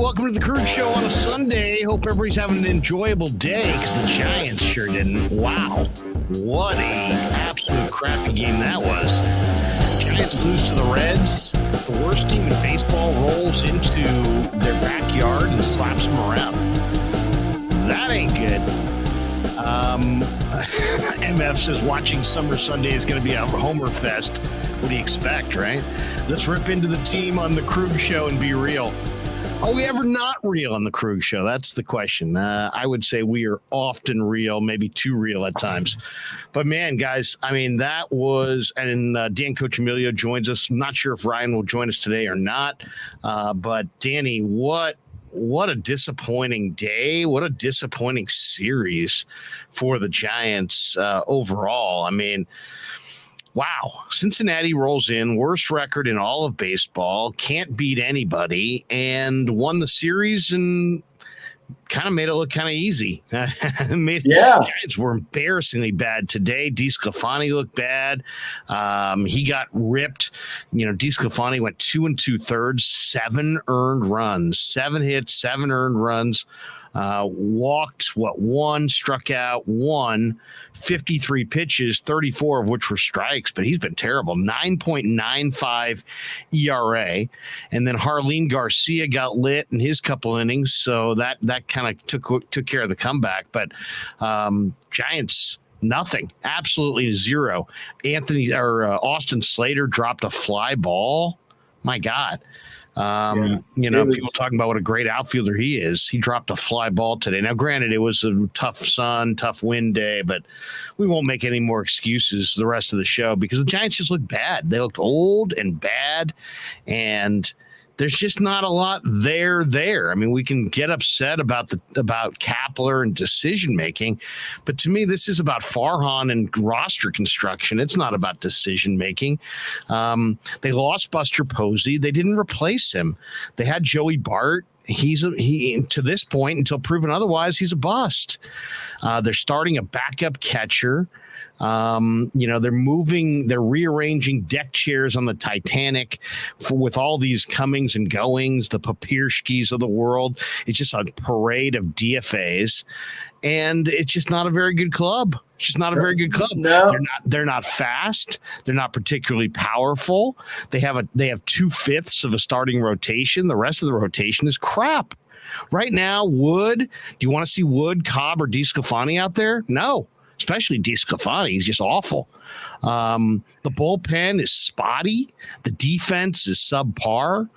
welcome to the Krueg Show on a Sunday. Hope everybody's having an enjoyable day because the Giants sure didn't. Wow, what a absolute crappy game that was. Giants lose to the Reds. The worst team in baseball rolls into their backyard and slaps them around. That ain't good. MF says watching Summer Sunday is going to be a Homer fest. What do you expect, right? Let's rip into the team on the Krueg Show and be real. Are we ever not real on the Krueg Show? That's the question. I would say we are often real, maybe too real at times. But, man, guys, I mean, that was – and Dan Coccimilgio joins us. I'm not sure if Ryan will join us today or not. But, Danny, what a disappointing day. What a disappointing series for the Giants overall. I mean – wow, Cincinnati rolls in, worst record in all of baseball, can't beat anybody, and won the series and kind of made it look kind of easy. The Giants were embarrassingly bad today. DeSclafani looked bad. He got ripped. You know, DeSclafani went 2 2/3, 7 earned runs, 7 hits, 7 earned runs. Walked, one, struck out, 53 pitches, 34 of which were strikes, but he's been terrible. 9.95 ERA. And then Harleen Garcia got lit in his couple innings, so that kind of took care of the comeback. But Giants, nothing, absolutely zero. Austin Slater dropped a fly ball. My God. People talking about what a great outfielder he is. He dropped a fly ball today. Now, granted, it was a tough wind day, but we won't make any more excuses the rest of the show because the Giants just looked bad. They looked old and bad, and there's just not a lot there. I mean, we can get upset about Kapler and decision making, but to me, this is about Farhan and roster construction. It's not about decision making. They lost Buster Posey. They didn't replace him. They had Joey Bart. He to this point, until proven otherwise, he's a bust. They're starting a backup catcher. They're rearranging deck chairs on the Titanic with all these comings and goings, the Papirskis of the world. It's just a parade of DFAs, and it's just not a very good club. It's just not a very good club. No. They're not fast. They're not particularly powerful. They have 2/5 of a starting rotation. The rest of the rotation is crap. Right now, Wood, do you want to see Wood, Cobb, or DeSclafani out there? No. Especially DeSclafani, he's just awful. The bullpen is spotty. The defense is subpar.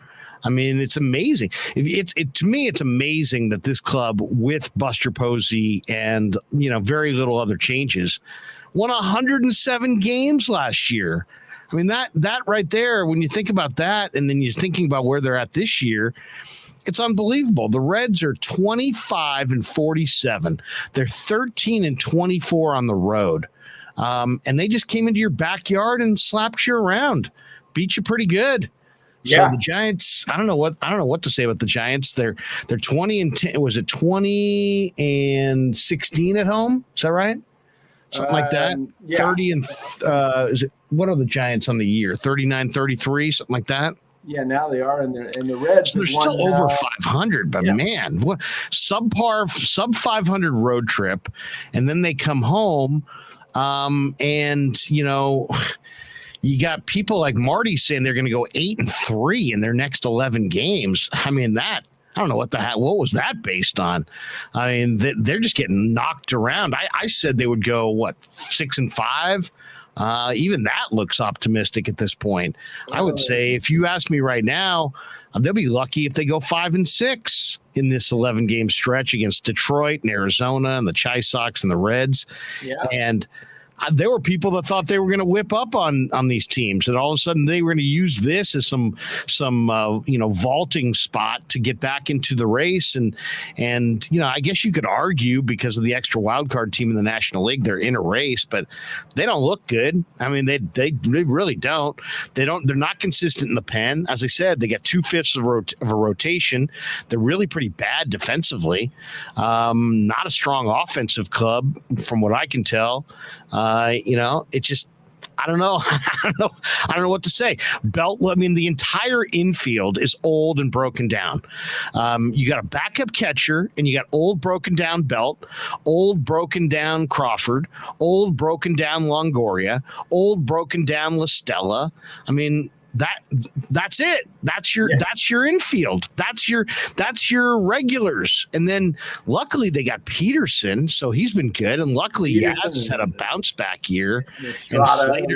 I mean, it's amazing. To me, it's amazing that this club, with Buster Posey and very little other changes, won 107 games last year. I mean, that right there, when you think about that, and then you're thinking about where they're at this year, it's unbelievable. The Reds are 25-47. They're 13-24 on the road. And they just came into your backyard and slapped you around, beat you pretty good. So the Giants, I don't know what to say about the Giants. They're 20-10. Was it 20-16 at home? Is that right? Something like that. 30 and is it? What are the Giants on the year? 39-33, something like that. Yeah, now they are, and the Reds. So they're still over 500, but man, what sub 500 road trip, and then they come home, and you got people like Marty saying they're going to go 8-3 in their next 11 games. I mean, I don't know what was that based on? I mean, they're just getting knocked around. I said they would go 6-5. Even that looks optimistic at this point. I would say, if you ask me right now, they'll be lucky if they go 5-6 in this 11-game stretch against Detroit and Arizona and the Chi Sox and the Reds. Yeah. And there were people that thought they were going to whip up on these teams, and all of a sudden they were going to use this as some vaulting spot to get back into the race. And I guess you could argue because of the extra wild card team in the National League, they're in a race, but they don't look good. I mean, they really don't. They're not consistent in the pen. As I said, they get 2/5 of a rotation. They're really pretty bad defensively. Not a strong offensive club from what I can tell. It just I don't know. I don't know what to say. Belt, I mean, the entire infield is old and broken down. You got a backup catcher, and you got old, broken down Belt, old, broken down Crawford, old, broken down Longoria, old, broken down La Stella. I mean, that's it. That's your infield. That's your regulars. And then luckily they got Peterson, so he's been good. And luckily Yaz had a bounce back year. And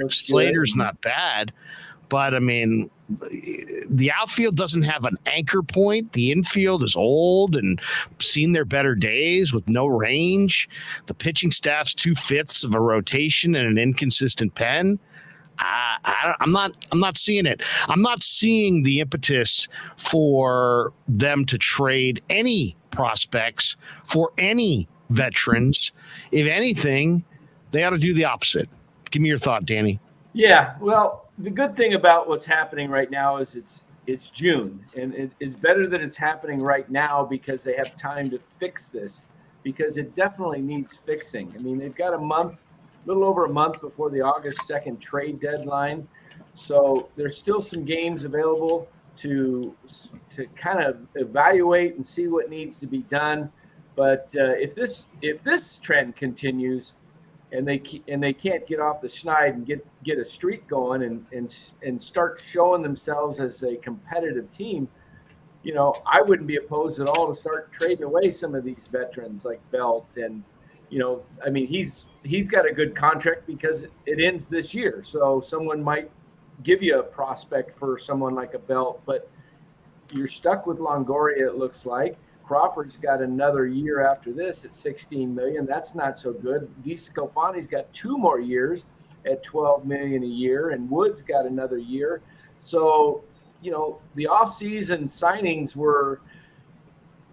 Slater's not bad. But I mean, the outfield doesn't have an anchor point. The infield is old and seen their better days with no range. The pitching staff's 2/5 of a rotation and an inconsistent pen. I'm not seeing it. I'm not seeing the impetus for them to trade any prospects for any veterans. If anything, they ought to do the opposite. Give me your thought, Danny. Yeah, well, the good thing about what's happening right now is it's June, and it's better that it's happening right now because they have time to fix this, because it definitely needs fixing. I mean, they've got a little over a month before the August 2nd trade deadline. So there's still some games available to kind of evaluate and see what needs to be done. But if this trend continues and they can't get off the schneid and get a streak going and start showing themselves as a competitive team, you know, I wouldn't be opposed at all to start trading away some of these veterans like Belt. And you know, I mean, he's got a good contract because it ends this year. So someone might give you a prospect for someone like a Belt, but you're stuck with Longoria, it looks like. Crawford's got another year after this at $16 million. That's not so good. DeSclafani's got 2 more years at $12 million a year, and Wood's got another year. So, you know, the offseason signings were,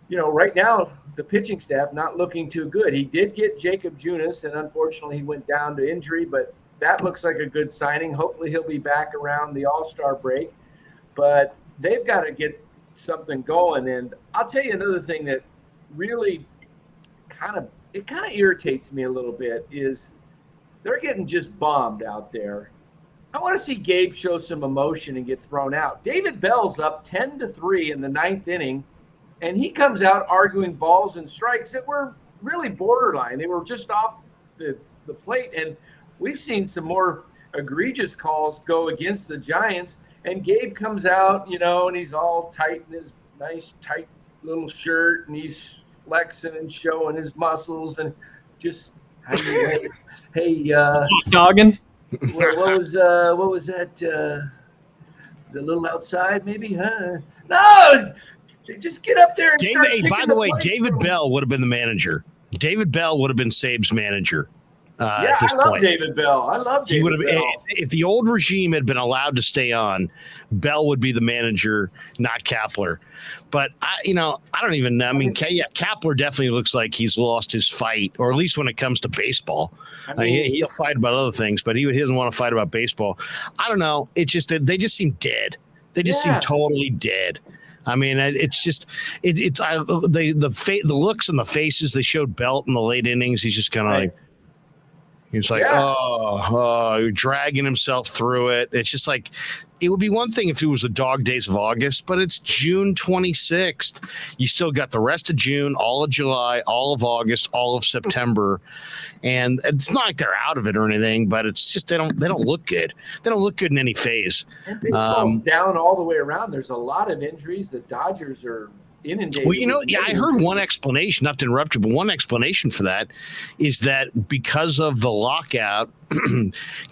you know, right now the pitching staff not looking too good. He did get Jacob Junis, and unfortunately he went down to injury, but that looks like a good signing. Hopefully he'll be back around the All-Star break. But they've got to get something going. And I'll tell you another thing that really kind of irritates me a little bit is they're getting just bombed out there. I want to see Gabe show some emotion and get thrown out. David Bell's up 10-3 in the 9th inning. And he comes out arguing balls and strikes that were really borderline. They were just off the plate. And we've seen some more egregious calls go against the Giants. And Gabe comes out, you know, and he's all tight in his nice, tight little shirt. And he's flexing and showing his muscles. And just, hey, dogging. What was that? The little outside, maybe, huh? No! Just get up there and start kicking. By the way, David Bell would have been the manager. David Bell would have been Sabe's manager. At this point. David Bell. I love David Bell. If the old regime had been allowed to stay on, Bell would be the manager, not Kapler. But I don't even know. I mean, Kapler definitely looks like he's lost his fight, or at least when it comes to baseball. I mean, he'll fight about other things, but he doesn't want to fight about baseball. I don't know. It's just that they just seem dead. They just seem totally dead. I mean, it's just the looks and the faces they showed Belt in the late innings. He's just kind of like. He's like, you're dragging himself through it. It's just like, it would be one thing if it was the dog days of August, but it's June 26th. You still got the rest of June, all of July, all of August, all of September. And it's not like they're out of it or anything, but it's just, they don't look good. They don't look good in any phase. And baseball's down all the way around. There's a lot of injuries. The Dodgers are inundated. Well, I heard one explanation, not to interrupt you, but one explanation for that is that because of the lockout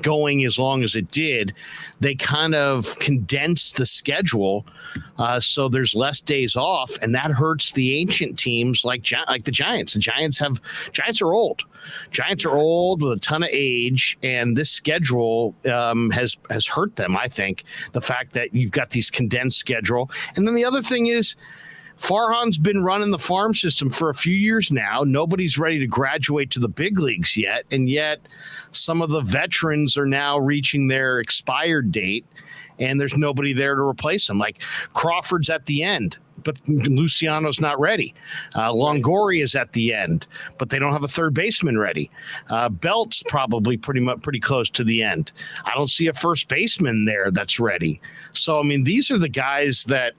going as long as it did, they kind of condensed the schedule, so there's less days off, and that hurts the ancient teams like the Giants. The Giants are old. Giants are old with a ton of age, and this schedule has hurt them. I think the fact that you've got these condensed schedule, and then the other thing is, Farhan's been running the farm system for a few years now. Nobody's ready to graduate to the big leagues yet. And yet some of the veterans are now reaching their expired date, and there's nobody there to replace them. Like Crawford's at the end. but Luciano's not ready. Longoria is at the end, but they don't have a third baseman ready. Belt's probably pretty close to the end. I don't see a first baseman there that's ready. So, I mean, these are the guys that,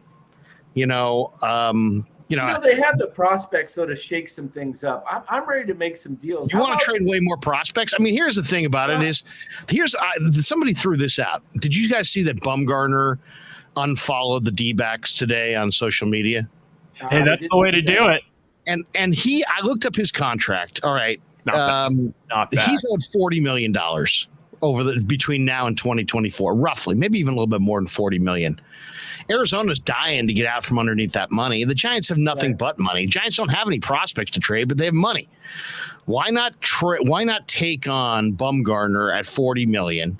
they have the prospects though to shake some things up. I'm ready to make some deals. You want to trade way more prospects? I mean, here's the thing about it is, somebody threw this out. Did you guys see that Bumgarner unfollowed the D-backs today on social media? Hey, that's the way to do it. And I looked up his contract. All right, it's not bad. He's owed $40 million between now and 2024, roughly, maybe even a little bit more than $40 million. Arizona's dying to get out from underneath that money. The Giants have nothing but money. Giants don't have any prospects to trade, but they have money. Why not take on Bumgarner at $40 million?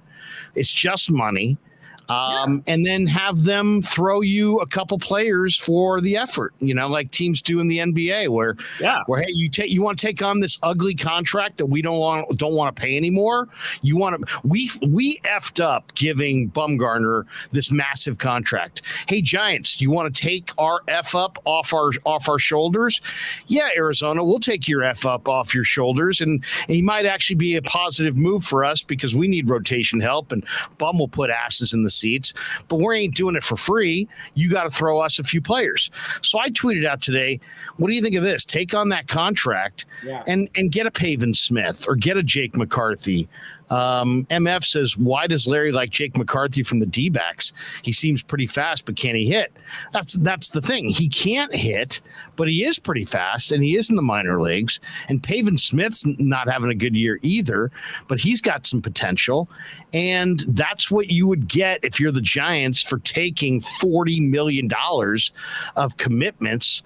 It's just money. And then have them throw you a couple players for the effort, like teams do in the NBA, where hey, you want to take on this ugly contract that we don't want to pay anymore. We effed up giving Bumgarner this massive contract. Hey, Giants, you want to take our F up off our shoulders? Yeah, Arizona, we'll take your F up off your shoulders, and he might actually be a positive move for us because we need rotation help, and Bum will put asses in the seats, but we ain't doing it for free. You got to throw us a few players. So I tweeted out today, what do you think of this? Take on that contract and get a Pavin Smith or get a Jake McCarthy. MF says, why does Larry like Jake McCarthy from the D-backs? He seems pretty fast, but can he hit? That's the thing. He can't hit, but he is pretty fast, and he is in the minor leagues. And Pavin Smith's not having a good year either, but he's got some potential. And that's what you would get if you're the Giants for taking $40 million of commitments.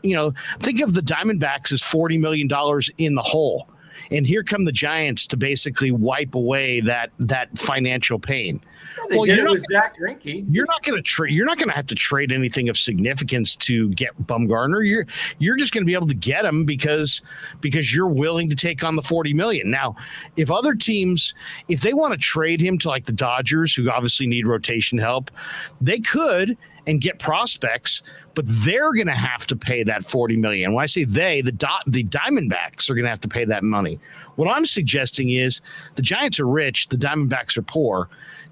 Think of the Diamondbacks as $40 million in the hole. And here come the Giants to basically wipe away that financial pain. Well, did it with Zach Greinke. You're not going to have to trade anything of significance to get Bumgarner. You're just going to be able to get him because you're willing to take on the $40 million. Now, if other teams, if they want to trade him to like the Dodgers, who obviously need rotation help, they could and get prospects, but they're going to have to pay that $40 million. When I say they, the Diamondbacks are going to have to pay that money. What I'm suggesting is the Giants are rich, the Diamondbacks are poor.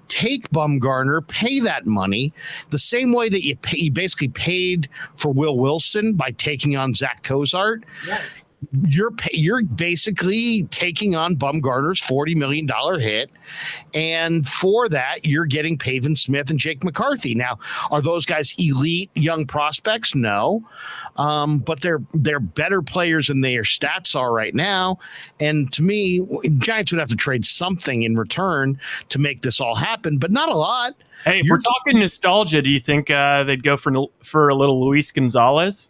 Take Bumgarner, pay that money the same way that you basically paid for Will Wilson by taking on Zach Cozart. Yeah. You're basically taking on Bumgarner's $40 million hit, and for that you're getting Pavin Smith and Jake McCarthy. Now, are those guys elite young prospects? No, but they're better players than their stats are right now. And to me, Giants would have to trade something in return to make this all happen, but not a lot. Hey, if we're talking nostalgia, do you think they'd go for a little Luis Gonzalez?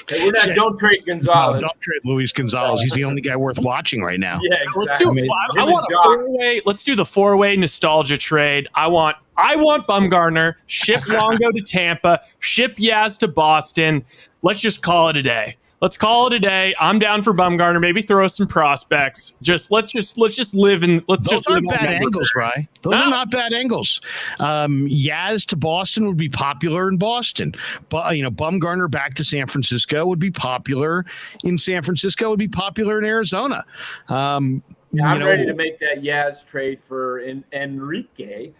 Don't trade Gonzalez. No, don't trade Luis Gonzalez. He's the only guy worth watching right now. Yeah, exactly. I want a four-way. Let's do the four-way nostalgia trade. I want Bumgarner. Ship Longo to Tampa. Ship Yaz to Boston. Let's just call it a day. Let's call it a day. I'm down for Bumgarner. Maybe throw some prospects. Let's just live in. Those aren't bad angles, Rye. Those are not bad angles. Yaz to Boston would be popular in Boston, but Bumgarner back to San Francisco would be popular in San Francisco. Would be popular in Arizona. I'm ready to make that Yaz trade for Enrique.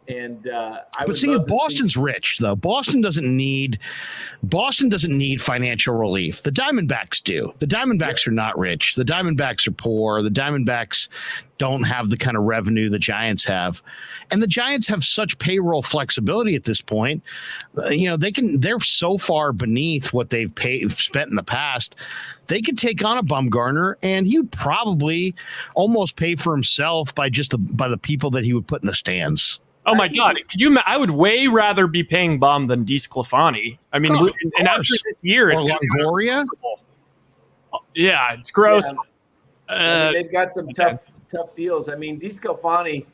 But see, Boston's rich though. Boston doesn't need financial relief. The Diamondbacks do. The Diamondbacks are not rich. The Diamondbacks are poor. The Diamondbacks don't have the kind of revenue the Giants have, and the Giants have such payroll flexibility at this point. They're so far beneath what they've spent in the past. They could take on a Bumgarner, and he'd probably almost pay for himself by the people that he would put in the stands. Oh my God! Could you? I would way rather be paying Bum than DeSclafani. I mean, and after this year, it's Longoria. Yeah, it's gross. Yeah. They've got some tough deals. I mean, DeSclafani.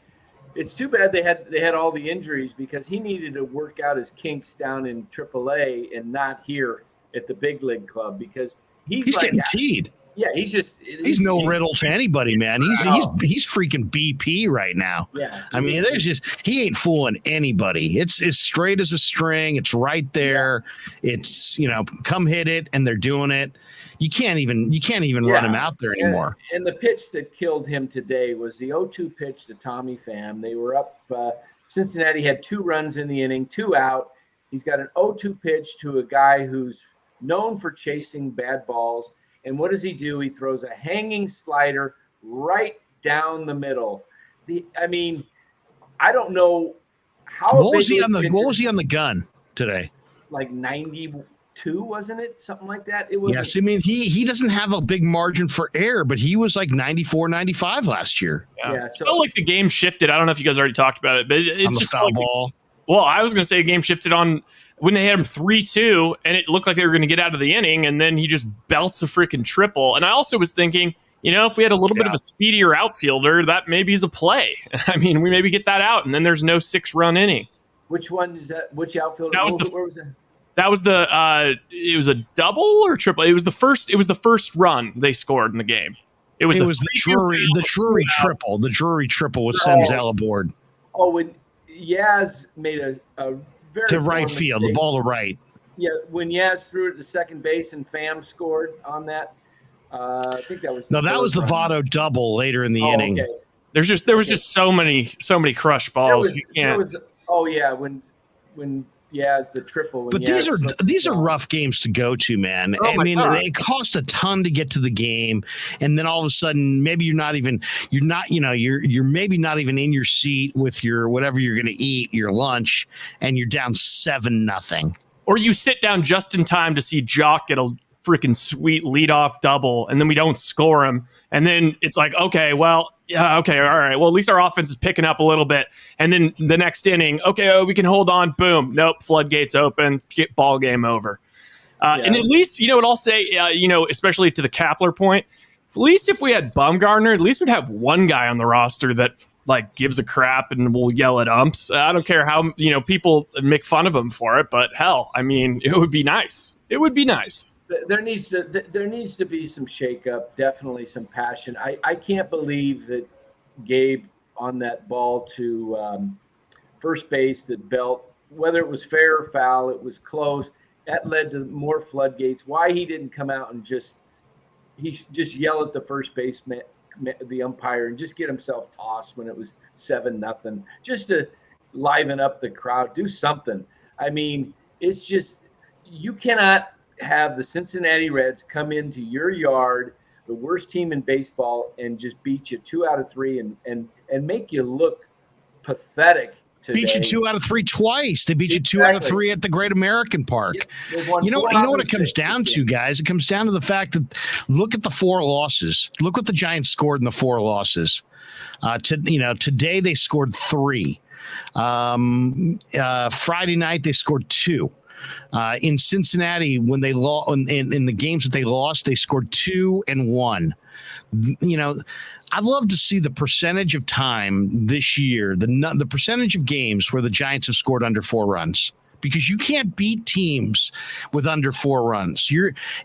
It's too bad they had all the injuries because he needed to work out his kinks down in AAA and not here at the big league club because he's like getting teed. Yeah, He's no riddle to anybody, man. He's freaking BP right now. Yeah. I mean, he ain't fooling anybody. It's as straight as a string. It's right there. Yeah. It's, come hit it, and they're doing it. You can't even run him out there anymore. And the pitch that killed him today was the 0-2 pitch to Tommy Pham. They were up. Cincinnati had 2 runs in the inning, 2 out. He's got an 0-2 pitch to a guy who's known for chasing bad balls. And what does he do? He throws a hanging slider right down the middle. I don't know how. What was he on the gun today? Like 92, wasn't it? Something like that. It was. Yes, I mean he doesn't have a big margin for error, but he was like 94, 95 last year. Yeah, so, it felt like the game shifted. I don't know if you guys already talked about it, but it's just foul ball. Well, I was going to say the game shifted on when they had him 3-2, and it looked like they were going to get out of the inning, and then he just belts a freaking triple. And I also was thinking, if we had a little bit of a speedier outfielder, that maybe is a play. I mean, we maybe get that out, and then there's no 6-run inning. Which one is that? Which outfielder? Where was that? That was it was a double or triple. It was the first run they scored in the game. It was the Drury triple. The Drury triple with Senzel aboard. Oh, when Yaz made a very to right field, mistake. The ball to right. Yeah, when Yaz threw it to second base and Pham scored on that. I think that was that was the Votto double later in the inning. Okay. There was just so many crush balls. When Yaz the triple. But these are rough games to go to, man. Oh, I mean, they cost a ton to get to the game, and then all of a sudden, maybe you're maybe not even in your seat with your whatever you're going to eat, your lunch, and you're down 7-0. Or you sit down just in time to see Jock get a freaking sweet leadoff double, and then we don't score him, and then it's like, okay, well. Yeah, okay, all right. Well, at least our offense is picking up a little bit. And then the next inning, okay, we can hold on. Boom. Nope, floodgates open. Ball game over. And at least, what I'll say, especially to the Kapler point, at least if we had Bumgarner, at least we'd have one guy on the roster that, gives a crap and will yell at umps. I don't care how, people make fun of him for it, but hell, I mean, it would be nice. It would be nice. There needs to be some shakeup, definitely some passion. I can't believe that Gabe on that ball to first base that Belt, whether it was fair or foul, it was close. That led to more floodgates. Why he didn't come out and just yell at the first baseman, the umpire, and just get himself tossed when it was 7-0, just to liven up the crowd, do something. I mean, it's just, you cannot have the Cincinnati Reds come into your yard, the worst team in baseball, and just beat you 2 out of 3 and make you look pathetic today. Beat you 2 out of 3 twice. They beat you 2 out of 3 at the Great American Park. You know what it comes down to, guys? It comes down to the fact that look at the 4 losses. Look what the Giants scored in the 4 losses. Today they scored 3. Friday night they scored 2. In Cincinnati, when they lost in the games that they lost, they scored 2 and 1. I'd love to see the percentage of time this year, the percentage of games where the Giants have scored under 4 runs, because you can't beat teams with under 4 runs.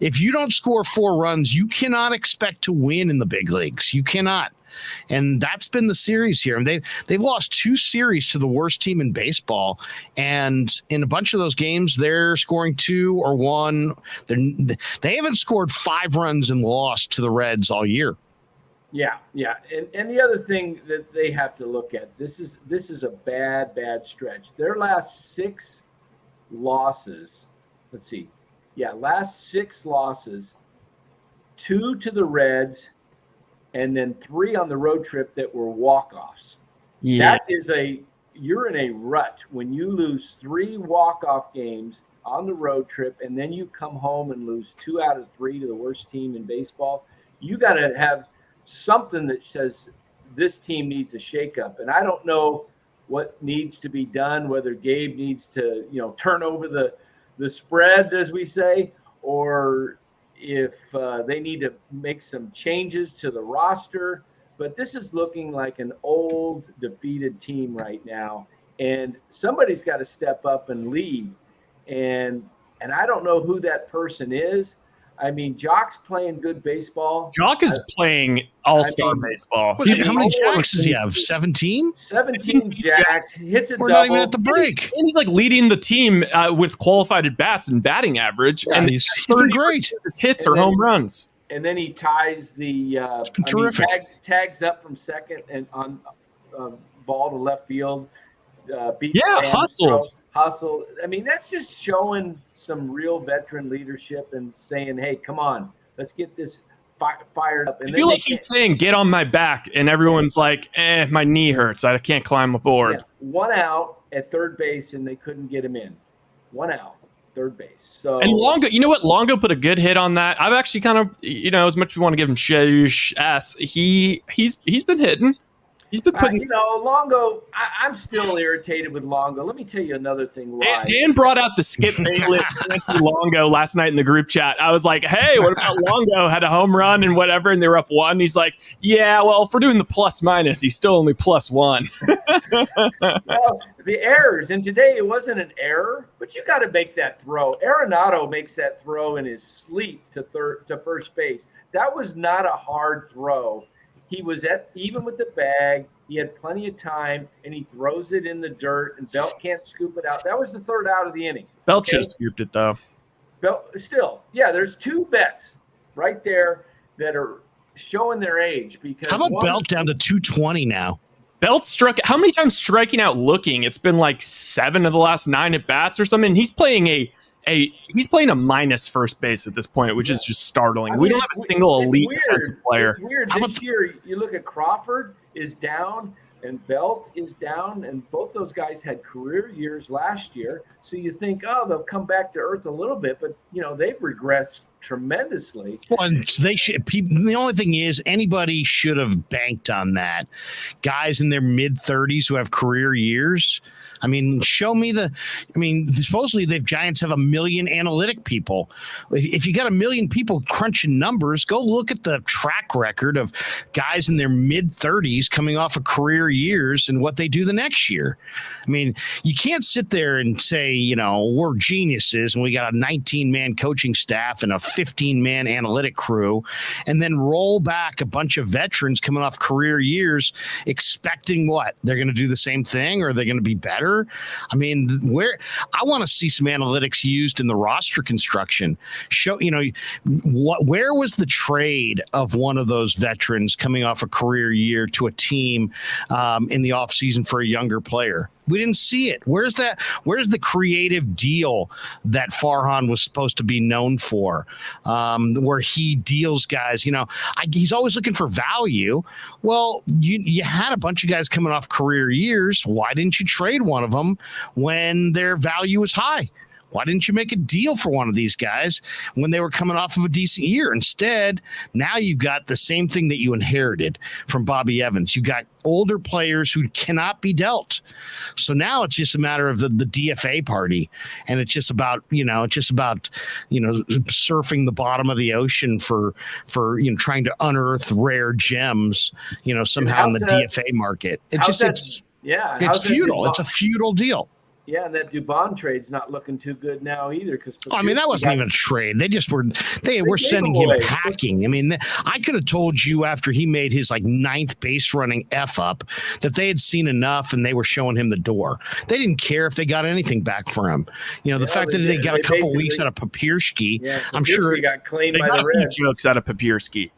If you don't score 4 runs, you cannot expect to win in the big leagues. You cannot. And that's been the series here. And they've lost 2 series to the worst team in baseball. And in a bunch of those games, they're scoring 2 or 1. They haven't scored 5 runs and lost to the Reds all year. Yeah. And the other thing that they have to look at, this is a bad stretch. Their last 6 losses, last 6 losses, 2 to the Reds, and then 3 on the road trip that were walk-offs. Yeah. That is you're in a rut when you lose 3 walk-off games on the road trip, and then you come home and lose 2 out of 3 to the worst team in baseball. You got to have something that says this team needs a shakeup. And I don't know what needs to be done, whether Gabe needs to, turn over the spread, as we say, or if they need to make some changes to the roster. But this is looking like an old, defeated team right now. And somebody's got to step up and lead. And I don't know who that person is, I mean, Jock's playing good baseball. Jock is playing all-star baseball. How many jacks does he have? 17? 17 jacks, hits a We're double. not even at the break. And he's like leading the team with qualified at bats and batting average. Yeah, and he's been great. His hits or home runs. And then he ties the terrific. Tags up from second and on ball to left field. Hustle. I mean, that's just showing some real veteran leadership and saying, "Hey, come on, let's get this fired up." And I feel like he's saying, "Get on my back," and everyone's like, my knee hurts. I can't climb aboard. Yeah, 1 out at third base, and they couldn't get him in. 1 out, third base. So and Longo, you know what? Longo put a good hit on that. I've actually kind of, as much as we want to give him he's been hitting. He's been putting. Longo. I'm still irritated with Longo. Let me tell you another thing. Dan brought out the Skip Bayless fancy Longo last night in the group chat. I was like, "Hey, what about Longo? Had a home run and whatever, and they were up 1." He's like, "Yeah, well, if we're doing the plus minus, he's still only +1." Well, the errors, and today it wasn't an error, but you got to make that throw. Arenado makes that throw in his sleep to first base. That was not a hard throw. He was even with the bag. He had plenty of time, and he throws it in the dirt, and Belt can't scoop it out. That was the 3rd out of the inning. Belt should have scooped it, though. There's 2 bets right there that are showing their age. Because how about Belt down to 220 now? Belt struck. How many times striking out looking? It's been like 7 of the last 9 at bats or something. He's playing a minus first base at this point, which is just startling. We don't have a single elite defensive player. It's weird. This year, you look at Crawford is down and Belt is down, and both those guys had career years last year. So you think, they'll come back to earth a little bit, but they've regressed tremendously. Well, and they should. The only thing is, anybody should have banked on that. Guys in their mid-30s who have career years. I mean, supposedly Giants have 1 million analytic people. If you got 1 million people crunching numbers, go look at the track record of guys in their mid-30s coming off of career years and what they do the next year. I mean, you can't sit there and say, we're geniuses and we got a 19-man coaching staff and a 15-man analytic crew, and then roll back a bunch of veterans coming off career years expecting what? They're going to do the same thing, or they're going to be better? I mean, I want to see some analytics used in the roster construction. Where was the trade of one of those veterans coming off a career year to a team in the offseason for a younger player? We didn't see it. Where's the creative deal that Farhan was supposed to be known for, where he deals guys? He's always looking for value. Well, you had a bunch of guys coming off career years. Why didn't you trade one of them when their value was high? Why didn't you make a deal for one of these guys when they were coming off of a decent year? Instead, now you've got the same thing that you inherited from Bobby Evans. You got older players who cannot be dealt. So now it's just a matter of the DFA party, and it's just about surfing the bottom of the ocean for trying to unearth rare gems somehow in the DFA market. It's futile. It's a futile deal. Yeah, and that Dubon trade's not looking too good now either. Because that wasn't even a trade. They just were sending him packing. I mean, I could have told you after he made his 9th base running F up that they had seen enough and they were showing him the door. They didn't care if they got anything back for him. The fact that they got a couple weeks out of Papierski, I'm sure he got claimed by the Reds. Jokes out of Papierski.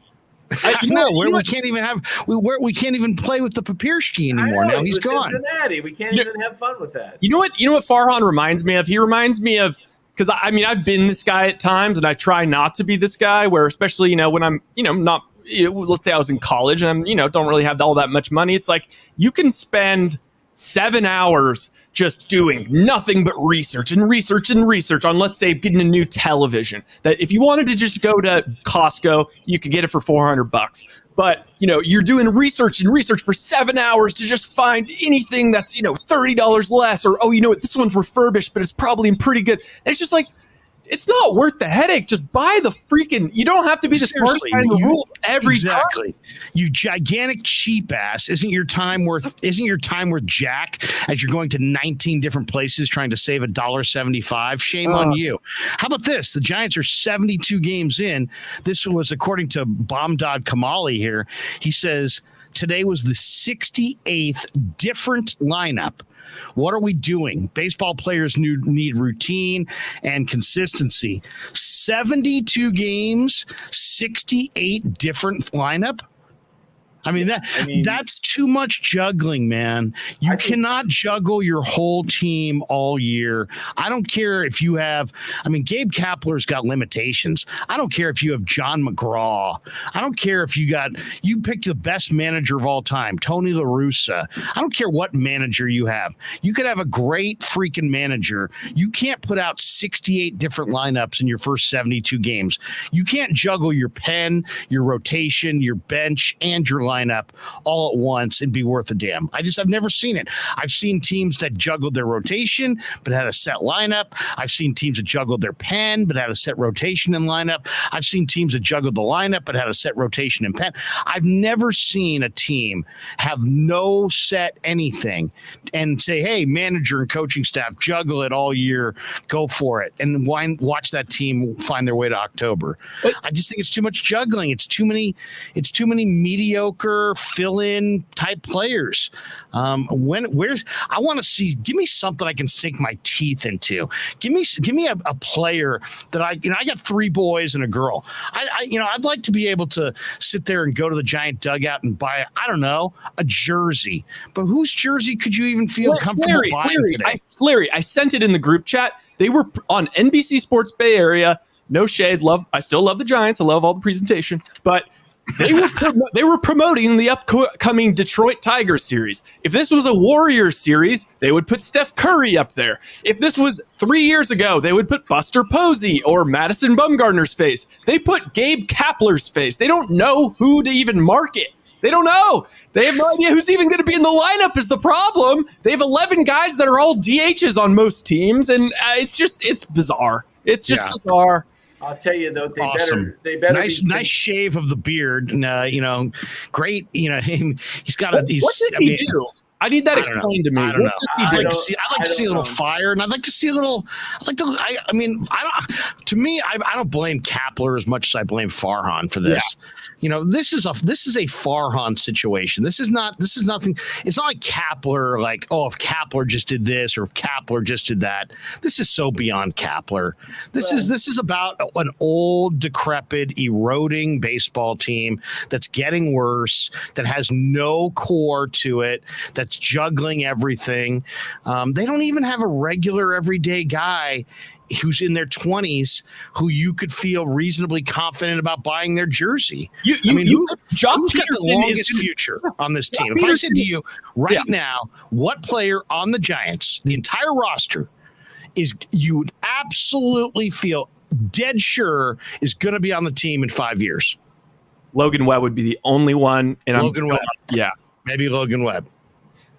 We can't even play with the Papierski anymore. Now he's gone. Cincinnati. We can't even have fun with that. You know what Farhan reminds me of? He reminds me of, because I've been this guy at times, and I try not to be this guy. Where especially when I'm not. Let's say I was in college and I'm don't really have all that much money. It's like you can spend 7 hours just doing nothing but research on, let's say, getting a new television that if you wanted to just go to Costco, you could get it for $400. But, you're doing research for 7 hours to just find anything that's, $30 less, or, this one's refurbished, but it's probably pretty good. And it's just like, It's not worth the headache. Just buy the freaking. You don't have to be the smartest guy in the rule every time. You gigantic cheap ass. Isn't your time worth jack as you're going to 19 different places trying to save $1.75? Shame on you. How about this? The Giants are 72 games in. This was according to Bomdod Kamali here. He says today was the 68th different lineup. What are we doing? Baseball players need routine and consistency. 72 games, 68 different lineup. I mean, that's too much juggling, man. You cannot juggle your whole team all year. I don't care if you have, Gabe Kapler's got limitations. I don't care if you have John McGraw. I don't care if you pick the best manager of all time, Tony La Russa. I don't care what manager you have. You could have a great freaking manager. You can't put out 68 different lineups in your first 72 games. You can't juggle your pen, your rotation, your bench, and your lineup all at once and be worth a damn. I've never seen it. I've seen teams that juggled their rotation but had a set lineup. I've seen teams that juggled their pen but had a set rotation and lineup. I've seen teams that juggled the lineup but had a set rotation and pen. I've never seen a team have no set anything and say, hey, manager and coaching staff, juggle it all year, go for it, and watch that team find their way to October. I just think it's too much juggling. It's too many mediocre fill-in type players. I want to see. Give me something I can sink my teeth into. Give me a player that I got 3 boys and a girl. I'd like to be able to sit there and go to the Giant dugout and buy a jersey. But whose jersey could you even feel comfortable buying today? Larry, I sent it in the group chat. They were on NBC Sports Bay Area. No shade. I still love the Giants. I love all the presentation, but they were promoting the upcoming Detroit Tigers series. If this was a Warriors series, they would put Steph Curry up there. If this was 3 years ago, they would put Buster Posey or Madison Bumgarner's face. They put Gabe Kapler's face. They don't know who to even market. They don't know. They have no idea who's even going to be in the lineup is the problem. They have 11 guys that are all DHs on most teams, and it's bizarre. It's just bizarre. I'll tell you though, they better nice shave of the beard, and great. He's got what did he do? I need that explained to me. I don't know. I'd like to see a little fire, and I'd like to see a little. To me, I don't blame Kapler as much as I blame Farhan for this. Yeah. This is a Farhan situation. This is nothing. It's not like Kapler, if Kapler just did this or if Kapler just did that. This is so beyond Kapler. This is about an old, decrepit, eroding baseball team that's getting worse, that has no core to it, that's juggling everything. They don't even have a regular everyday guy who's in their 20s who you could feel reasonably confident about buying their jersey. Who's got the longest future on this team? If I said to you now, what player on the Giants, the entire roster, is you would absolutely feel dead sure is going to be on the team in 5 years? Logan Webb would be the only one. And Webb. Yeah. Maybe Logan Webb.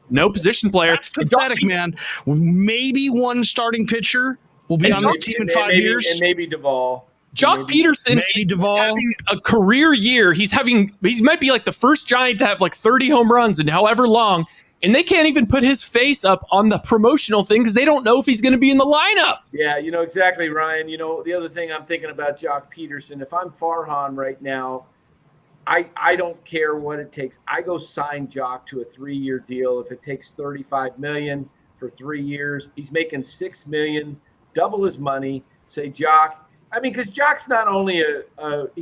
No position player. That's pathetic, man. Maybe one starting pitcher will be on this team in 5 years. And maybe Duvall. Jock Peterson is having a career year. He might be like the first Giant to have 30 home runs in however long, and they can't even put his face up on the promotional thing because they don't know if he's going to be in the lineup. Yeah, exactly, Ryan. The other thing I'm thinking about Jock Peterson, if I'm Farhan right now, I don't care what it takes. I go sign Jock to a 3-year deal. If it takes $35 million for 3 years, he's making $6 million, double his money. Say, Jock. Because Jock's not only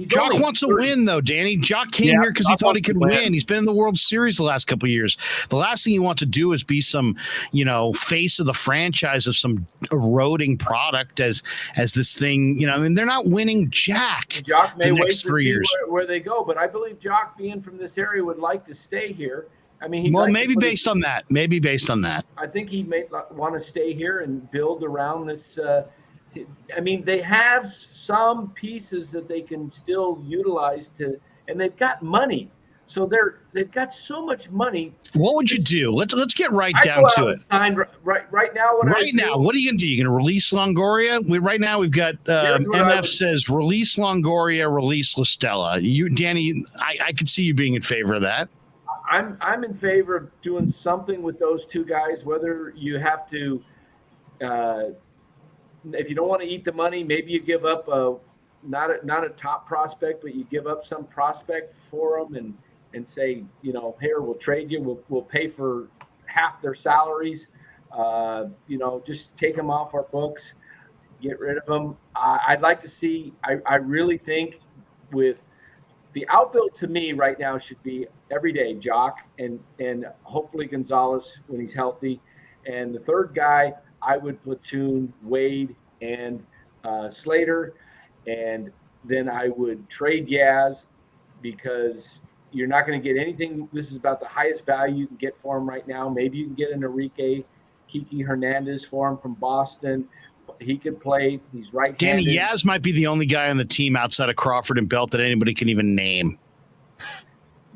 Jock wants to win, though, Danny. Jock came here because he thought he could win. He's been in the World Series the last couple of years. The last thing he wants to do is be some, face of the franchise of some eroding product as this thing. They're not winning jack. Jock may wait to 3 see years. where they go, but I believe Jock, being from this area, would like to stay here. Maybe based on that. I think he may want to stay here and build around this. They have some pieces that they can still utilize and they've got money. So they've got so much money. What would you do? Let's get right I down go out to and it. sign right now. Right now, what are you going to do? You're going to release Longoria? Right now, we've got MF says release Longoria, release LaStella. You, Danny, I could see you being in favor of that. I'm in favor of doing something with those two guys. Whether you have to, if you don't want to eat the money, maybe you give up not a top prospect, but you give up some prospect for them and say, here, we'll trade you. We'll pay for half their salaries. Just take them off our books, get rid of them. I'd like to see, I really think with the outfield to me right now should be every day Jock and hopefully Gonzalez when he's healthy. And the third guy, I would platoon Wade and Slater. And then I would trade Yaz because you're not going to get anything. This is about the highest value you can get for him right now. Maybe you can get an Enrique Kiki Hernandez for him from Boston. He could play. He's right-handed. Danny, Yaz might be the only guy on the team outside of Crawford and Belt that anybody can even name.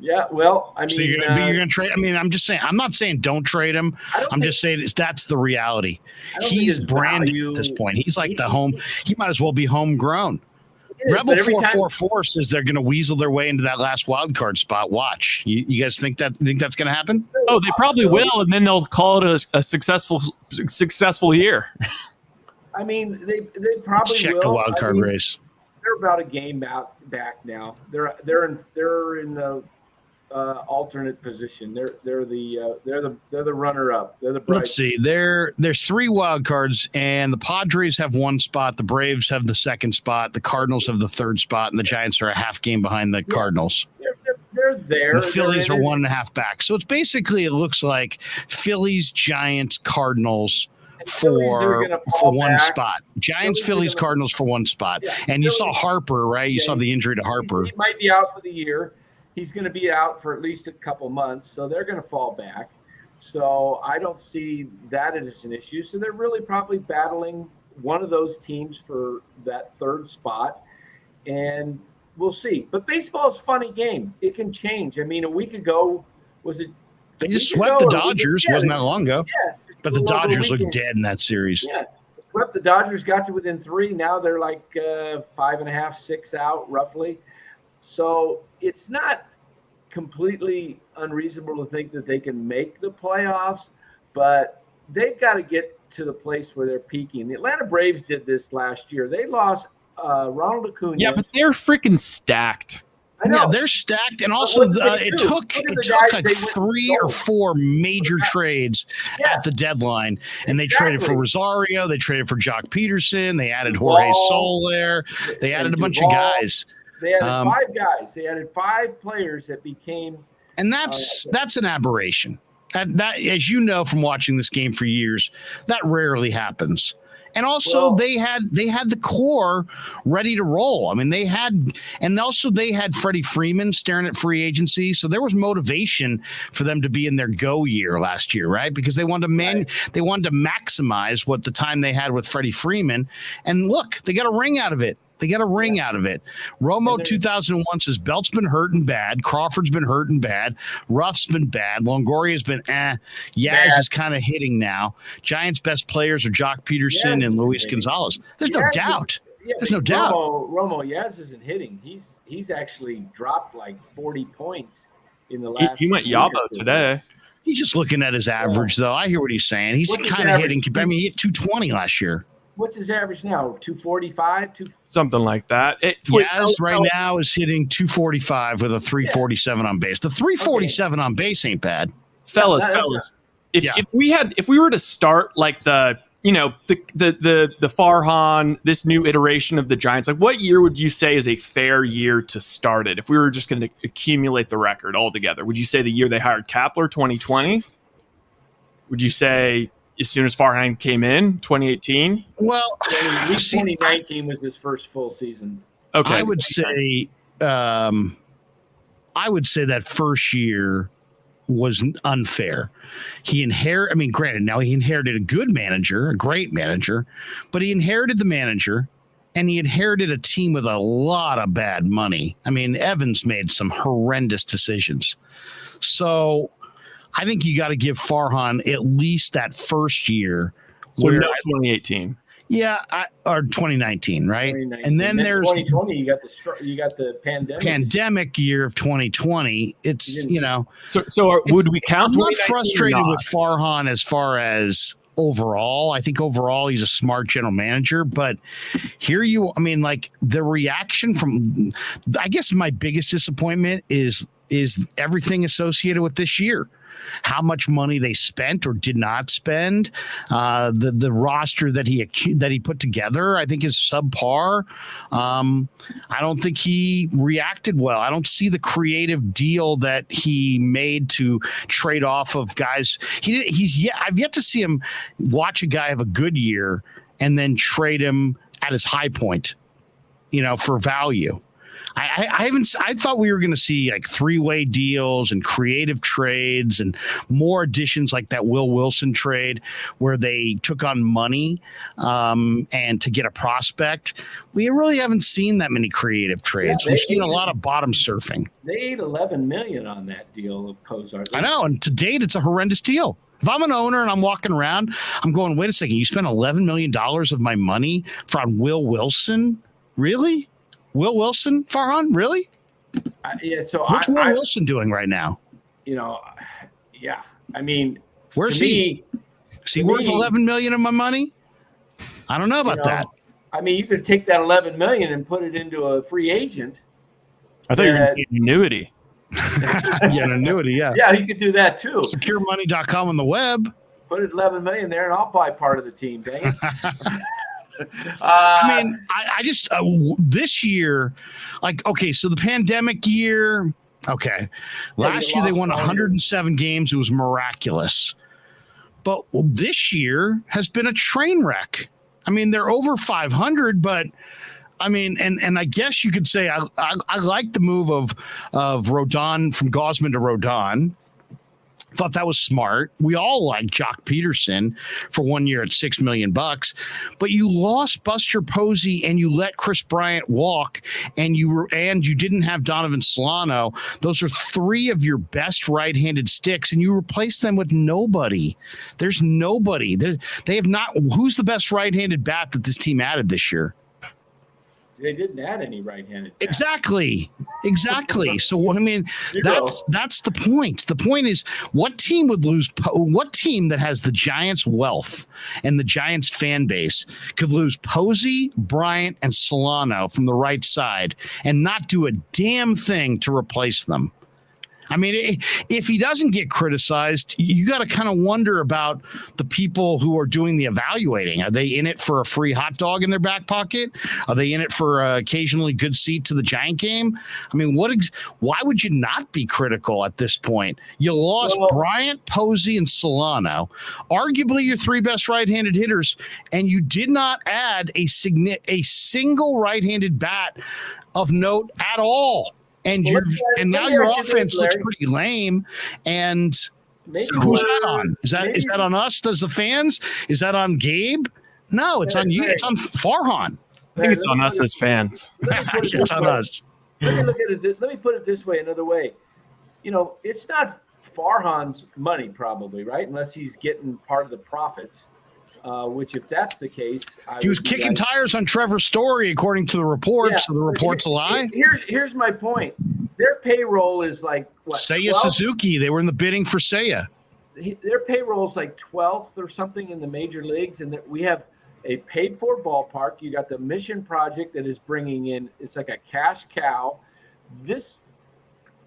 Yeah, well, I mean, so you're going to trade. I mean, I'm just saying. I'm not saying don't trade him. I'm just saying that's the reality. He's brand new at this point. He's like the home. He might as well be homegrown. Rebel 444 says they're going to weasel their way into that last wild card spot. Watch. You guys think that's going to happen? Oh, they probably will, and then they'll call it a successful year. I mean, they probably check will. The wild card race. They're about a game back now. They're in the alternate position. They're the runner up. They're the bright. Let's see. There's 3 wild cards, and the Padres have 1 spot. The Braves have the 2nd spot. The Cardinals have the 3rd spot, and the Giants are a half game behind the Cardinals. They're there. The Phillies are 1.5 back. So it's basically, it looks like Phillies, Giants, Cardinals for 1 spot. Giants, Phillies, Cardinals for 1 spot. Yeah, and you saw Harper, right? You saw the injury to Harper. He might be out for the year. He's going to be out for at least a couple months, so they're going to fall back. So I don't see that as an issue. So they're really probably battling one of those teams for that 3rd spot, and we'll see. But baseball is a funny game. It can change. I mean, a week ago, was it? They just swept the Dodgers. Wasn't that long ago? Yeah. But the Dodgers look dead in that series. Yeah. Swept the Dodgers, got to within 3. Now they're like 5.5, 6 out roughly. So it's not completely unreasonable to think that they can make the playoffs, but they've got to get to the place where they're peaking. The Atlanta Braves did this last year. They lost Ronald Acuna. Yeah, but they're freaking stacked. I know. Yeah, they're stacked, and also it took like 3 or 4 major trades at the deadline, and they traded for Rosario, they traded for Jock Peterson, they added Jorge Soler, they added a bunch of guys. They added 5 guys. They added 5 players that became, and that's an aberration. That, as you know from watching this game for years, that rarely happens. And also they had the core ready to roll. I mean, they had Freddie Freeman staring at free agency. So there was motivation for them to be in their go year last year, right? Because they wanted to maximize what the time they had with Freddie Freeman. And look, they got a ring out of it. Romo 2001 says Belt's been hurt and bad. Crawford's been hurt and bad. Ruff's been bad. Longoria's been Yaz is kind of hitting now. Giants' best players are Jock Peterson and Luis Gonzalez. There's no doubt. There's no doubt. Romo Yaz isn't hitting. He's actually dropped like 40 points in the last. He went Yabo today. He's just looking at his average, though. I hear what he's saying. He's kind of hitting. I mean, he hit 220 last year. What's his average now? 245? Something like that. Yaz right now is hitting 245 with a 347 on base. The 347 on base ain't bad. Fellas. If we were to start like the Farhan, this new iteration of the Giants, like what year would you say is a fair year to start it? If we were just going to accumulate the record altogether, would you say the year they hired Kapler, 2020? Would you say as soon as Farhan came in, 2018? Well, 2019 was his first full season. Okay, I would say that first year was unfair. Granted, now he inherited a good manager, a great manager, but he inherited the manager, and he inherited a team with a lot of bad money. I mean, Evans made some horrendous decisions. So I think you got to give Farhan at least that first year. So no 2018. Yeah, or 2019, right? 2019. And then there's 2020. You got the pandemic year of 2020. It's would we count? I'm not frustrated with Farhan as far as overall. I think overall he's a smart general manager, but the reaction from, I guess my biggest disappointment is everything associated with this year. How much money they spent or did not spend, the roster that he put together, I think is subpar. I don't think he reacted well. I don't see the creative deal that he made to trade off of guys. I've yet to see him watch a guy have a good year and then trade him at his high point, for value. I thought we were going to see like 3-way deals and creative trades and more additions like that Will Wilson trade where they took on money and to get a prospect. We really haven't seen that many creative trades. We've seen a lot of bottom surfing. They ate $11 million on that deal of Kozar. I know, and to date, it's a horrendous deal. If I'm an owner and I'm walking around, I'm going, wait a second, you spent $11 million of my money on Will Wilson? Really? Will Wilson, Farhan, really? What's Will Wilson doing right now? Yeah. I mean, where's he? Is he worth $11 million of my money? I don't know about that. I mean, you could take that $11 million and put it into a free agent. I thought you were going to say an annuity. Yeah, an annuity. Yeah. Yeah, you could do that too. SecureMoney.com on the web. Put $11 million there, and I'll buy part of the team. Dang it. I just this year, so the pandemic year, last year they won 107 games. It was miraculous. But this year has been a train wreck. I mean, they're over 500, but I mean, and I guess you could say I like the move of Rodon from Gausman to Rodon. Thought that was smart. We all like Jock Peterson for 1 year at $6 million, but you lost Buster Posey and you let Chris Bryant walk, and you didn't have Donovan Solano. Those are 3 of your best right-handed sticks, and you replaced them with nobody. There's nobody. They have not. Who's the best right-handed bat that this team added this year? They didn't add any right-handed bats. Exactly. So I mean, that's the point. The point is, what team would lose? What team that has the Giants' wealth and the Giants' fan base could lose Posey, Bryant, and Solano from the right side and not do a damn thing to replace them? I mean, if he doesn't get criticized, you got to kind of wonder about the people who are doing the evaluating. Are they in it for a free hot dog in their back pocket? Are they in it for occasionally good seat to the Giant game? I mean, why would you not be critical at this point? You lost Bryant, Posey, and Solano, arguably your 3 best right-handed hitters, and you did not add a single right-handed bat of note at all. And now your offense looks pretty lame. And so who's that on? Is that on us? Does the fans? Is that on Gabe? No, it's on you. It's on Farhan. I think it's on us as fans. It's on us. Let me look at it. Let me put it this way, another way. It's not Farhan's money, probably, right? Unless he's getting part of the profits. Which, if that's the case, he was kicking tires on Trevor Story, according to the report. Yeah, so the report's a lie. Here's my point. Their payroll is like what? Seiya Suzuki. They were in the bidding for Seiya. Their payroll is like 12th or something in the major leagues, and we have a paid-for ballpark. You got the Mission Project that is bringing in. It's like a cash cow. This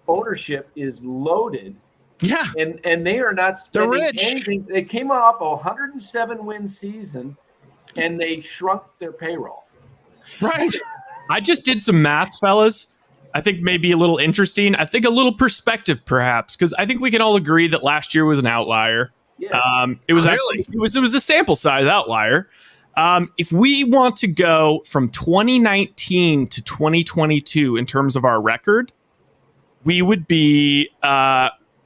ownership is loaded. Yeah, and they are not spending anything. They came off a 107-win season, and they shrunk their payroll. Right. I just did some math, fellas. I think maybe a little interesting. I think a little perspective, perhaps, because I think we can all agree that last year was an outlier. Yeah. It was a sample size outlier. If we want to go from 2019 to 2022 in terms of our record, we would be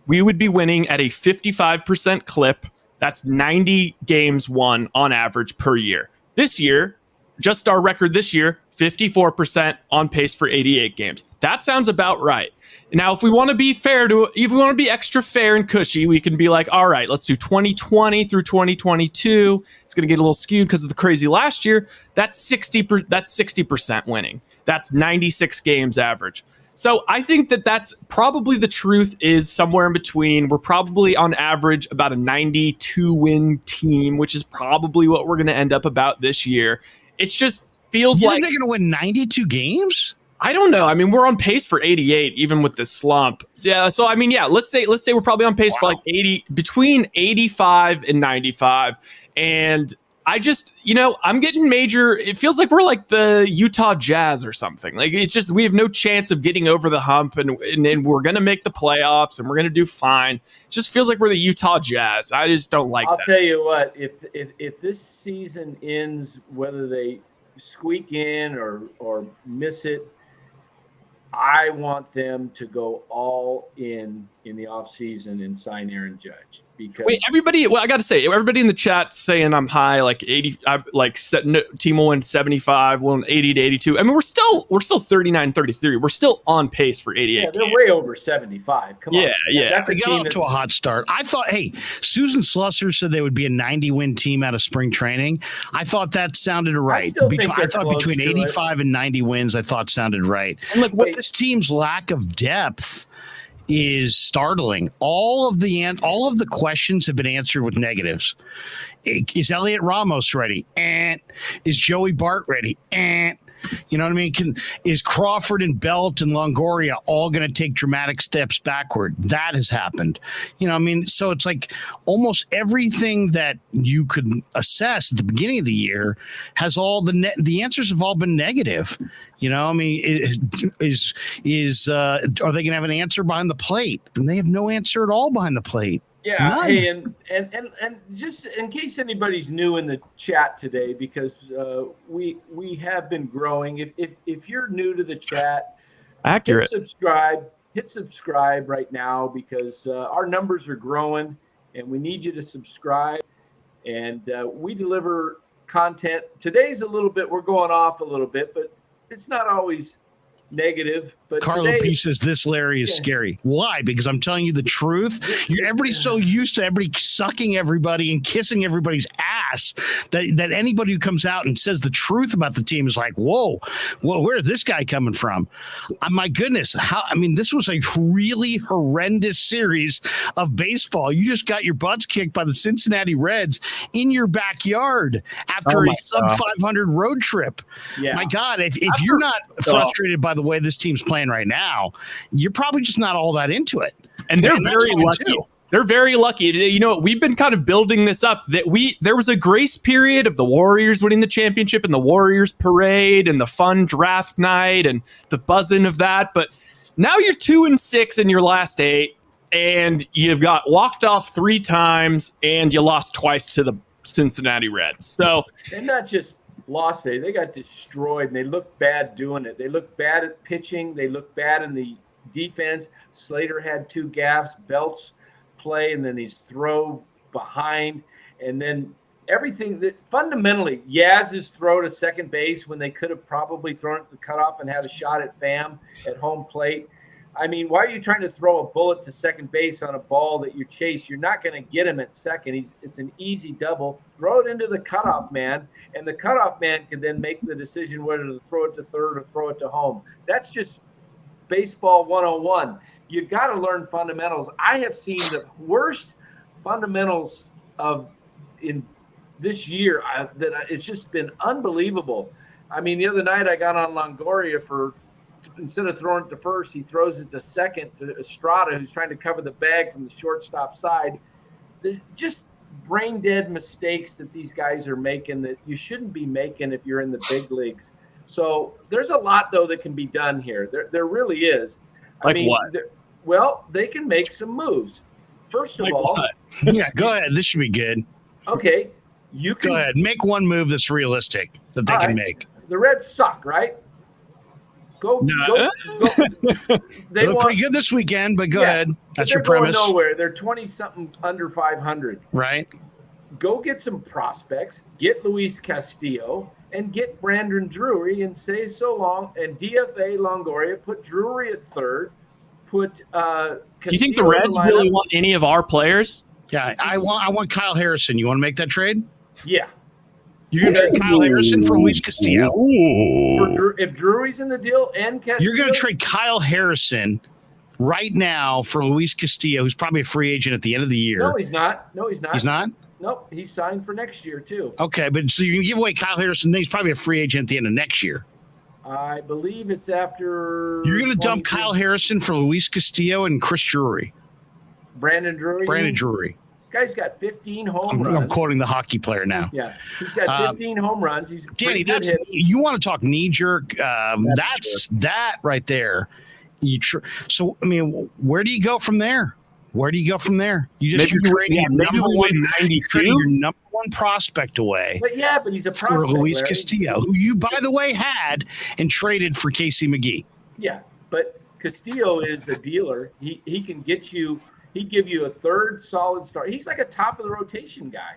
winning at a 55% clip. That's 90 games won on average per year. This year, just our record this year, 54% on pace for 88 games. That sounds about right. Now, if we want to be if we want to be extra fair and cushy, we can be like, all right, let's do 2020 through 2022. It's going to get a little skewed because of the crazy last year. That's 60% winning. That's 96 games average. So I think that's probably the truth is somewhere in between. We're probably on average about a 92 win team, which is probably what we're going to end up about this year. It's just feels like they're going to win 92 games. I don't know. I mean, we're on pace for 88, even with this slump. Yeah. So I mean, yeah. Let's say we're probably on pace for like 80, between 85 and 95. And I just, I'm getting major. It feels like we're like the Utah Jazz or something. Like it's just we have no chance of getting over the hump, and we're gonna make the playoffs, and we're gonna do fine. It just feels like we're the Utah Jazz. I just don't like that. I'll tell you what. If this season ends, whether they squeak in or miss it, I want them to go all in the offseason and sign Aaron Judge. Because I got to say, everybody in the chat saying I'm high, like 80, team will win 75, we'll win 80 to 82. I mean, we're still 39-33. We're still on pace for 88. Yeah, they're way over 75. Come on. Yeah. That's a They got team off to a hot start. I thought, Susan Slusser said they would be a 90-win team out of spring training. I thought that sounded right. I thought between 85 and 90 wins, I thought sounded right. And look, this team's lack of depth is startling. All of the questions have been answered with negatives. Is Elliot Ramos ready? And is Joey Bart ready? And you know what I mean? Is Crawford and Belt and Longoria all going to take dramatic steps backward? That has happened. So it's like almost everything that you could assess at the beginning of the year has all the answers have all been negative. Are they going to have an answer behind the plate? And they have no answer at all behind the plate. Yeah. None. Hey, and just in case anybody's new in the chat today, because we have been growing. If you're new to the chat, accurate. Hit subscribe right now, because our numbers are growing, and we need you to subscribe. And we deliver content. Today's we're going off a little bit, but it's not always negative. But Carlo P says this Larry is scary. Why? Because I'm telling you the truth. Everybody's so used to everybody sucking everybody and kissing everybody's ass that anybody who comes out and says the truth about the team is like, whoa, where's this guy coming from? My goodness. This was a really horrendous series of baseball. You just got your butts kicked by the Cincinnati Reds in your backyard after a sub-500 road trip. Yeah. My God, if you're not frustrated by the way this team's playing right now, you're probably just not all that into it. And they're very lucky. Too. They're very lucky. We've been kind of building this up that there was a grace period of the Warriors winning the championship and the Warriors parade and the fun draft night and the buzzing of that. But now you're 2-6 in your last 8, and you've got walked off 3 times, and you lost twice to the Cincinnati Reds. So they're not just lost. They got destroyed, and they look bad doing it. They look bad at pitching. They look bad in the defense. Slater had 2 gaffes. Belts play, and then he's throw behind, and then everything that fundamentally Yaz's throw to second base when they could have probably thrown it to the cutoff and had a shot at Pham at home plate. I mean, why are you trying to throw a bullet to second base on a ball that you chase? You're not going to get him at second. It's an easy double. Throw it into the cutoff man, and the cutoff man can then make the decision whether to throw it to third or throw it to home. That's just baseball 101. You got to learn fundamentals. I have seen the worst fundamentals in this year. It's just been unbelievable. I mean, the other night I got on Longoria for, instead of throwing it to first, he throws it to second to Estrada, who's trying to cover the bag from the shortstop side. There's just brain dead mistakes that these guys are making that you shouldn't be making if you're in the big leagues. So there's a lot, though, that can be done here. There really is. What? Well, they can make some moves. First of all. Yeah, go ahead. This should be good. Okay. You can go ahead. Make one move that's realistic that they can make. The Reds suck, right? Go. They look pretty good this weekend, but go ahead. That's your premise. They're going nowhere. They're 20-something under 500. Right. Go get some prospects. Get Luis Castillo. and get Brandon Drury and say so long, and DFA Longoria, put Drury at third, put Do you think the Reds really want any of our players? Yeah, I want Kyle Harrison. You want to make that trade? Yeah. You're going to trade Kyle Harrison for Luis Castillo? If Drury's in the deal and Castillo. You're going to trade Kyle Harrison right now for Luis Castillo, who's probably a free agent at the end of the year. No, he's not. He's not? Nope, he's signed for next year, too. Okay, but so you're going to give away Kyle Harrison, then he's probably a free agent at the end of next year. I believe it's after. You're going to dump Kyle Harrison for Luis Castillo and Chris Drury. Brandon Drury. Guy's got 15 home runs. I'm quoting the hockey player now. Yeah, he's got 15 home runs. He's Danny, you want to talk knee jerk? That's that right there. So I mean, where do you go from there? You just you're trading your number one prospect away. But he's a prospect for Luis Castillo, who you, by the way, had and traded for Casey McGee. Yeah, but Castillo is a dealer. He can get you. He'd give you a third solid start. He's like a top of the rotation guy.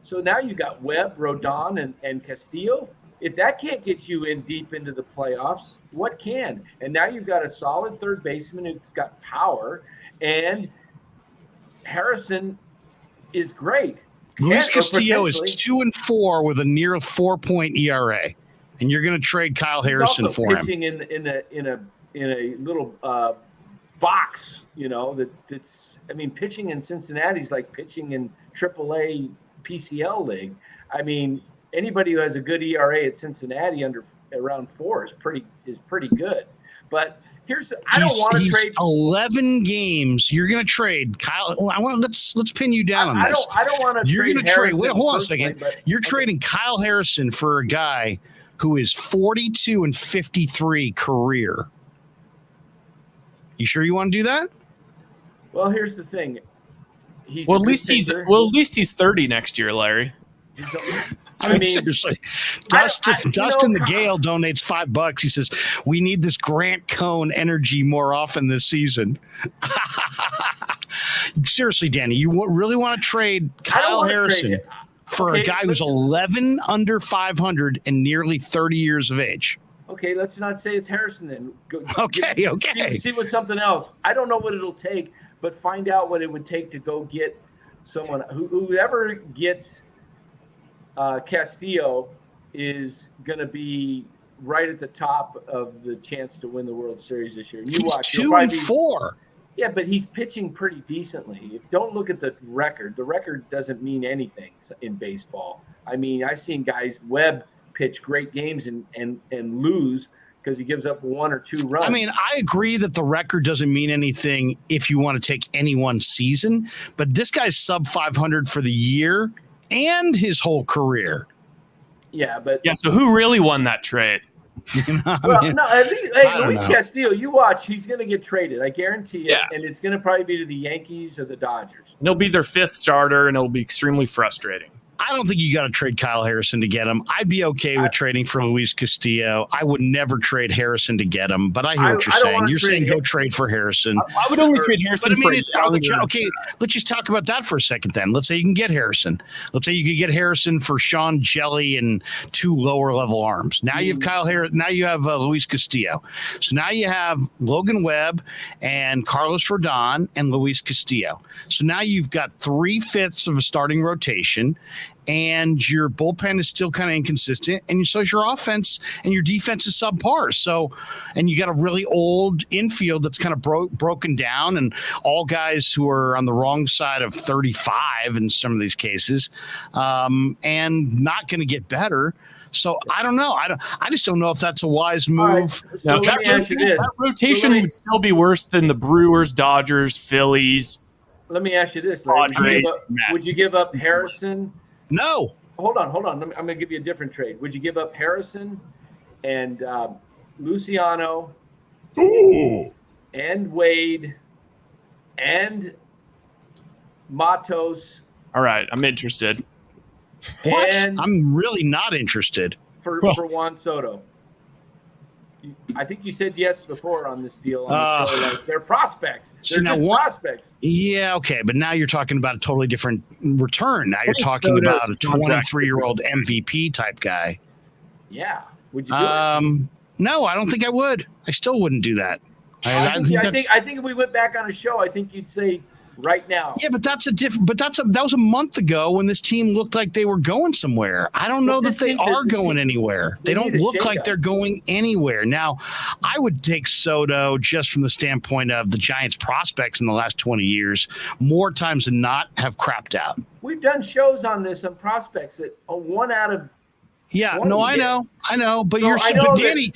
So now you got Webb, Rodon, and Castillo. If that can't get you in deep into the playoffs, what can? And now you've got a solid third baseman who's got power, and Harrison is great. Luis Castillo is 2-4 with a near 4-point ERA, and you're going to trade Kyle Harrison for him. Pitching in a little box, that's. I mean, pitching in Cincinnati is like pitching in AAA PCL league. I mean, anybody who has a good ERA at Cincinnati around 4 is pretty good. But I don't want to trade 11 games. You're going to trade Kyle. Let's pin you down on this. I don't want to. You're going to trade. Wait, hold on a second. You're trading Kyle Harrison for a guy who is 42-53 career. You sure you want to do that? Well, here's the thing. At least he's 30 next year, Larry. I mean, seriously, Dustin the Gale donates $5. He says, we need this Grant Cohn energy more often this season. Seriously, Danny, you really want to trade Kyle Harrison for a guy who's 11 under 500 and nearly 30 years of age? Okay, let's not say it's Harrison then. Okay. See with something else. I don't know what it'll take, but find out what it would take to go get someone. Whoever gets Castillo is going to be right at the top of the chance to win the World Series this year. He's 2-4. Yeah, but he's pitching pretty decently. Don't look at the record. The record doesn't mean anything in baseball. I mean, I've seen guys Webb pitch great games and lose because he gives up 1 or 2 runs. I mean, I agree that the record doesn't mean anything if you want to take any one season, but this guy's sub 500 for the year and his whole career. Yeah, but so who really won that trade? Luis Castillo, you watch, he's going to get traded. I guarantee it, and it's going to probably be to the Yankees or the Dodgers. And he'll be their 5th starter, and it'll be extremely frustrating. I don't think you got to trade Kyle Harrison to get him. I'd be okay with trading for Luis Castillo. I would never trade Harrison to get him, but I hear what you're saying. You're saying go trade for Harrison. I would only trade Harrison for okay, let's just talk about that for a second then. Let's say you can get Harrison. Let's say you could get Harrison for Sean Jelly and 2 lower level arms. Now you have Kyle Harrison. Now you have Luis Castillo. So now you have Logan Webb and Carlos Rodon and Luis Castillo. So now you've got 3/5 of a starting rotation. And your bullpen is still kind of inconsistent, and so is your offense, and your defense is subpar. So, and you got a really old infield that's kind of broken down, and all guys who are on the wrong side of 35 in some of these cases, and not going to get better. So I don't know. I just don't know if that's a wise move. Right. So that rotation would still be worse than the Brewers, Dodgers, Phillies. Let me ask you this: would you give up Harrison? No. Hold on. I'm going to give you a different trade. Would you give up Harrison and Luciano and Wade and Matos? All right, I'm interested. What? I'm really not interested. For Juan Soto. I think you said yes before on this deal. On the show. Like, they're prospects. They're just prospects. Yeah, okay. But now you're talking about a totally different return. Now you're talking about a 23-year-old MVP type guy. Yeah. Would you do it? No, I don't think I would. I still wouldn't do that. I think if we went back on a show, I think you'd say right now. Yeah, but that was a month ago when this team looked like they were going somewhere. I don't know that they are going anywhere. They don't look like they're going anywhere. Now, I would take Soto just from the standpoint of the Giants prospects in the last 20 years, more times than not have crapped out. We've done shows on this on prospects that 1 out of Yeah, no, I know, but Danny,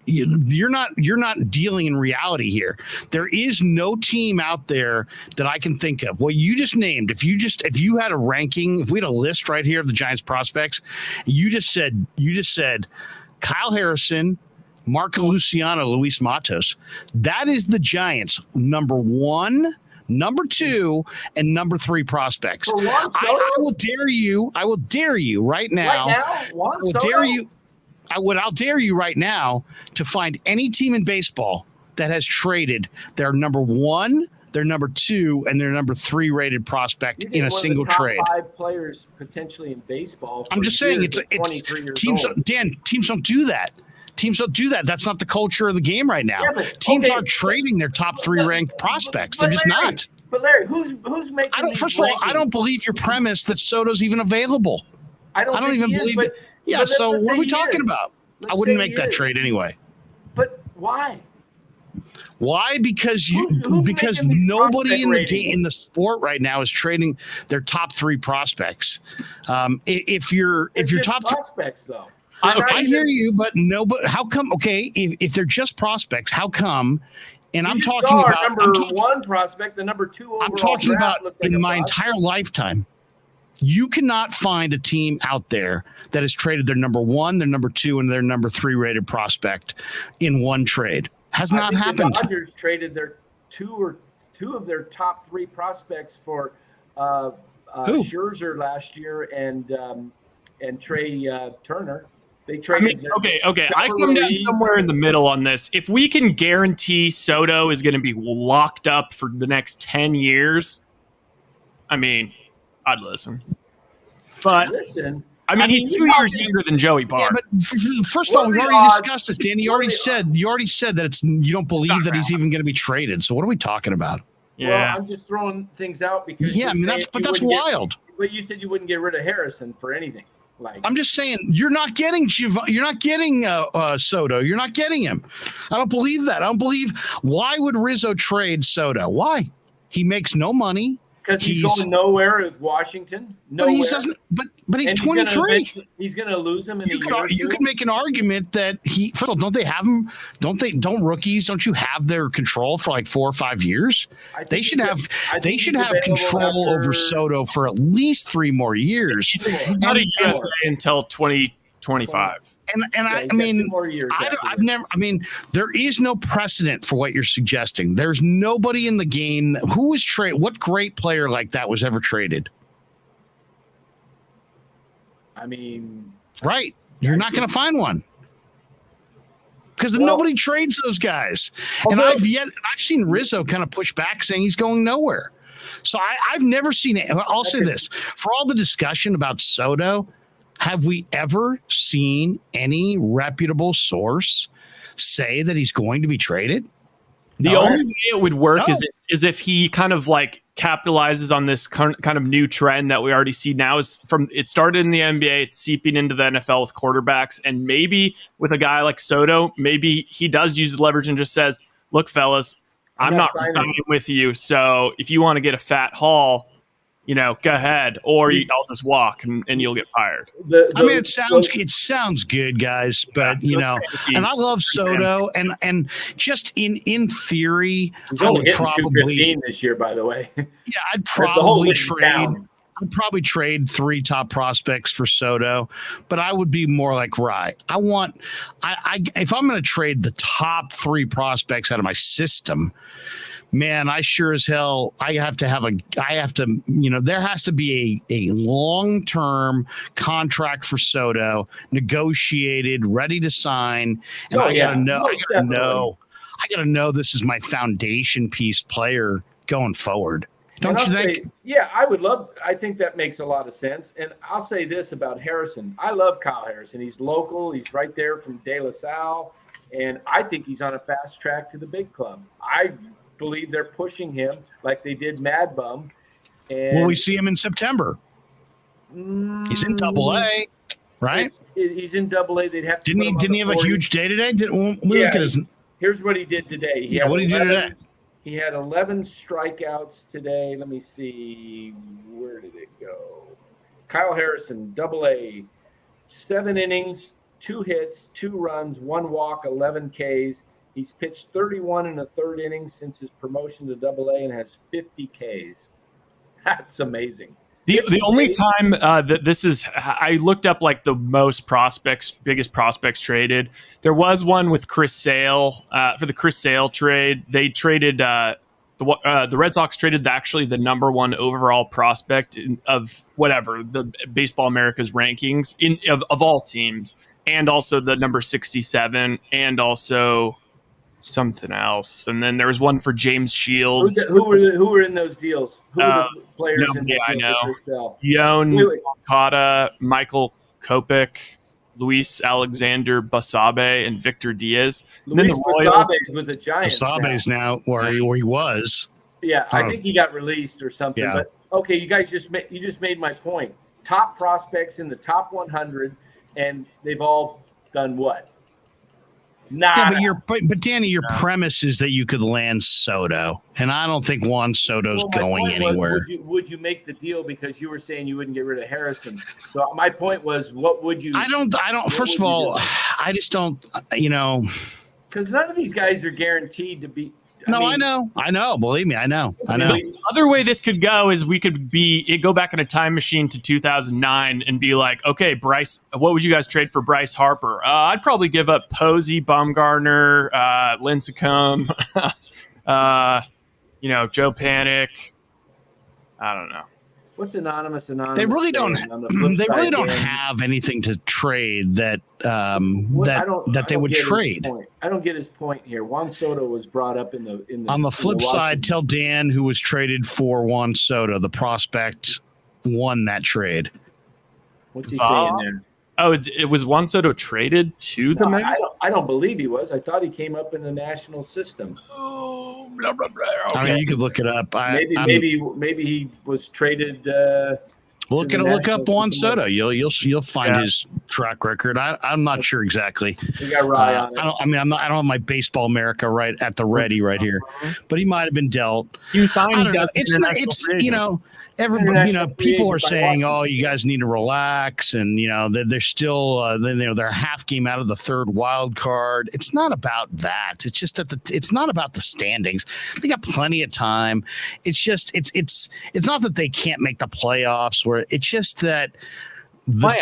you're not dealing in reality here. There is no team out there that I can think of. What you just named, if you had a ranking, if we had a list right here of the Giants prospects, you just said Kyle Harrison, Marco Luciano, Luis Matos. That is the Giants' number 1, number 2, and number 3 prospects. I will dare you right now. I'll dare you right now to find any team in baseball that has traded their number 1, their number 2, and their number 3 rated prospect in a single trade. 5 players potentially in baseball. I'm just saying it's teams. Dan, teams don't do that. Teams don't do that. That's not the culture of the game right now. Yeah, teams aren't trading their top 3 ranked prospects. They're just not. But Larry, who's making? First of all, I don't believe your premise that Soto's even available. I don't even believe it. Yeah. So what are we talking about? I wouldn't make that trade anyway. But why? Why? Because nobody in the game, in the sport right now is trading their top 3 prospects. If you're top prospects though. I hear you, but no. But how come? Okay, if they're just prospects, how come? And I'm talking about number 1 prospect, the number 2 overall. I'm talking about like in my entire lifetime. You cannot find a team out there that has traded their number 1, their number 2, and their number 3 rated prospect in one trade. Has not happened. The Dodgers traded their two of their top 3 prospects for Scherzer last year and Trey Turner. They traded. Okay. I come down somewhere in the middle on this. If we can guarantee Soto is going to be locked up for the next 10 years, I mean, I'd listen. But he's 2 years younger than Joey Barr. Yeah, but first of all, we've already discussed this, Dan. You already said that you don't believe that he's even going to be traded. So what are we talking about? Yeah, well, I'm just throwing things out because that's wild. But you said you wouldn't get rid of Harrison for anything. I'm just saying you're not getting Soto. You're not getting him. I don't believe that. I don't believe. Why would Rizzo trade Soto? Why? He makes no money. Because he's going nowhere with Washington. Nowhere. But he's 23. He's going to lose him in a year. You could make an argument that first of all, don't they have him? Don't rookies? Don't you have their control for like 4 or 5 years? They should have control over Soto for at least 3 more years. He's not a UFA until 2025. There is no precedent for what you're suggesting. There's nobody in the game who was traded. What great player like that was ever traded? Right. You're not going to find one because nobody trades those guys. And I've seen Rizzo kind of push back saying he's going nowhere. So I've never seen it. I'll say this for all the discussion about Soto. Have we ever seen any reputable source say that he's going to be traded? The only way it would work is if he kind of like capitalizes on this kind of new trend that we already see now. It started in the NBA, it's seeping into the NFL with quarterbacks, and maybe with a guy like Soto, maybe he does use leverage and just says, "Look, fellas, I'm not signing with you. So if you want to get a fat haul, go ahead, or I'll just walk and you'll get fired." It sounds good, guys, but and I love Soto, and just in theory, he's only hitting 215 this year, by the way. Yeah, I'd probably trade 3 top prospects for Soto, but I would be more like if I'm going to trade the top 3 prospects out of my system. Man, I sure as hell, there has to be a long-term contract for Soto, negotiated, ready to sign. And I gotta know this is my foundation piece player going forward. Don't you think? Yeah, I think that makes a lot of sense. And I'll say this about Harrison. I love Kyle Harrison. He's local. He's right there from De La Salle. And I think he's on a fast track to the big club. I believe they're pushing him like they did Mad Bum. And Will we see him in September? He's in Double-A, right? He's in Double-A. They'd have to. Didn't he have a huge day today? Here's what he did today. What did he do today? He had 11 strikeouts today. Let me see. Where did it go? Kyle Harrison, Double-A, 7 innings, 2 hits, 2 runs, 1 walk, 11 Ks. He's pitched 31 in the 3rd inning since his promotion to Double-A and has 50 Ks. That's amazing. The only time that this is, I looked up like the biggest prospects traded. There was one with Chris Sale for the Chris Sale trade. They traded the Red Sox traded actually the number 1 overall prospect of whatever the Baseball America's rankings of all teams, and also the number 67, and also something else. And then there was one for James Shields. Who were in those deals? Who were the players in the I know. deal? Yon Moncada, Michael Kopech, Luis Alexander Basabe, and Victor Diaz. Luis Basabe is with the Giants. Basabe's now where he was. Yeah, I think he got released or something. Yeah. But okay, you guys just made my point. Top prospects in the top 100, and they've all done what? Yeah, but Danny, your premise is that you could land Soto, and I don't think Juan Soto's going anywhere. Would you make the deal because you were saying you wouldn't get rid of Harrison? So my point was, what would you? I don't. First of all, I just don't. Because none of these guys are guaranteed to be. I know. Believe me, I know. The other way this could go is we could go back in a time machine to 2009 and be like, okay, Bryce, what would you guys trade for Bryce Harper? I'd probably give up Posey, Bumgarner, Lincecum, Joe Panic. I don't know. What's anonymous? They really don't. They really don't have anything to trade that they would trade. I don't get his point here. Juan Soto was brought up in the. On the flip side, tell Dan who was traded for Juan Soto. The prospect won that trade. What's he saying there? Oh, it was Juan Soto traded to the Mets? I don't believe he was. I thought he came up in the national system. Oh, blah, blah, blah. Okay. I mean, you could look it up. Maybe he was traded. Look up Juan Soto. You'll find his track record. I'm not sure exactly. We got Rye on it. I don't have my Baseball America right at the ready right here, but he might have been dealt. You signed. Everybody, people are saying, "Oh, you guys need to relax," and they're still, they're a half game out of the 3rd wild card. It's not about that. It's just that it's not about the standings. They got plenty of time. It's just it's not that they can't make the playoffs. Where it's just that. The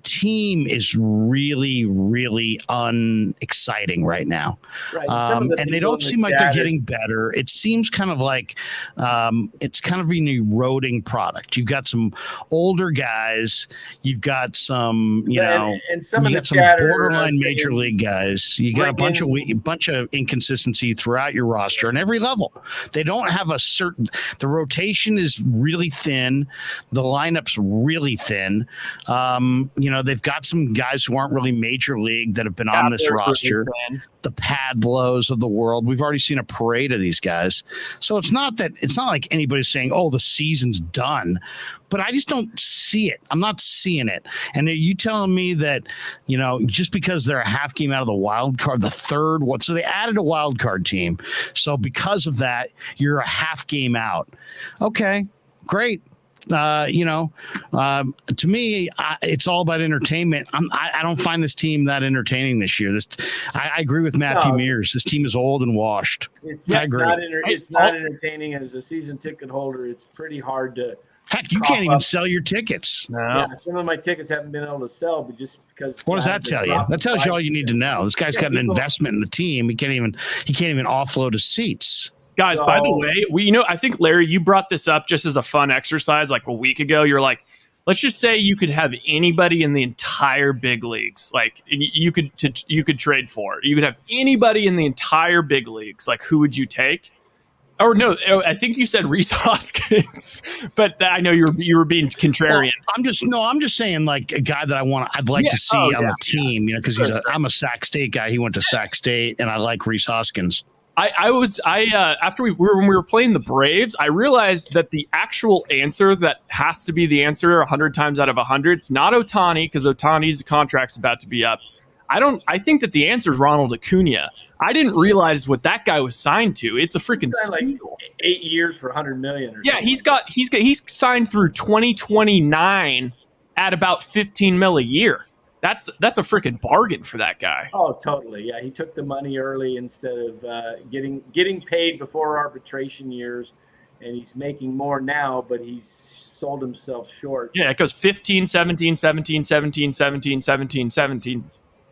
team is really, really unexciting right now. Right. And they don't seem like they're getting better. It seems kind of like it's kind of an eroding product. You've got some older guys. You've got some, and some of the some borderline major league guys. You got a bunch of inconsistency throughout your roster on every level. They don't have the rotation is really thin. The lineup's really thin. They've got some guys who aren't really major league that have been on this roster. The Padlows of the world. We've already seen a parade of these guys. So it's not like anybody's saying, "Oh, the season's done," but I just don't see it. I'm not seeing it. And are you telling me that, just because they're a half game out of the wild card, the 3rd one, so they added a wild card team. So because of that, you're a half game out. Okay, great. To me, it's all about entertainment. I don't find this team that entertaining this year. I agree with Matthew Mears. This team is old and washed. I agree. It's not entertaining as a season ticket holder. It's pretty hard to. Heck, you can't even sell your tickets. No. Yeah, some of my tickets haven't been able to sell, but just because. What does that tell you? That tells you all you need to know. This guy's got an investment in the team. He can't even offload his seats. Guys, by the way, I think, Larry, you brought this up just as a fun exercise like a week ago. You're like, let's just say you could have anybody in the entire big leagues. Like you could trade for. You could have anybody in the entire big leagues. Like, who would you take? Or no, I think you said Reese Hoskins, but I know you were being contrarian. Well, I'm just saying like a guy that I'd like to see on the team, because I'm a Sac State guy. He went to Sac State, and I like Reese Hoskins. After when we were playing the Braves, I realized that the actual answer that has to be the answer 100 times out of 100, it's not Ohtani, because Ohtani's contract's about to be up. I think that the answer is Ronald Acuna. I didn't realize what that guy was signed to. It's a freaking like 8 years for $100 million. Yeah, he's signed through 2029 at about $15 million a year. That's a freaking bargain for that guy. Oh, totally. Yeah, he took the money early instead of getting paid before arbitration years, and he's making more now, but he's sold himself short. Yeah, it goes 15, 17, 17, 17, 17, 17, 17.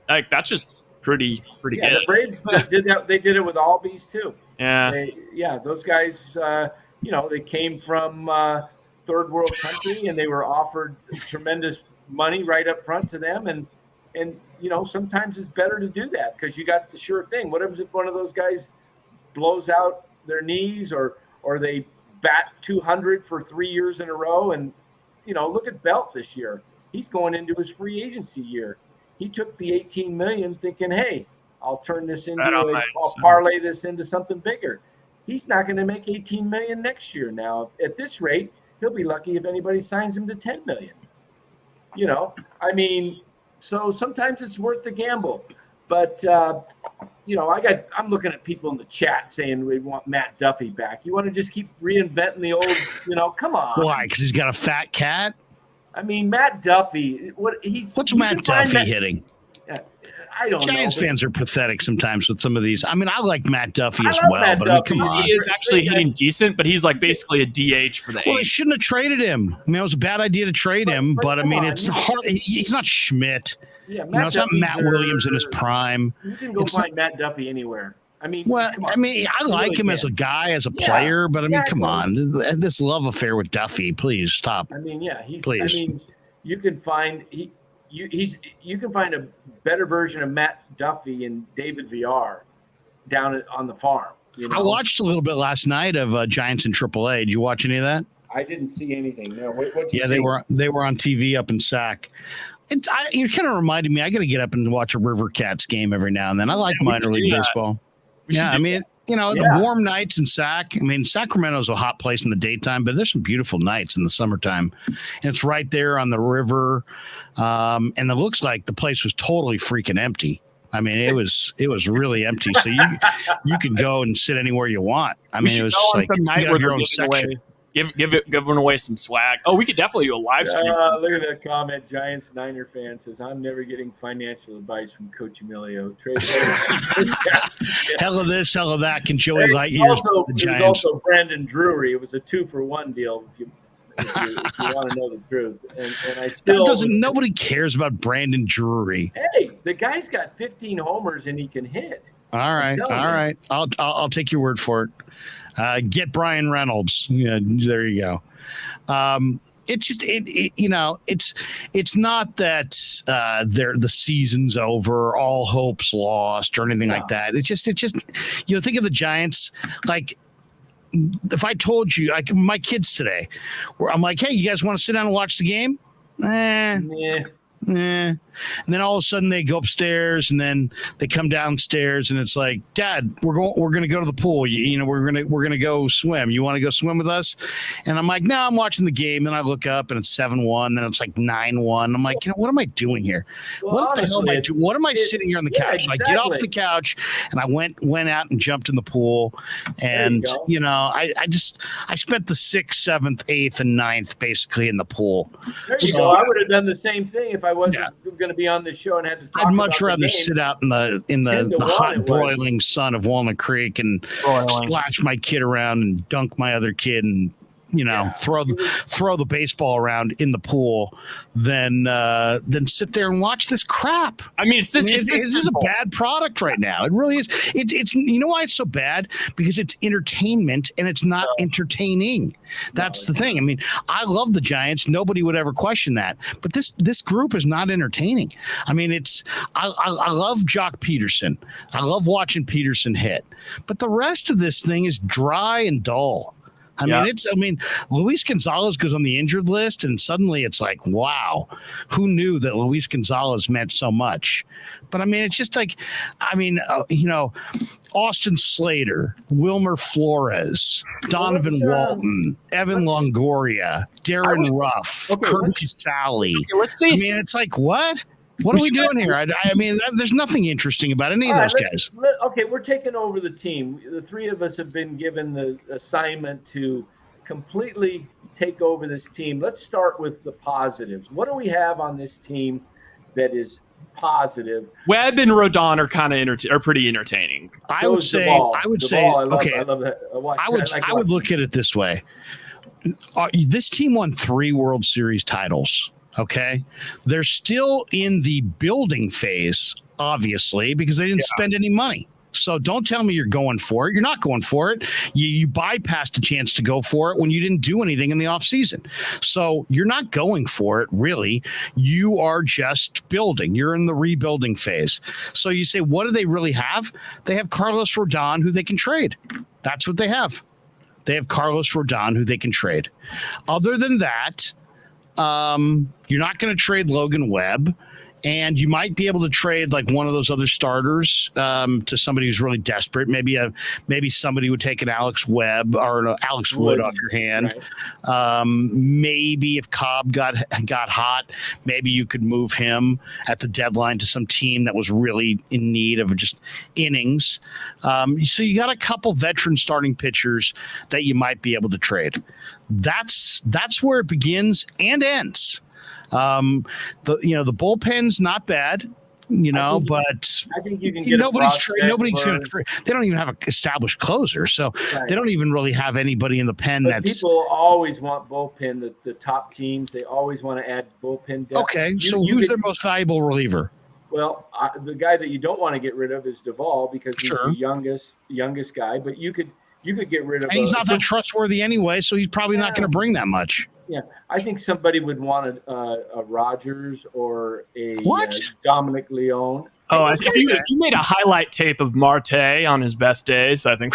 Like, that's just pretty good. The Braves did that. They did it with Albies too. Yeah. Those guys, they came from third world country, and they were offered tremendous money right up front to them, and sometimes it's better to do that because you got the sure thing. What happens if one of those guys blows out their knees or they bat 200 for 3 years in a row? And look at Belt this year. He's going into his free agency year. He took the $18 million thinking, hey, I'll turn this into I'll parlay this into something bigger. He's not going to make $18 million next year. Now, at this rate, he'll be lucky if anybody signs him to $10 million. So sometimes it's worth the gamble. But I'm looking at people in the chat saying we want Matt Duffy back. You want to just keep reinventing the old, come on. Why? Because he's got a fat cat? I mean, Matt Duffy, what's Matt Duffy hitting? I don't know. Giants fans are pathetic sometimes with some of these. I mean, I like Matt Duffy as well, Matt but Duffy. come on. He is actually hitting decent, but he's like basically a DH for the Well, they A's. shouldn't have traded him. I mean, it was a bad idea to trade him, but I mean, it's hard. He's not Schmidt. Yeah, it's not Matt Williams in his prime. You can go find Matt Duffy anywhere. I mean, I like him as a guy, as a player, but I mean, come on, this love affair with Duffy, please stop. I mean, please. I mean, you can find you can find a better version of Matt Duffy in David VR down on the farm. I watched a little bit last night of Giants in AAA. Did you watch any of that? I didn't see anything. No, they were on TV up in Sac. You're kind of reminding me. I got to get up and watch a River Cats game every now and then. I like minor league baseball. Yeah, I mean, the warm nights in Sac. I mean, Sacramento's a hot place in the daytime, but there's some beautiful nights in the summertime. And it's right there on the river, and it looks like the place was totally freaking empty. I mean, it was really empty. So you could go and sit anywhere you want. I mean, it was just like you got your own section. Giving away some swag. Oh, we could definitely do a live stream. Look at that comment. Giants Niner fan says, I'm never getting financial advice from Coccimilgio. Hell of this, hell of that. Can Joey Lightyear? It was also Brandon Drury. It was a 2-for-1 deal. If you want to know the truth, and I still nobody cares about Brandon Drury. Hey, the guy's got 15 homers and he can hit. All right. I'll take your word for it. Get Brian Reynolds. Yeah, there you go. It's just it's not that the season's over, all hope's lost, or anything like that. It's just think of the Giants like. If I told you, like my kids today, where I'm like, hey, you guys want to sit down and watch the game? And then all of a sudden they go upstairs and then they come downstairs and it's like, Dad, we're going to go to the pool. We're going to go swim. You want to go swim with us? And I'm like, no, I'm watching the game. And I look up and it's 7-1. Then it's like 9-1. I'm like, what am I doing here? What the hell am I doing? What am I sitting here on the couch? Exactly. Like, get off the couch. And I went out and jumped in the pool. And, I spent the 6th, 7th, 8th, and 9th basically in the pool. There you go. I would have done the same thing if I wasn't going to be on the show and had to talk. I'd much rather sit out in the hot broiling sun of Walnut Creek and splash my kid around and dunk my other kid and throw the baseball around in the pool than sit there and watch this crap. I mean, this is a bad product right now. It really is. It's you know why it's so bad? Because it's entertainment and it's not entertaining. That's the thing. I mean, I love the Giants. Nobody would ever question that. But this group is not entertaining. I mean, I love Jock Peterson. I love watching Peterson hit. But the rest of this thing is dry and dull. I mean, Luis Gonzalez goes on the injured list, and suddenly it's like, wow, who knew that Luis Gonzalez meant so much? But I mean, it's just like, Austin Slater, Wilmer Flores, Donovan Walton, Evan Longoria, Darren Ruff, Kurt Casale. Let's see. I mean, it's like, what? What are we doing here? I mean, there's nothing interesting about any of those guys. Okay, we're taking over the team. The three of us have been given the assignment to completely take over this team. Let's start with the positives. What do we have on this team that is positive? Webb and Rodon are pretty entertaining. I would say. I love that. I would look at it this way. This team won 3 World Series titles. Okay, they're still in the building phase, obviously, because they didn't spend any money. So don't tell me you're going for it. You're not going for it. You bypassed a chance to go for it when you didn't do anything in the offseason. So you're not going for it, really. You are just building. You're in the rebuilding phase. So you say, what do they really have? They have Carlos Rodon, who they can trade. That's what they have. They have Carlos Rodon, who they can trade. Other than that, you're not going to trade Logan Webb, and you might be able to trade like one of those other starters to somebody who's really desperate. Maybe somebody would take an Alex Webb or an Alex Wood off your hand. Right. Maybe if Cobb got hot, maybe you could move him at the deadline to some team that was really in need of just innings. So you got a couple veteran starting pitchers that you might be able to trade. That's where it begins and ends. The bullpen's not bad, but I think you can get nobody's going to trade. They don't even have an established closer, so they don't even really have anybody in the pen. People always want bullpen. The top teams, they always want to add bullpen depth. Okay, who's their most valuable reliever? Well, the guy that you don't want to get rid of is Duvall because he's the youngest guy. But you could get rid of. And he's not that trustworthy anyway, so he's probably not going to bring that much. Yeah, I think somebody would want a Rogers or a Dominic Leone. Oh, if you made a highlight tape of Marte on his best days, I think.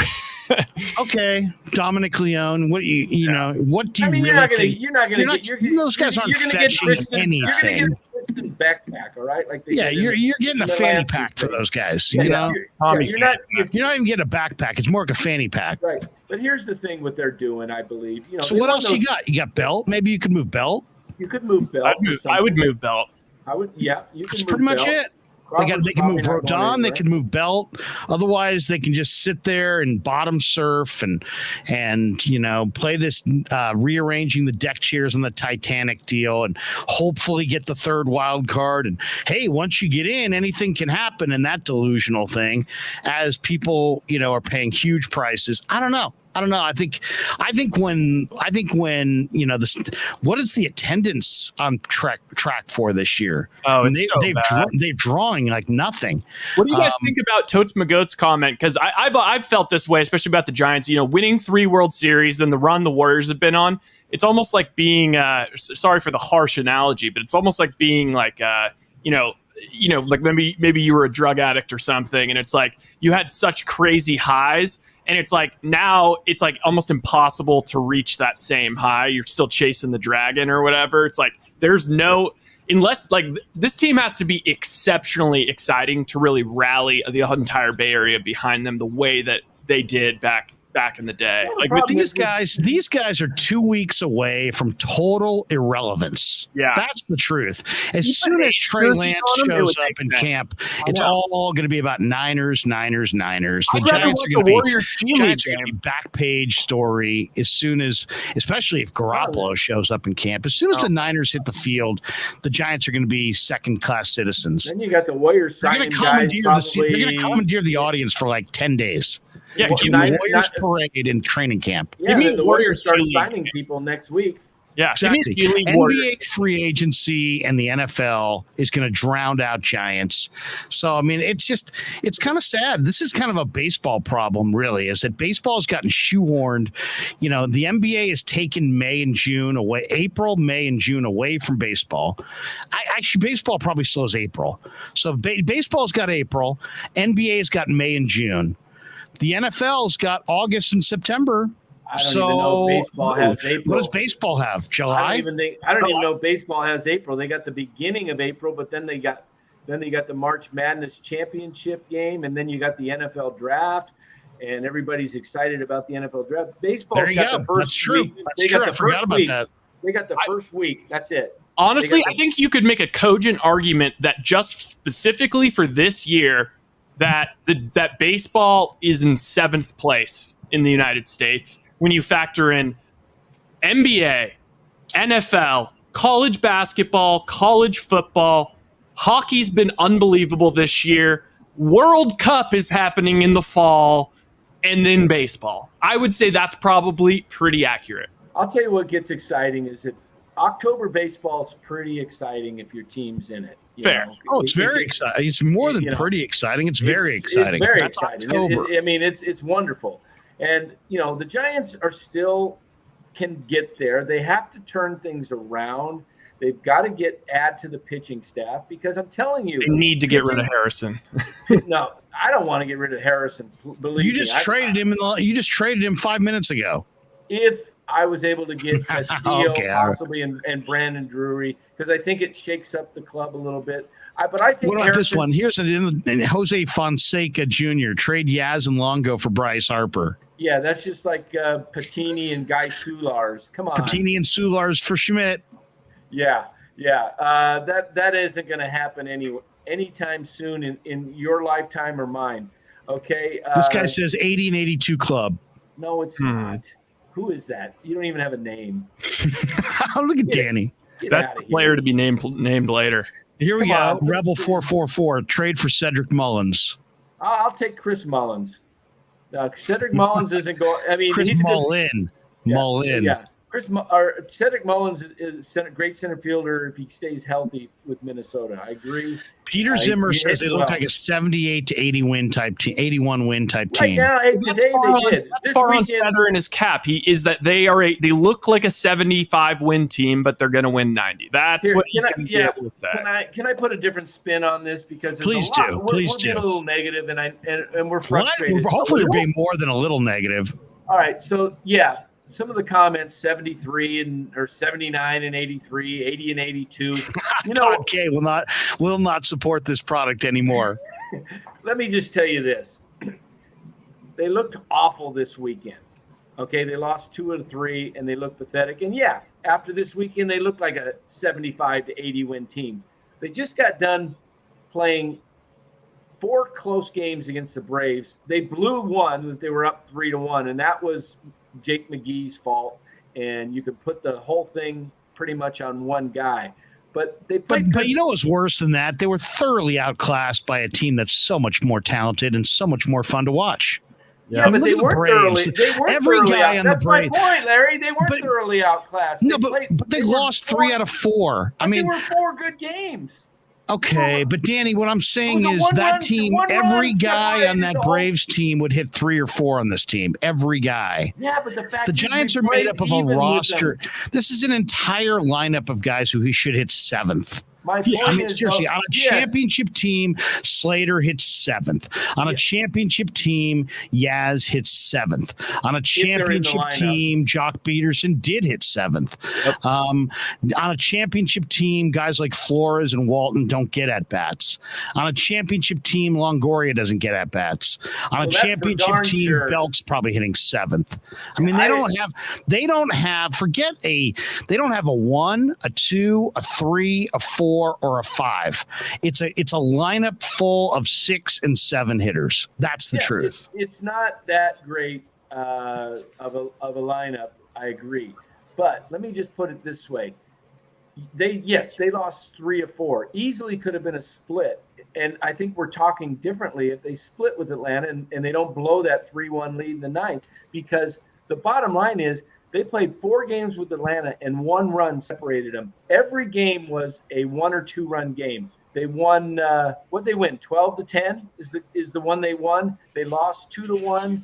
Okay, Dominic Leone. What do you really think? Those guys aren't fetching anything. Backpack, all right? You're getting a fanny pack for those guys. You're not even getting a backpack. It's more like a fanny pack. Right. But here's the thing: what they're doing, I believe. So what else you got? You got Belt. Maybe you could move Belt. You could move Belt. I would move Belt. I would. Yeah, you can. That's pretty much it. They can move Rodon. They can move Belt. Otherwise, they can just sit there and bottom surf and play this rearranging the deck chairs on the Titanic deal and hopefully get the third wild card. And hey, once you get in, anything can happen in that delusional thing. As people are paying huge prices. I don't know. I think when what is the attendance on track for this year? Oh, it's they're drawing like nothing. What do you guys think about Totes Magoat's comment? Because I've felt this way, especially about the Giants. Winning 3 World Series and the run the Warriors have been on. It's almost like being sorry for the harsh analogy, but it's almost like being like like maybe you were a drug addict or something, and it's like you had such crazy highs. And it's like now it's like almost impossible to reach that same high. You're still chasing the dragon or whatever. It's like unless this team has to be exceptionally exciting to really rally the entire Bay Area behind them the way that they did back in the day. With these guys are 2 weeks away from total irrelevance. Yeah, that's the truth. As soon as Trey Lance shows up in camp, it's all going to be about Niners. The Giants are going to be back page story as soon as, especially if Garoppolo shows up in camp. As soon as the Niners hit the field, the Giants are going to be second class citizens. Then you got the Warriors signing guys. They're going to commandeer the audience for like 10 days. Yeah, Well, give The me, Warriors parade in training camp. yeah, give me then the Warriors Warriors start G League. signing people next week. yeah, Exactly. give me G League Warriors. NBA free agency and the NFL is going to drown out Giants. So, I mean, it's kind of sad. This is kind of a baseball problem, really, is that baseball's gotten shoehorned. You know, the NBA has taken May and June away, April, May, and June away from baseball. Actually, baseball probably still is April. So, baseball's got April. NBA's got May and June. The NFL's got August and September. I don't even know if baseball has April. What does baseball have? July? I don't even know if baseball has April. They got the beginning of April, but then they got the March Madness championship game, and then you got the NFL draft, and everybody's excited about the NFL draft. Baseball's got the first That's true. week. That's true. I forgot about that. They got the first week. That's it. Honestly, I think you could make a cogent argument that just specifically for this year, that baseball is in 7th place in the United States when you factor in NBA, NFL, college basketball, college football. Hockey's been unbelievable this year. World Cup is happening in the fall, and then baseball. I would say that's probably pretty accurate. I'll tell you what gets exciting is that October baseball is pretty exciting if your team's in it. Fair. Oh, it's very exciting. It's more than pretty exciting. It's very exciting. It's very That's exciting. October. I mean, it's wonderful. And, the Giants are still can get there. They have to turn things around. They've got to add to the pitching staff because I'm telling you. They need to get rid of Harrison. No, I don't want to get rid of Harrison. Believe You me. just traded him. You just traded him 5 minutes ago. If I was able to get Castillo Okay, possibly and Brandon Drury, because I think it shakes up the club a little bit. But I think What about this one? Here's Jose Fonseca Jr. Trade Yaz and Longo for Bryce Harper. Yeah, that's just like Patini and Guy Soulars. Come on. Patini and Soulars for Schmidt. Yeah. That isn't going to happen anytime soon in your lifetime or mine. Okay. This guy says 80 and 82 club. No, it's not. Who is that? You don't even have a name. Look at Danny. That's the player to be named later. Here we go. Rebel 444. Trade for Cedric Mullins. I'll take Chris Mullins. Cedric Mullins isn't going. I mean, Chris he's Mullin. Mullin. Yeah. Cedric Mullins is a great center fielder if he stays healthy with Minnesota. I agree. Peter Zimmer says they look like a 78 to 81 win type team. Right now, today they did. That's far on Feather in his cap. They look like a 75 win team, but they're going to win 90. That's what he's going to be able to say. Can I put a different spin on this because please do. We're being a little negative and we're frustrated. Hopefully, we're being more than a little negative. All right, so yeah. Some of the comments 73 or 79 and 83, 80 and 82. Todd K will not support this product anymore. Let me just tell you this. They looked awful this weekend. Okay, they lost 2 of the 3 and they looked pathetic. And yeah, after this weekend they looked like a 75 to 80 win team. They just got done playing 4 close games against the Braves. They blew one that they were up 3-1, and that was Jake McGee's fault, and you could put the whole thing pretty much on one guy. But they played. But you know what's worse than that? They were thoroughly outclassed by a team that's so much more talented and so much more fun to watch. Yeah, but they weren't thoroughly. Every guy on the Braves. That's my point, Larry. They weren't thoroughly outclassed. No, but they lost 3 out of 4. I mean, they were 4 good games. Okay, but Danny, what I'm saying is that team, every guy on that Braves team would hit 3 or 4 on this team. Every guy. Yeah, but the Giants are made up of a roster. This is an entire lineup of guys who he should hit 7th. My point is, seriously, on a championship team, Slater hits 7th. On a championship team, Yaz hits 7th. On a championship team, Jock Peterson did hit 7th. Yep. On a championship team, guys like Flores and Walton don't get at bats. On a championship team, Longoria doesn't get at bats. On a championship team, Belt's probably hitting 7th. I mean, they don't have a 1, a 2, a 3, a 4, or a 5. It's a lineup full of 6 and 7 hitters. That's the truth. It's not that great of a lineup. I agree, but let me just put it this way: They lost 3 of 4. Easily could have been a split. And I think we're talking differently if they split with Atlanta and they don't blow that 3-1 lead in the ninth, because the bottom line is they played 4 games with Atlanta and 1 run separated them. Every game was a 1 or 2 run game. They won what they win 12-10 is the one they won. They lost 2-1,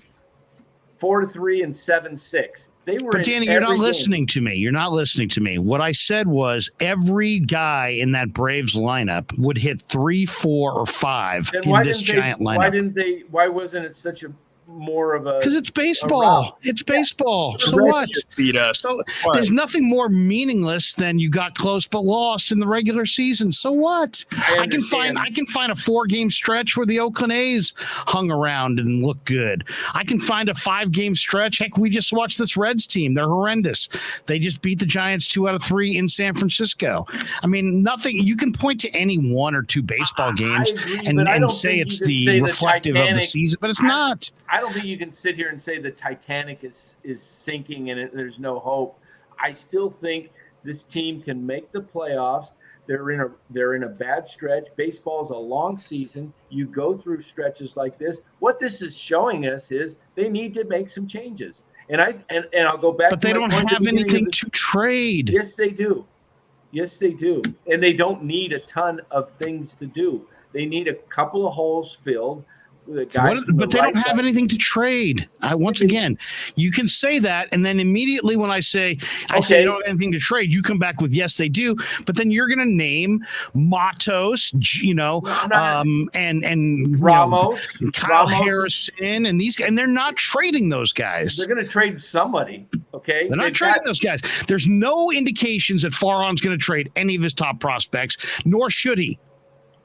4-3, and 7-6. They were. But Danny, you're not listening to me. You're not listening to me. What I said was every guy in that Braves lineup would hit 3, 4, or 5 in this giant lineup. Why wasn't it such a more of a? Because it's baseball. It's baseball. Yeah. So what? Beat us. So there's nothing more meaningless than you got close but lost in the regular season. So what? I can find a 4-game stretch where the Oakland A's hung around and looked good. I can find a 5-game stretch. Heck, we just watched this Reds team. They're horrendous. They just beat the Giants 2 out of 3 in San Francisco. I mean, nothing. You can point to any 1 or 2 baseball games and say it's the reflective of the season, but it's not. I don't think you can sit here and say the Titanic is sinking and there's no hope. I still think this team can make the playoffs. They're in a bad stretch. Baseball is a long season. You go through stretches like this. What this is showing us is they need to make some changes. And I'll go back. But they don't have anything to trade. Yes, they do. Yes, they do. And they don't need a ton of things to do. They need a couple of holes filled. But they don't have anything to trade. Once again, you can say that, and then immediately when I say they don't have anything to trade, you come back with yes, they do. But then you're going to name Matos, and Ramos, Kyle Harrison, and they're not trading those guys. They're going to trade somebody. Okay, they're not trading those guys. There's no indications that Farhan's going to trade any of his top prospects, nor should he.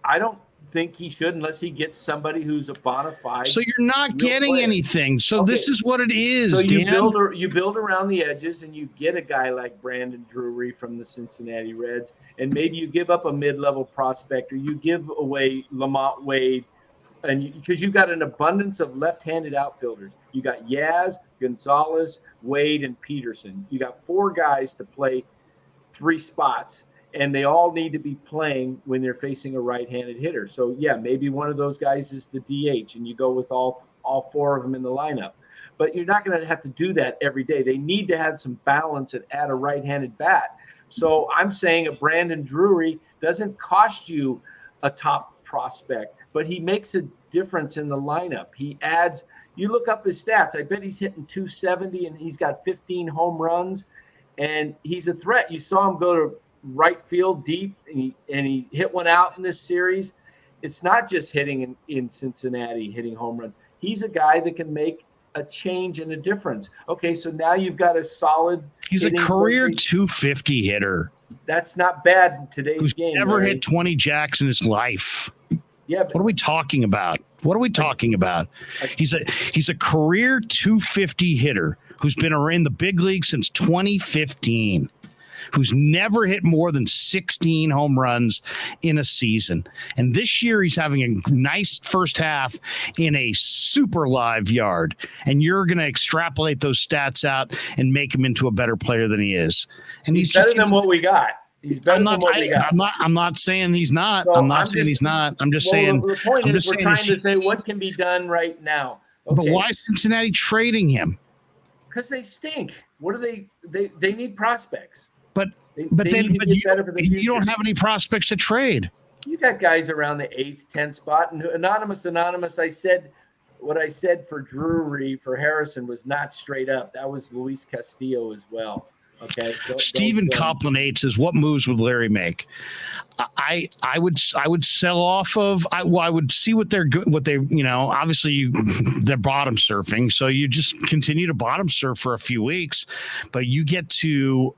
I don't think he should unless he gets somebody who's a bona fide. So you're not getting anything. So this is what it is. So you build around the edges, and you get a guy like Brandon Drury from the Cincinnati Reds, and maybe you give up a mid-level prospect, or you give away Lamont Wade, and because you've got an abundance of left-handed outfielders. You got Yaz, Gonzalez, Wade, and Peterson. You got 4 guys to play 3 spots. And they all need to be playing when they're facing a right-handed hitter. So, yeah, maybe one of those guys is the DH, and you go with all 4 of them in the lineup. But you're not going to have to do that every day. They need to have some balance and add a right-handed bat. So I'm saying a Brandon Drury doesn't cost you a top prospect, but he makes a difference in the lineup. He adds – you look up his stats. I bet he's hitting 270, and he's got 15 home runs, and he's a threat. You saw him go to – right field deep, and he hit one out in this series. It's not just hitting in Cincinnati, hitting home runs. He's a guy that can make a change and a difference. Okay, so now you've got a solid. He's a career 250 hitter. That's not bad in today's game. Never hit 20 jacks in his life. Yeah. What are we talking about? He's a career 250 hitter who's been in the big league since 2015. Who's never hit more than 16 home runs in a season. And this year he's having a nice first half in a super live yard. And you're going to extrapolate those stats out and make him into a better player than he is. And he's better than what we got. He's better than what we got. I'm not saying he's not. So I'm not saying he's not. I'm just saying. The point is we're trying to say what can be done right now. Okay. But why is Cincinnati trading him? Because they stink. What do they need prospects. But you don't have any prospects to trade. You got guys around the 8th, 10th spot. And anonymous, I said what I said for Drury, for Harrison was not straight up. That was Luis Castillo as well. Okay. Stephen Coplanates says, what moves would Larry make? I would sell off of. I would see what they're obviously they're bottom surfing, so you just continue to bottom surf for a few weeks, but you get to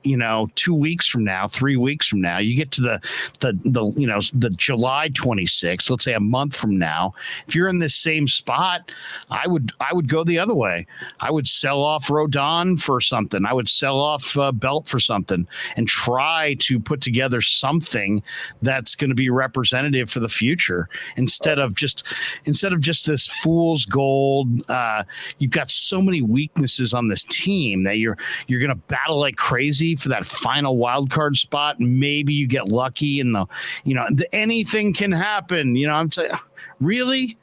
2 weeks from now, 3 weeks from now, you get to the July 26th, let's say a month from now. If you're in this same spot, I would go the other way. I would sell off Rodon for something. I would sell off Belt for something and try to put together something that's going to be representative for the future instead of just this fool's gold. You've got so many weaknesses on this team that you're going to battle like crazy for that final wild card spot. Maybe you get lucky and anything can happen. I'm saying, really?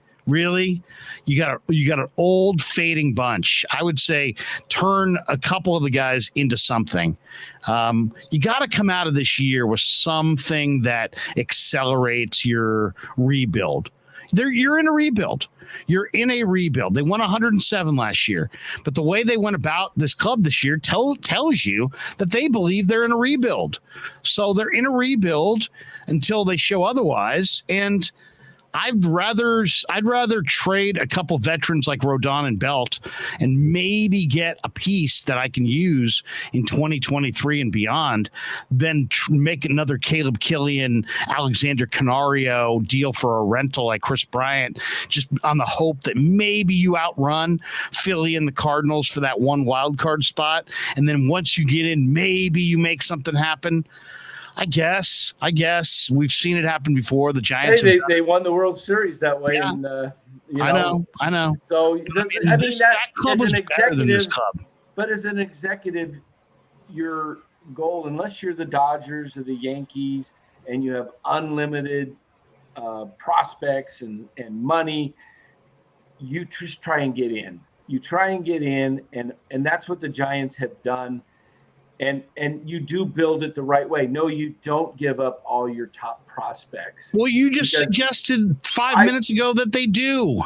You got an old fading bunch. I would say turn a couple of the guys into something. You got to come out of this year with something that accelerates your rebuild. You're in a rebuild. They won 107 last year, but the way they went about this club this year tells you that they believe they're in a rebuild. So they're in a rebuild until they show otherwise. And I'd rather trade a couple veterans like Rodon and Belt and maybe get a piece that I can use in 2023 and beyond than make another Caleb Killian, Alexander Canario deal for a rental like Chris Bryant, just on the hope that maybe you outrun Philly and the Cardinals for that one wild card spot. And then once you get in, maybe you make something happen. I guess we've seen it happen before. The Giants. Hey, they won the World Series that way. Yeah. And, I know. So that club was better than this club. But as an executive, your goal, unless you're the Dodgers or the Yankees and you have unlimited prospects and money, you just try and get in. And that's what the Giants have done. And you do build it the right way. No, you don't give up all your top prospects. Well, you just suggested 5 minutes ago that they do.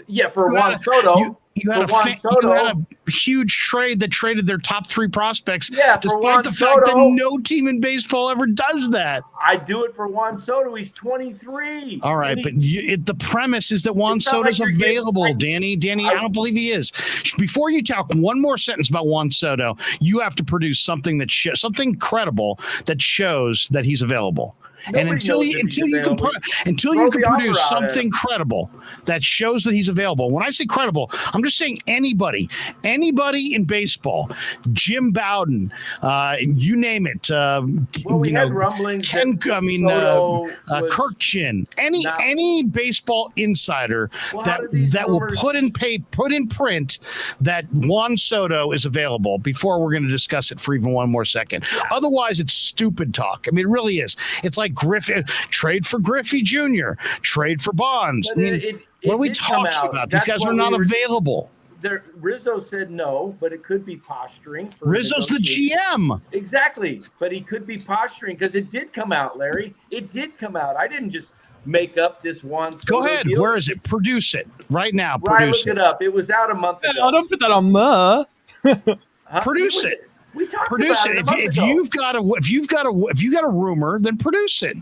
Yeah, for Juan Soto. You had a huge trade that traded their top three prospects, despite the fact that no team in baseball ever does that. I do it for Juan Soto. He's 23. All right, but the premise is that Juan Soto's available, Danny. I don't believe he is. Before you talk one more sentence about Juan Soto, you have to produce something something credible that shows that he's available. And until you can produce something credible that shows that he's available. When I say credible, I'm just saying anybody in baseball, Jim Bowden, you name it. We had rumblings. Kirkchin, any baseball insider that will put in print that Juan Soto is available before we're going to discuss it for even one more second. Yeah. Otherwise, it's stupid talk. I mean, it really is. It's like trade for Griffey Jr., trade for Bonds. What are we talking about? These guys are not available. Rizzo said no, but it could be posturing. Rizzo's the GM. Exactly, but he could be posturing because it did come out, Larry. It did come out. I didn't just make up this one. Go ahead. Deal. Where is it? Produce it right now. Right, look it up. It was out a month ago. I don't put that on Ma. Produce it. We talked produce about it. If you've got a rumor, then produce it.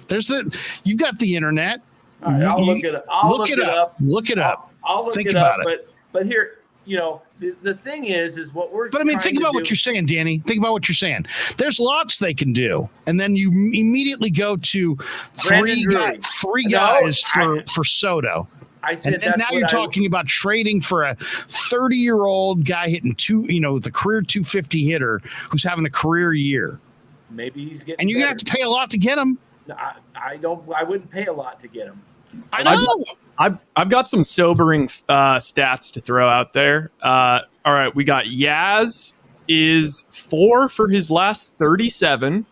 You've got the internet. All right, I'll look it up. Look it up. Look it up. I'll look think it about up. it. But here, the thing is what we're. But I mean, think about what you're saying, Danny. Think about what you're saying. There's lots they can do, and then you immediately go to three guys for Soto. I said and now you're talking about trading for a 30-year-old guy hitting the career 250 hitter who's having a career year. Maybe he's getting. And you're gonna have to pay a lot to get him. No, I wouldn't pay a lot to get him. I know. I've got some sobering stats to throw out there. All right, we got Yaz is 4 for his last 37.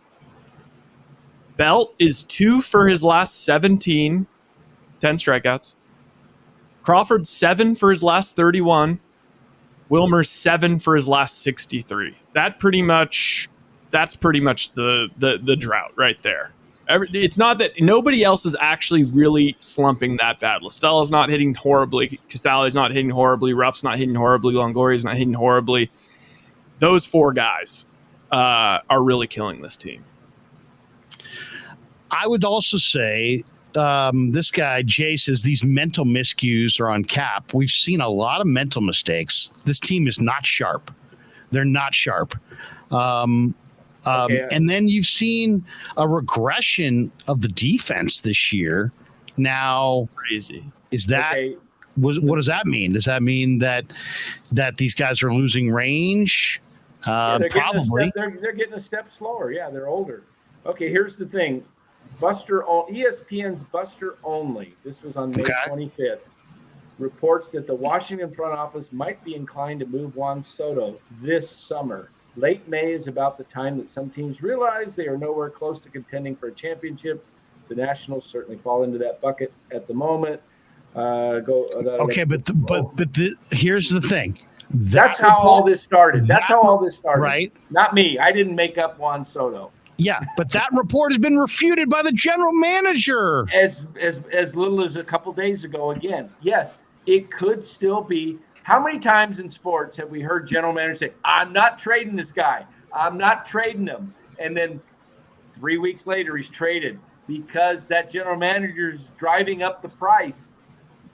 Belt is 2 for his last 17, 10 strikeouts. Crawford 7 for his last 31. Wilmer 7 for his last 63. That's pretty much the drought right there. It's not that nobody else is actually really slumping that bad. Lestella's not hitting horribly. Casale's not hitting horribly. Ruff's not hitting horribly. Longoria's not hitting horribly. Those 4 guys are really killing this team. I would also say this guy, Jay, says these mental miscues are on Cap. We've seen a lot of mental mistakes. This team is not sharp. They're not sharp. And then you've seen a regression of the defense this year. Now, crazy. Is that what does that mean? Does that mean that these guys are losing range? Probably. They're getting a step slower. Yeah, they're older. Okay, here's the thing. ESPN's Buster Only, this was on May 25th, reports that the Washington front office might be inclined to move Juan Soto this summer. Late May is about the time that some teams realize they are nowhere close to contending for a championship. The Nationals certainly fall into that bucket at the moment. Here's the thing. That's how all this started. Right. Not me. I didn't make up Juan Soto. Yeah, but that report has been refuted by the general manager. As little as a couple days ago again. Yes, it could still be. How many times in sports have we heard general managers say, I'm not trading this guy. I'm not trading him. And then 3 weeks later, he's traded because that general manager is driving up the price.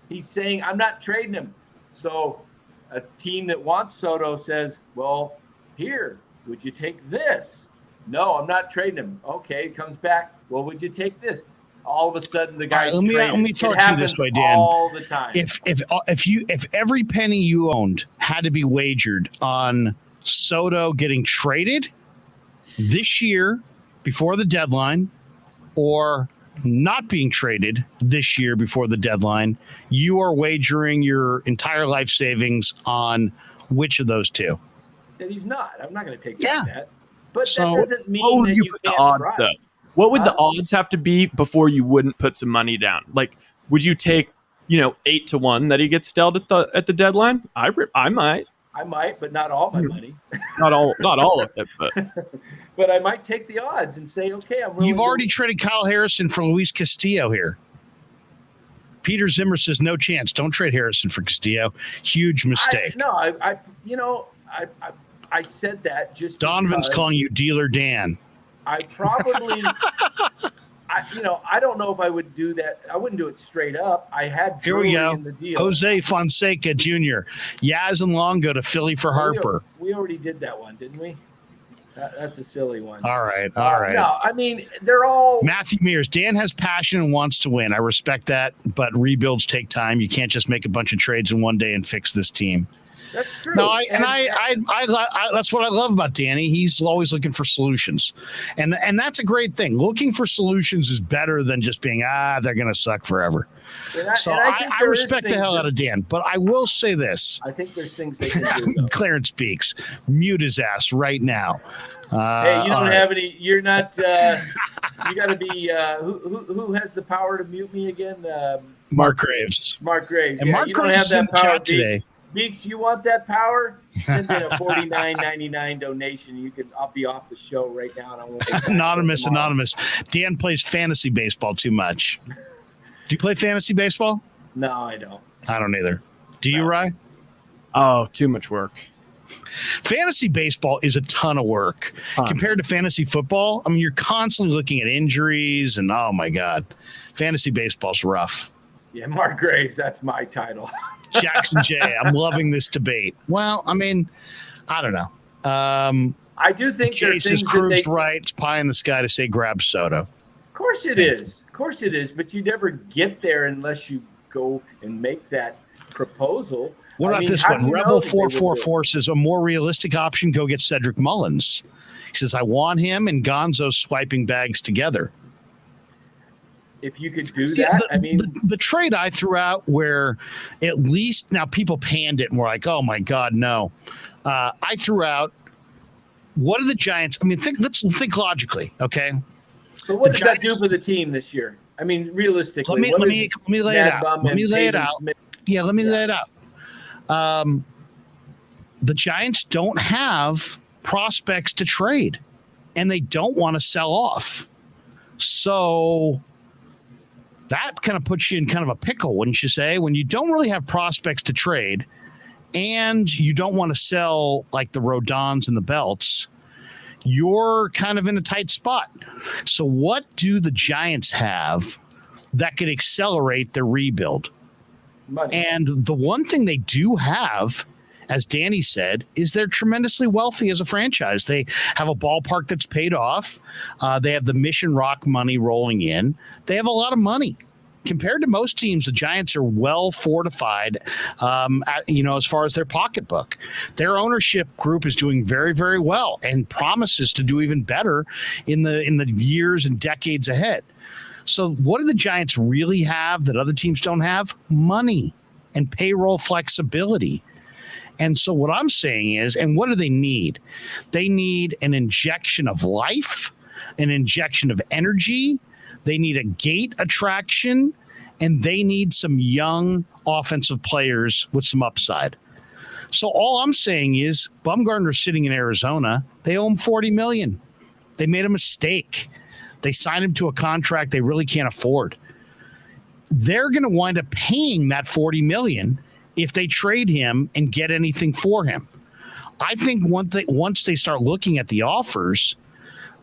He's saying, I'm not trading him. So a team that wants Soto says, well, here, would you take this? No, I'm not trading him. Okay, comes back. Well, would you take this? All of a sudden, the guy's traded. Let me throw it to you this way, Dan. All the time. If every penny you owned had to be wagered on Soto getting traded this year before the deadline, or not being traded this year before the deadline, you are wagering your entire life savings on which of those two? And he's not. I'm not going to take that. But so, that doesn't mean what would that you you put the can't odds try. though? What would the odds have to be before you wouldn't put some money down? Like, would you take 8-1 that he gets dealt at the deadline? I might. I might, but not all my money. Not all of it, but but I might take the odds and say, okay, I'm willing. You've already traded Kyle Harrison for Luis Castillo here. Peter Zimmer says no chance. Don't trade Harrison for Castillo. Huge mistake. I said that just Donovan's calling you Dealer Dan. I probably I don't know if I would do that. I wouldn't do it straight up. I had Drury in the deal. Jose Fonseca Jr. Yaz and Longo to Philly for Harper. We already did that one, didn't we? That's a silly one. All right. No, I mean, they're all... Matthew Mears. Dan has passion and wants to win. I respect that, but rebuilds take time. You can't just make a bunch of trades in one day and fix this team. That's true. No, that's what I love about Danny. He's always looking for solutions, and that's a great thing. Looking for solutions is better than just being they're going to suck forever. I respect the hell out of Dan, but I will say this. I think there's things they can do. Clarence speaks. Mute his ass right now. Hey, you don't have any. You're not. You got to be. Who has the power to mute me again? Mark Graves. Mark Graves. And Mark you Graves don't have that power today. Beeks, you want that power? Send in a $49.99 donation. I'll be off the show right now. And I won't be Anonymous. Dan plays fantasy baseball too much. Do you play fantasy baseball? No, I don't. I don't either. Do you, Rye? Oh, too much work. Fantasy baseball is a ton of work compared to fantasy football. I mean, you're constantly looking at injuries, and oh my God, fantasy baseball's rough. Yeah, Mark Graves, that's my title. Jackson J. I'm loving this debate. Well, I mean, I don't know. I do think Chase is Krug's right. It's pie in the sky to say grab Soto. Of course it is. Of course it is. But you never get there unless you go and make that proposal. What about this one? Rebel 444 says a more realistic option, go get Cedric Mullins. He says, I want him and Gonzo swiping bags together. If you could do that, the trade I threw out where at least now people panned it and were like, oh my God, no. I threw out, what are the Giants? I mean, let's think logically, okay? But what does that do for the team this year? I mean, realistically, let me lay it out. Let me lay it out. Yeah, let me lay it out. The Giants don't have prospects to trade, and they don't want to sell off. So that kind of puts you in kind of a pickle, wouldn't you say? When you don't really have prospects to trade and you don't want to sell like the Rodons and the Belts, you're kind of in a tight spot. So what do the Giants have that could accelerate their rebuild? Money. And the one thing they do have, as Danny said, is they're tremendously wealthy as a franchise. They have a ballpark that's paid off. They have the Mission Rock money rolling in. They have a lot of money. Compared to most teams, the Giants are well fortified, as far as their pocketbook. Their ownership group is doing very, very well and promises to do even better in the years and decades ahead. So what do the Giants really have that other teams don't have? Money and payroll flexibility. And so what I'm saying is, and what do they need? They need an injection of life, an injection of energy. They need a gate attraction, and they need some young offensive players with some upside. So all I'm saying is Bumgarner's sitting in Arizona. They owe him $40 million. They made a mistake. They signed him to a contract they really can't afford. They're going to wind up paying that $40 million if they trade him and get anything for him. I think once they start looking at the offers,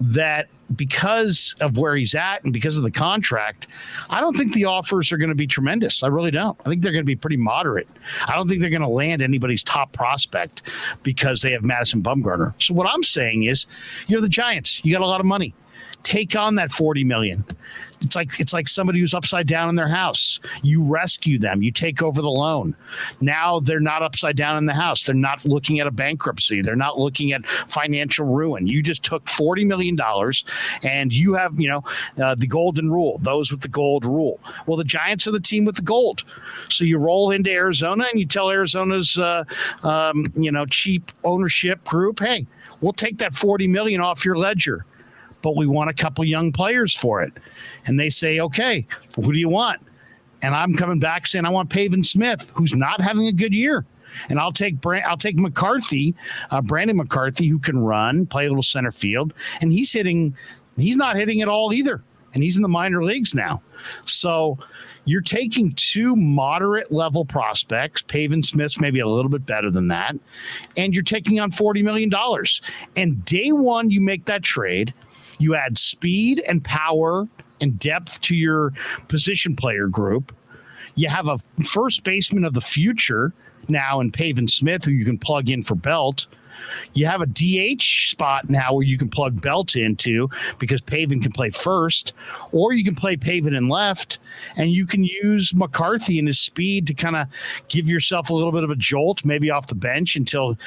that because of where he's at and because of the contract, I don't think the offers are going to be tremendous. I really don't. I think they're going to be pretty moderate. I don't think they're going to land anybody's top prospect because they have Madison Bumgarner. So what I'm saying is, you're the Giants. You got a lot of money. Take on that $40 million. It's like somebody who's upside down in their house. You rescue them. You take over the loan. Now they're not upside down in the house. They're not looking at a bankruptcy. They're not looking at financial ruin. You just took $40 million and you have, the golden rule, those with the gold rule. Well, the Giants are the team with the gold. So you roll into Arizona and you tell Arizona's, cheap ownership group, hey, we'll take that $40 million off your ledger, but we want a couple young players for it. And they say, okay, who do you want? And I'm coming back saying, I want Pavin Smith, who's not having a good year. And I'll take McCarthy, Brandon McCarthy, who can run, play a little center field. And he's not hitting at all either. And he's in the minor leagues now. So you're taking two moderate level prospects. Pavin Smith's maybe a little bit better than that. And you're taking on $40 million. And day one, you make that trade. You add speed and power and depth to your position player group. You have a first baseman of the future now in Pavin Smith, who you can plug in for Belt. You have a DH spot now where you can plug Belt into because Pavin can play first, or you can play Pavin in left, and you can use McCarthy and his speed to kind of give yourself a little bit of a jolt, maybe off the bench until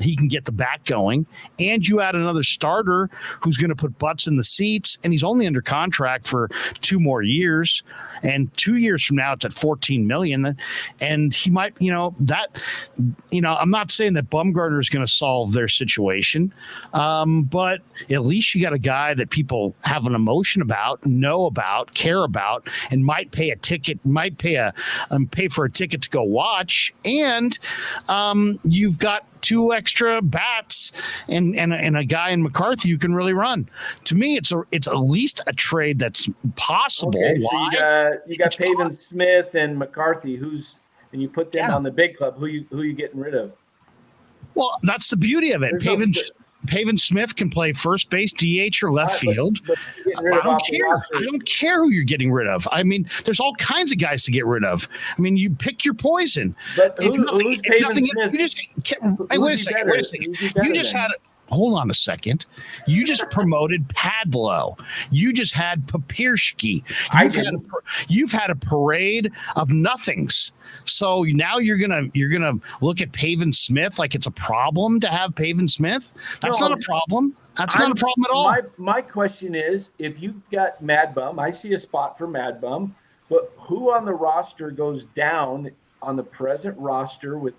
he can get the bat going. And you add another starter who's going to put butts in the seats, and he's only under contract for 2 more years. And 2 years from now, it's at $14 million. And he might, I'm not saying that Bumgarner's going to solve their situation, but at least you got a guy that people have an emotion about, know about, care about, and might pay for a ticket to go watch. And you've got 2 extra bats and a guy in McCarthy who can really run. To me, it's at least a trade that's possible. Okay, so you got Pavin Smith and McCarthy, and you put them on the big club. Who you getting rid of? Well, that's the beauty of it. Pavin Smith can play first base, DH, or left field. I don't care. I don't care who you're getting rid of. I mean, there's all kinds of guys to get rid of. I mean, you pick your poison. But who's Pavin Smith? Wait a second. You just had hold on a second. You just promoted Padlo. You just had Papirski. You've had a parade of nothings. So now you're gonna look at Pavin Smith like it's a problem to have Pavin Smith. That's not a problem. That's not a problem at all. My question is, if you've got Mad Bum, I see a spot for Mad Bum, but who on the roster goes down on the present roster with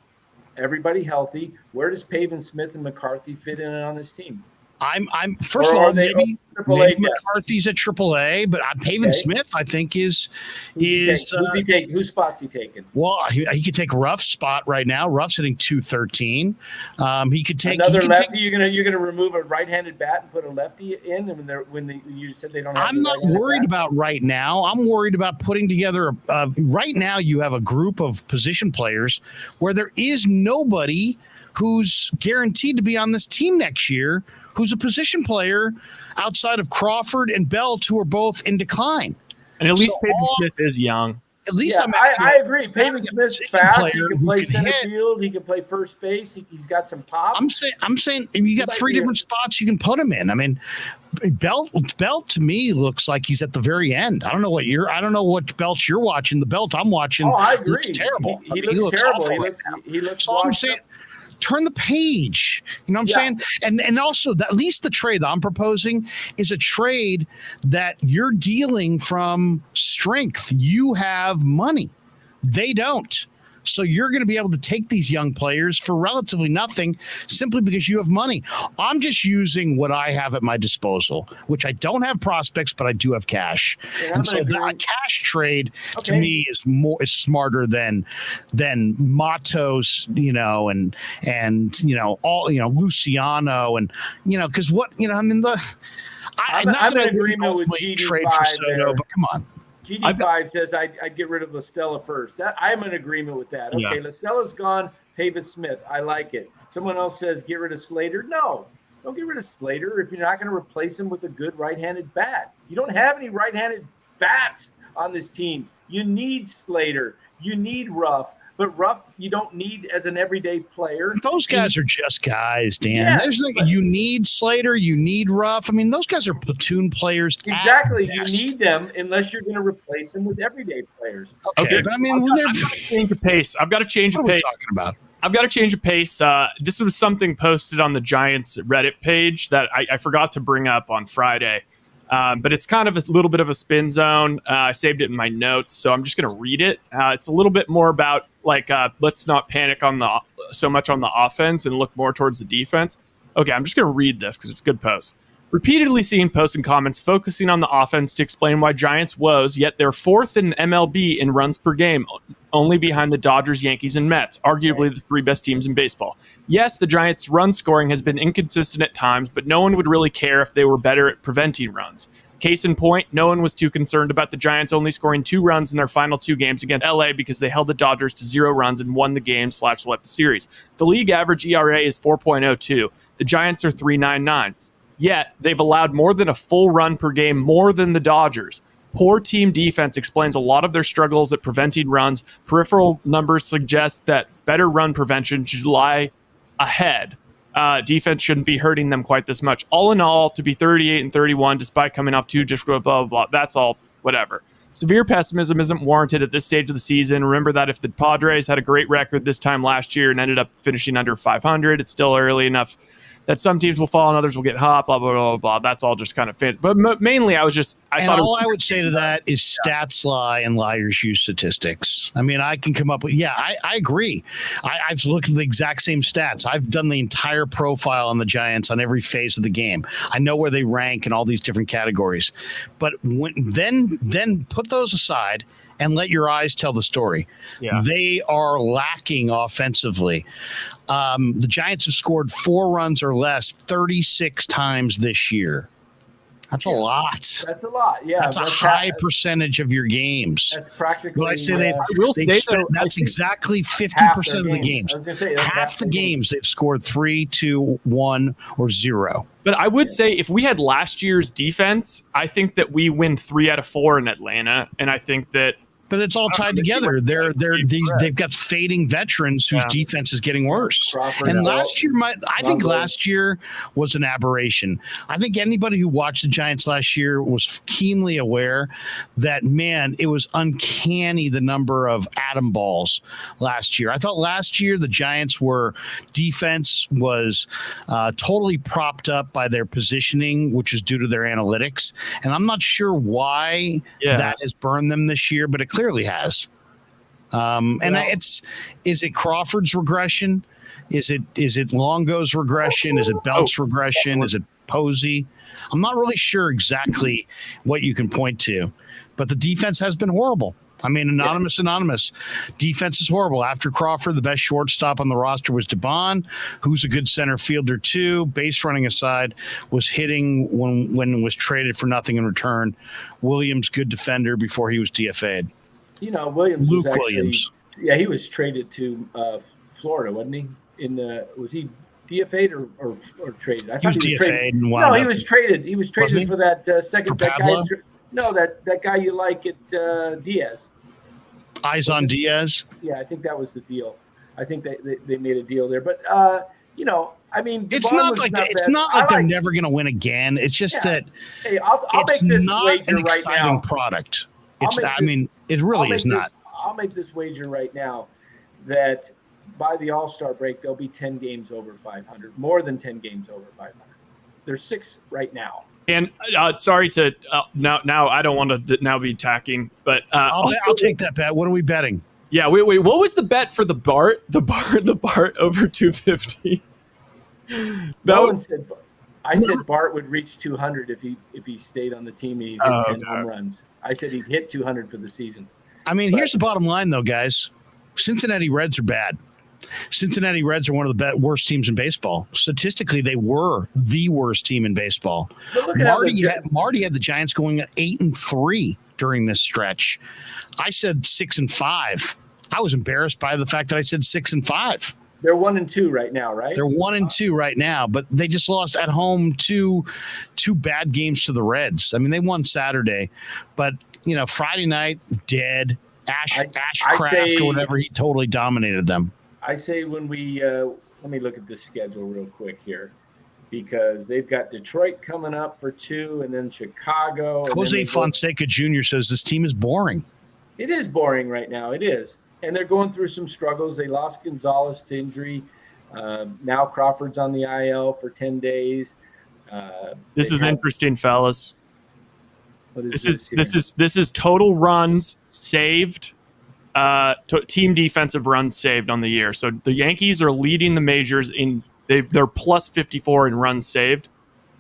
everybody healthy? Where does Pavin Smith and McCarthy fit in on this team? I'm first of all, maybe McCarthy's at AAA, but Pavin Smith, I think, whose spot's he taking? Well, he could take Ruff's spot right now. Ruff's hitting .213. He could take another lefty. You're gonna remove a right-handed bat and put a lefty in, when you said they don't have. I'm not worried about right now. I'm worried about putting together. Right now, you have a group of position players where there is nobody who's guaranteed to be on this team next year, who's a position player outside of Crawford and Belt, who are both in decline. And at least Pavin Smith is young. At least I agree. Pavin Smith's fast. He can play center hit. field. He can play first base. He's got some pop. I'm saying you got three different spots you can put him in. I mean, Belt to me looks like he's at the very end. I don't know what Belt you're watching. The Belt I'm watching. Oh, I agree. Looks terrible. He looks terrible. Awful He looks. So I'm saying, turn the page. You know what I'm saying? And also, at least the trade that I'm proposing is a trade that you're dealing from strength. You have money. They don't. So you're going to be able to take these young players for relatively nothing simply because you have money. I'm just using what I have at my disposal, which I don't have prospects, but I do have cash. And so that cash trade to me is smarter than Matos, and all, Luciano and, because I'm in agreement with GD5 trade for Soto, but come on. GD5 says I'd get rid of La Stella first. I'm in agreement with that. Okay, La Stella's gone. Pavin Smith. I like it. Someone else says get rid of Slater. No, don't get rid of Slater if you're not going to replace him with a good right-handed bat. You don't have any right-handed bats on this team. You need Slater. You need Ruff. But Ruff, you don't need as an everyday player. Those guys are just guys, Dan. You need Slater, you need Ruff. I mean, those guys are platoon players. Exactly. You need them unless you're going to replace them with everyday players. Okay. But I mean, I've got to change the pace. I've got to change the pace. I've got to change the pace. This was something posted on the Giants Reddit page that I forgot to bring up on Friday. But it's kind of a little bit of a spin zone. I saved it in my notes, so I'm just going to read it. It's a little bit more about let's not panic on so much on the offense and look more towards the defense. Okay, I'm just going to read this because it's a good post. Repeatedly seen posts and comments focusing on the offense to explain why Giants woes, yet they're fourth in MLB in runs per game, only behind the Dodgers, Yankees, and Mets, arguably the three best teams in baseball. Yes, the Giants' run scoring has been inconsistent at times, but no one would really care if they were better at preventing runs. Case in point, no one was too concerned about the Giants only scoring 2 runs in their final 2 games against LA because they held the Dodgers to 0 runs and won the game / swept the series. The league average ERA is 4.02. The Giants are 3.99. Yet, they've allowed more than a full run per game more than the Dodgers. Poor team defense explains a lot of their struggles at preventing runs. Peripheral numbers suggest that better run prevention should lie ahead. Defense shouldn't be hurting them quite this much. All in all, to be 38-31, despite coming off 2, just blah, blah, blah, that's all, whatever. Severe pessimism isn't warranted at this stage of the season. Remember that if the Padres had a great record this time last year and ended up finishing under 500, it's still early enough that some teams will fall and others will get hot, blah, blah, blah, blah. That's all just kind of fancy. But mainly, I would say to that is stats lie and liars use statistics. I mean, I can come up with, I agree. I've looked at the exact same stats. I've done the entire profile on the Giants on every phase of the game. I know where they rank in all these different categories. But then put those aside and let your eyes tell the story. Yeah. They are lacking offensively. The Giants have scored 4 runs or less 36 times this year. That's a lot. That's a lot. Yeah. That's a high percentage of your games. That's practically. Well, I say that's exactly 50% of the games. I was going to say half the games they've scored 3, 2, 1, or 0. But I would say if we had last year's defense, I think that we win 3 out of 4 in Atlanta, and I think that. But it's all tied together. They've got fading veterans whose defense is getting worse. And last year, I think last year was an aberration. I think anybody who watched the Giants last year was keenly aware that, man, it was uncanny the number of atom balls last year. I thought last year the Giants' defense was totally propped up by their positioning, which is due to their analytics. And I'm not sure why that has burned them this year, but it clearly has. Is it Crawford's regression? Is it Longo's regression? Is it Belt's regression? Is it Posey? I'm not really sure exactly what you can point to, but the defense has been horrible. I mean, anonymous. Defense is horrible. After Crawford, the best shortstop on the roster was DeBon, who's a good center fielder too. Base running aside, was hitting when it was traded for nothing in return. Williams, good defender before he was DFA'd. Williams. Luke Williams. Yeah, he was traded to Florida, wasn't he? Was he DFA'd or traded? I thought he was DFA'd. He was traded. He was traded for that second. For Pablo? That guy you like at Diaz. Eyes on Diaz. Yeah, I think that was the deal. I think they made a deal there. But, I mean, It's not like they're never going to win again. It's just that hey, I'll it's make this not wager an right exciting now. product. It I'll really make is not. I'll make this wager right now that by the All-Star break, there'll be 10 games over 500, more than 10 games over 500. There's 6 right now. And sorry to now I don't want to now be attacking, but I'll take that bet. What are we betting? Yeah, wait. What was the bet for the Bart? The Bart over 250. I said Bart would reach 200 if he stayed on the team and he hit 10 home runs. I said he'd hit 200 for the season. I mean, here's the bottom line, though, guys. Cincinnati Reds are bad. Cincinnati Reds are one of the worst teams in baseball. Statistically, they were the worst team in baseball. Marty had the Giants going at 8-3 during this stretch. I said 6-5. I was embarrassed by the fact that I said 6-5. They're 1-2 right now, right? They're 1-2 right now, but they just lost at home two bad games to the Reds. I mean, they won Saturday, but Friday night dead. Ashcraft or whatever, he totally dominated them. I say when we let me look at the schedule real quick here, because they've got Detroit coming up for 2, and then Chicago. Jose Fonseca Jr. says this team is boring. It is boring right now. It is. And they're going through some struggles. They lost Gonzalez to injury. Now Crawford's on the IL for 10 days. This is interesting, fellas. This is total runs saved, team defensive runs saved on the year. So the Yankees are leading the majors they're plus 54 in runs saved.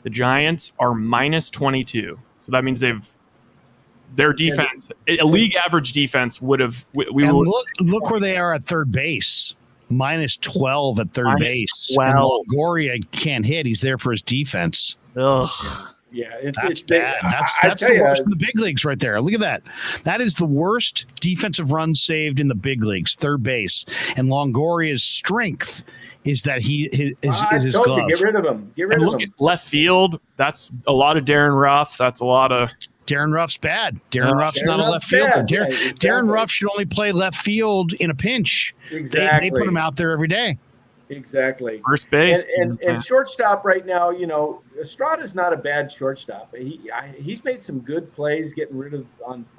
The Giants are minus 22. So that means their defense, a league average defense would have. Look where they are at third base. Minus 12 at third base. 12. And Longoria can't hit. He's there for his defense. Ugh. Yeah, it's bad. That's the worst in the big leagues right there. Look at that. That is the worst defensive run saved in the big leagues, third base. And Longoria's strength is that is his glove. Get rid of him. Look at left field. That's a lot of Darren Ruff. That's a lot of. Darren Ruff's bad. Darren Ruff's not a left fielder. Darren Ruff should only play left field in a pinch. Exactly. They put him out there every day. Exactly. First base. And shortstop right now, Estrada's not a bad shortstop. He's made some good plays getting rid of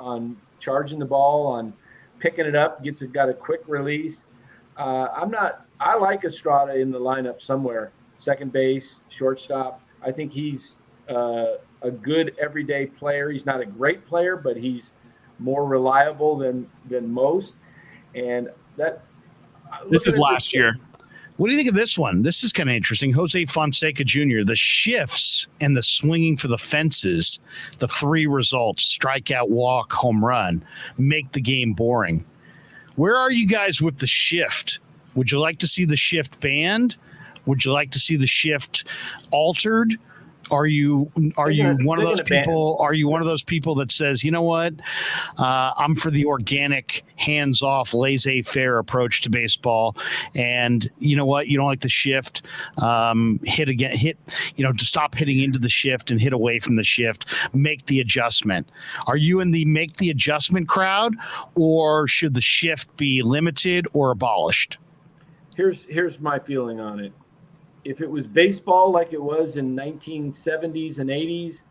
on charging the ball, on picking it up, got a quick release. I like Estrada in the lineup somewhere. Second base, shortstop. I think he's a good everyday player. He's not a great player, but he's more reliable than most. And this is last year. What do you think of this one? This is kind of interesting. Jose Fonseca Jr., the shifts and the swinging for the fences, the 3 results, strikeout, walk, home run, make the game boring. Where are you guys with the shift? Would you like to see the shift banned? Would you like to see the shift altered? Are you one of those people? Are you one of those people that says, you know what, I'm for the organic, hands-off, laissez-faire approach to baseball, and you know what, you don't like the shift, to stop hitting into the shift and hit away from the shift, make the adjustment. Are you in the make the adjustment crowd, or should the shift be limited or abolished? Here's my feeling on it. If it was baseball like it was in 1970s and 80s,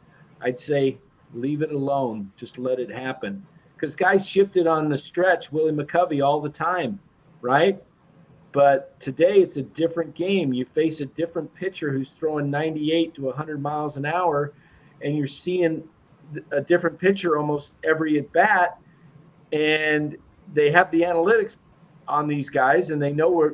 I'd say leave it alone. Just let it happen. Because guys shifted on the stretch, Willie McCovey, all the time, right? But today it's a different game. You face a different pitcher who's throwing 98 to 100 miles an hour, and you're seeing a different pitcher almost every at bat. And they have the analytics on these guys, and they know where,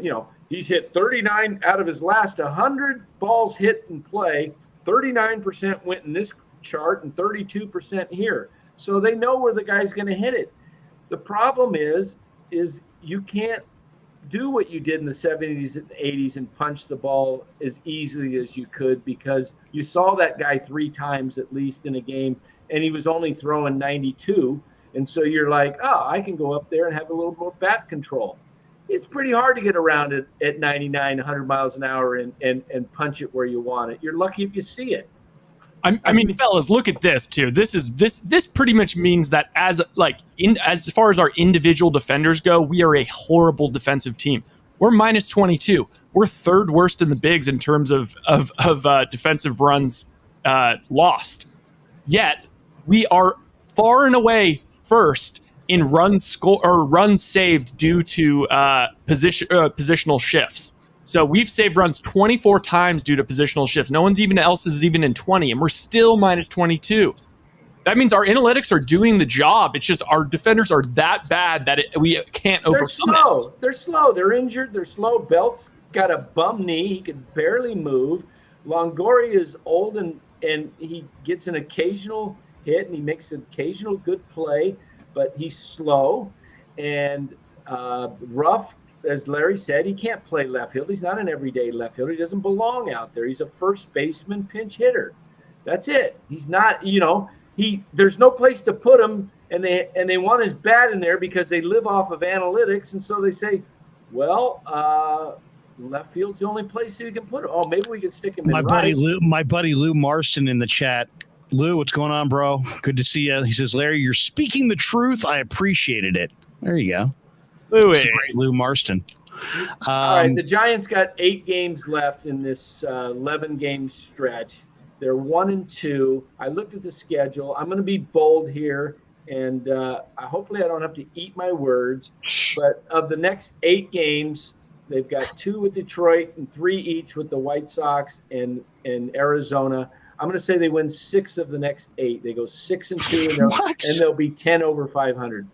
he's hit 39 out of his last 100 balls hit in play. 39% went in this chart and 32% here. So they know where the guy's going to hit it. The problem is you can't do what you did in the 70s and 80s and punch the ball as easily as you could, because you saw that guy 3 times at least in a game, and he was only throwing 92. And so you're like, I can go up there and have a little more bat control. It's pretty hard to get around it at 99, 100 miles an hour and punch it where you want it. You're lucky if you see it. I mean, fellas, look at this too. This pretty much means that as far as our individual defenders go, we are a horrible defensive team. We're minus 22. We're third worst in the bigs in terms of defensive runs lost. Yet we are far and away first in runs saved due to positional shifts. So we've saved runs 24 times due to positional shifts. No one's else is even in 20, and we're still minus 22. That means our analytics are doing the job. It's just our defenders are that bad that we can't overcome it. They're slow. They're injured. They're slow. Belt's got a bum knee. He can barely move. Longoria is old, and he gets an occasional hit, and he makes an occasional good play, but he's slow. And Ruff, as Larry said, he can't play left field. He's not an everyday left fielder. He doesn't belong out there. He's a first baseman pinch hitter. That's it. He's not, there's no place to put him, and they want his bat in there because they live off of analytics, and so they say, well, left field's the only place you can put him. Oh, maybe we can stick him in right. My buddy Lou Marston in the chat. Lou, what's going on, bro? Good to see you. He says, Larry, you're speaking the truth. I appreciated it. There you go. Lou Marston. All right, the Giants got 8 games left in this 11-game stretch. They're 1-2. I looked at the schedule. I'm going to be bold here, and hopefully I don't have to eat my words. But of the next 8 games, they've got 2 with Detroit and 3 each with the White Sox and Arizona. I'm going to say they win 6 of the next 8. They go 6-2, and they'll be 10 over 500.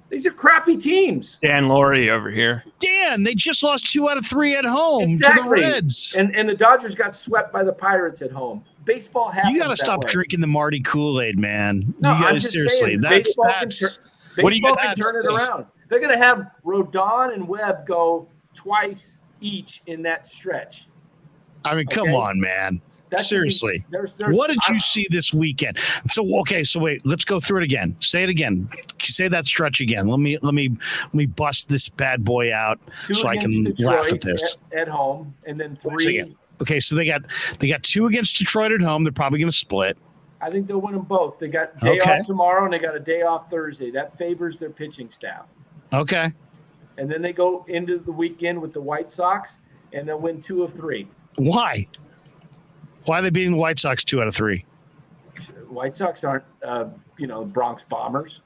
These are crappy teams. Dan Laurie over here. Dan, they just lost 2 out of 3 at home to the Reds. And the Dodgers got swept by the Pirates at home. Baseball happens. You got to stop drinking the Marty Kool-Aid, man. No, you I'm just saying, baseball can turn it around. They're going to have Rodon and Webb go twice each in that stretch. I mean, come on, man. Seriously, what did you see this weekend? So wait, let's go through it again. Say it again. Say that stretch again. Let me bust this bad boy out so I can laugh at this. At home, and then 3. Okay, so they got 2 against Detroit at home. They're probably going to split. I think they'll win them both. They got day off tomorrow, and they got a day off Thursday. That favors their pitching staff. Okay. And then they go into the weekend with the White Sox, and they'll win 2 of 3. Why? Why are they beating the White Sox 2 out of 3? White Sox aren't, Bronx Bombers.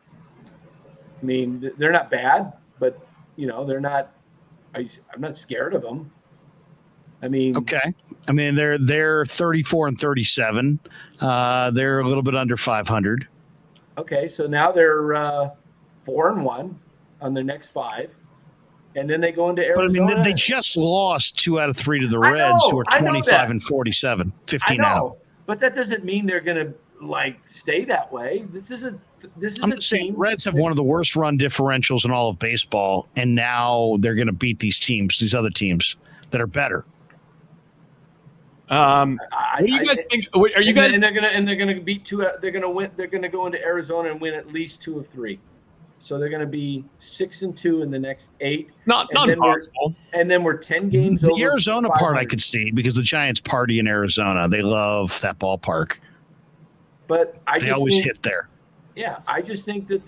I mean, they're not bad, but, they're not – I'm not scared of them. I mean – Okay. I mean, they're 34 and 37. They're a little bit under 500. Okay, so now they're 4-1 on their next 5. And then they go into Arizona. But I mean, they just lost 2 out of 3 to the Reds, who are 25 and 47, 15 out. But that doesn't mean they're going to stay that way. This is I'm a team. Reds have one of the worst run differentials in all of baseball, and now they're going to beat these other teams that are better. What do you guys think? Are you guys? And they're going to beat 2. They're going to win. They're going to go into Arizona and win at least 2 of 3. So they're going to be 6-2 in the next 8. It's not impossible. And then we're 10 games over. The Arizona part I could see because the Giants party in Arizona. They love that ballpark. But they always hit there. Yeah, I just think that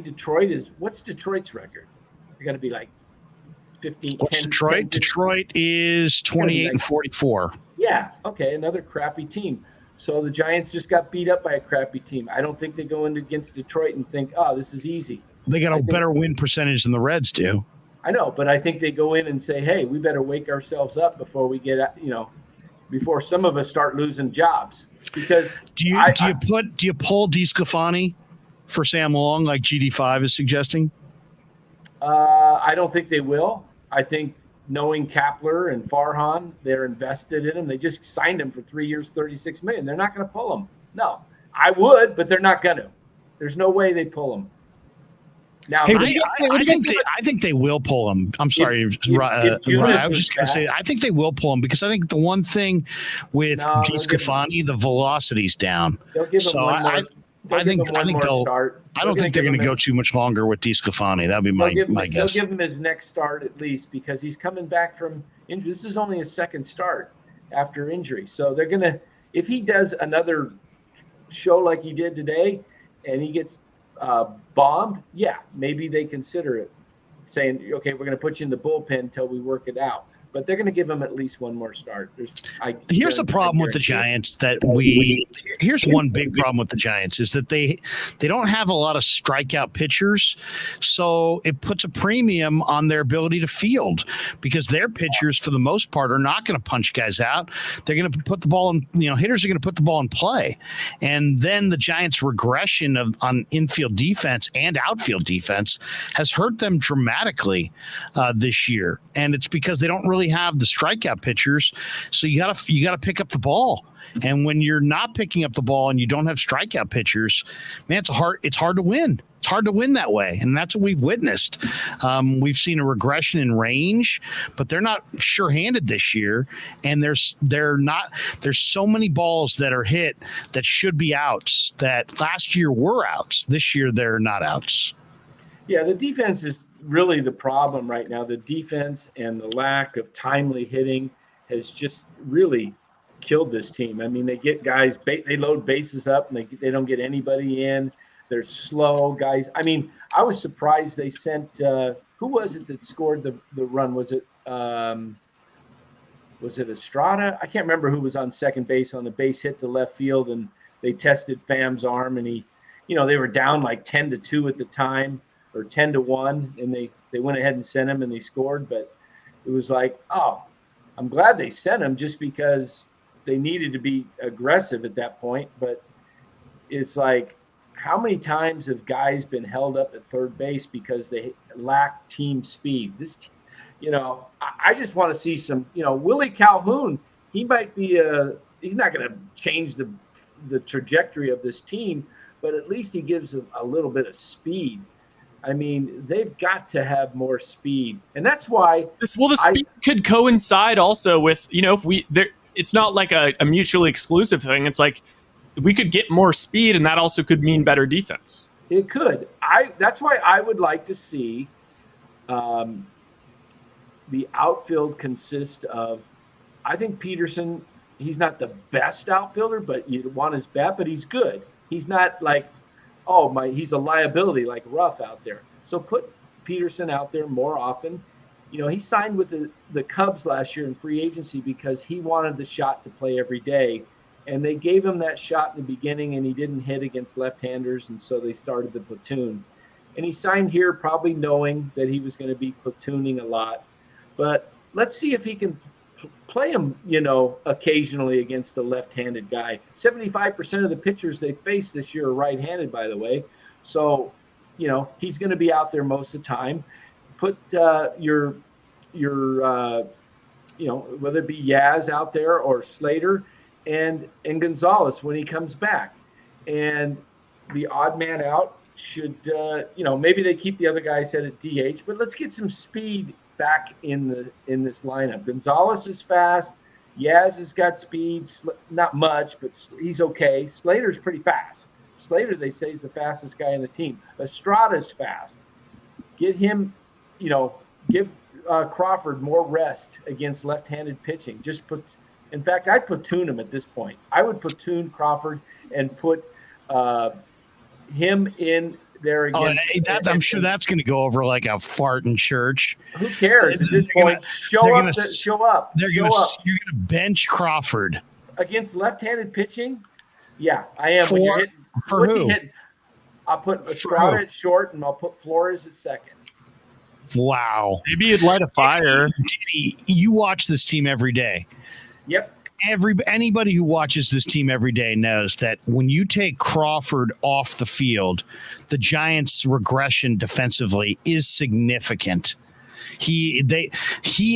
Detroit is. What's Detroit's record? They're going to be like 15. What's 10, Detroit? 10, Detroit is 28 and 44. Yeah. Okay. Another crappy team. So the Giants just got beat up by a crappy team. I don't think they go in against Detroit and think, oh, this is easy. They got a better win percentage than the Reds do. I know, but I think they go in and say, hey, we better wake ourselves up before we get, before some of us start losing jobs. Because do you pull DeSclafani for Sam Long like GD5 is suggesting? I don't think they will. I think knowing Kapler and Farhan, they're invested in him. They just signed him for 3 years, $36 million. They're not going to pull him. No, I would, but they're not going to. There's no way they pull him. Now, I think they will pull him. I'm sorry, I was just going to say I think they will pull him because I think the one thing with DeSclafani, the velocity's down. They'll give him one more. I don't think they're going to go too much longer with DeSclafani. That would be my guess. They'll give him his next start at least because he's coming back from injury. This is only his second start after injury. So they're going to if he does another show like he did today and he gets bombed, yeah, maybe they consider it, saying, okay, we're going to put you in the bullpen until we work it out. But they're going to give him at least one more start. Here's the problem with the Giants here's one big problem with the Giants is that they don't have a lot of strikeout pitchers. So it puts a premium on their ability to field because their pitchers, for the most part, are not going to punch guys out. They're going to put the ball in, hitters are going to put the ball in play. And then the Giants' regression on infield defense and outfield defense has hurt them dramatically this year. And it's because they don't really have the strikeout pitchers, so you gotta pick up the ball. And when you're not picking up the ball and you don't have strikeout pitchers, man, it's hard to win. It's hard to win that way, and that's what we've witnessed. We've seen a regression in range, but they're not sure-handed this year. And there's so many balls that are hit that should be outs that last year were outs. This year they're not outs. Yeah, the defense is really the problem right now. The defense and the lack of timely hitting has just really killed this team. I mean, they get guys, they load bases up and they don't get anybody in. They're slow guys. I mean, I was surprised they sent who was it that scored the run? Was it Estrada? I can't remember who was on second base on the base hit to left field, and they tested Pham's arm, and he, they were down like 10-2 at the time, or 10-1, and they went ahead and sent him and they scored. But it was like, oh, I'm glad they sent him just because they needed to be aggressive at that point. But it's like, how many times have guys been held up at third base because they lack team speed? I just want to see some, Willie Calhoun, he might be he's not going to change the trajectory of this team, but at least he gives a little bit of speed. I mean, they've got to have more speed, and that's why. The speed could coincide also with, it's not like a mutually exclusive thing. It's like we could get more speed, and that also could mean better defense. It could. That's why I would like to see the outfield consist of. I think Peterson. He's not the best outfielder, but you want his bat, but he's good. He's not like, he's a liability like Ruff out there. So put Peterson out there more often. He signed with the Cubs last year in free agency because he wanted the shot to play every day. And they gave him that shot in the beginning, and he didn't hit against left-handers, and so they started the platoon. And he signed here probably knowing that he was going to be platooning a lot. But let's see if he can play him, occasionally against the left-handed guy. 75% of the pitchers they face this year are right-handed, by the way. So, he's going to be out there most of the time. Put your whether it be Yaz out there or Slater and Gonzalez when he comes back. And the odd man out should, maybe they keep the other guys at DH, but let's get some speed back in this lineup. Gonzalez is fast. Yaz has got speed, not much, but he's okay. Slater's pretty fast. Slater, they say, is the fastest guy on the team. Estrada's fast. Get him, give Crawford more rest against left-handed pitching. In fact, I'd platoon him at this point. I would platoon Crawford and put him in there against. I'm sure that's going to go over like a fart in church. Who cares at this point? Show up. You're going to bench Crawford against left-handed pitching. Yeah, I am. For who? I'll put Estrada at short, and I'll put Flores at second. Wow. Maybe you'd light a fire. Danny, you watch this team every day. Yep. Anybody who watches this team every day knows that when you take Crawford off the field, the Giants' regression defensively is significant. He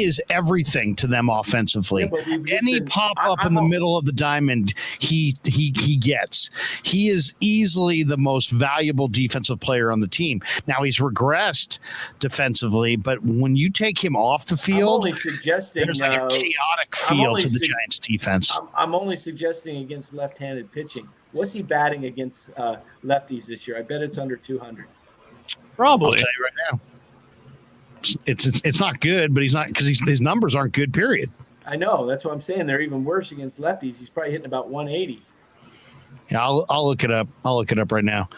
is everything to them offensively. Yeah, any pop up in the middle of the diamond, he gets. He is easily the most valuable defensive player on the team. Now he's regressed defensively, but when you take him off the field, there's like a chaotic feel to the Giants defense. I'm only suggesting against left-handed pitching. What's he batting against lefties this year? I bet it's under 200. Probably. I'll tell you right now. It's not good, but he's not, because his numbers aren't good, period. I know. That's what I'm saying. They're even worse against lefties. He's probably hitting about 180. Yeah, I'll look it up. I'll look it up right now.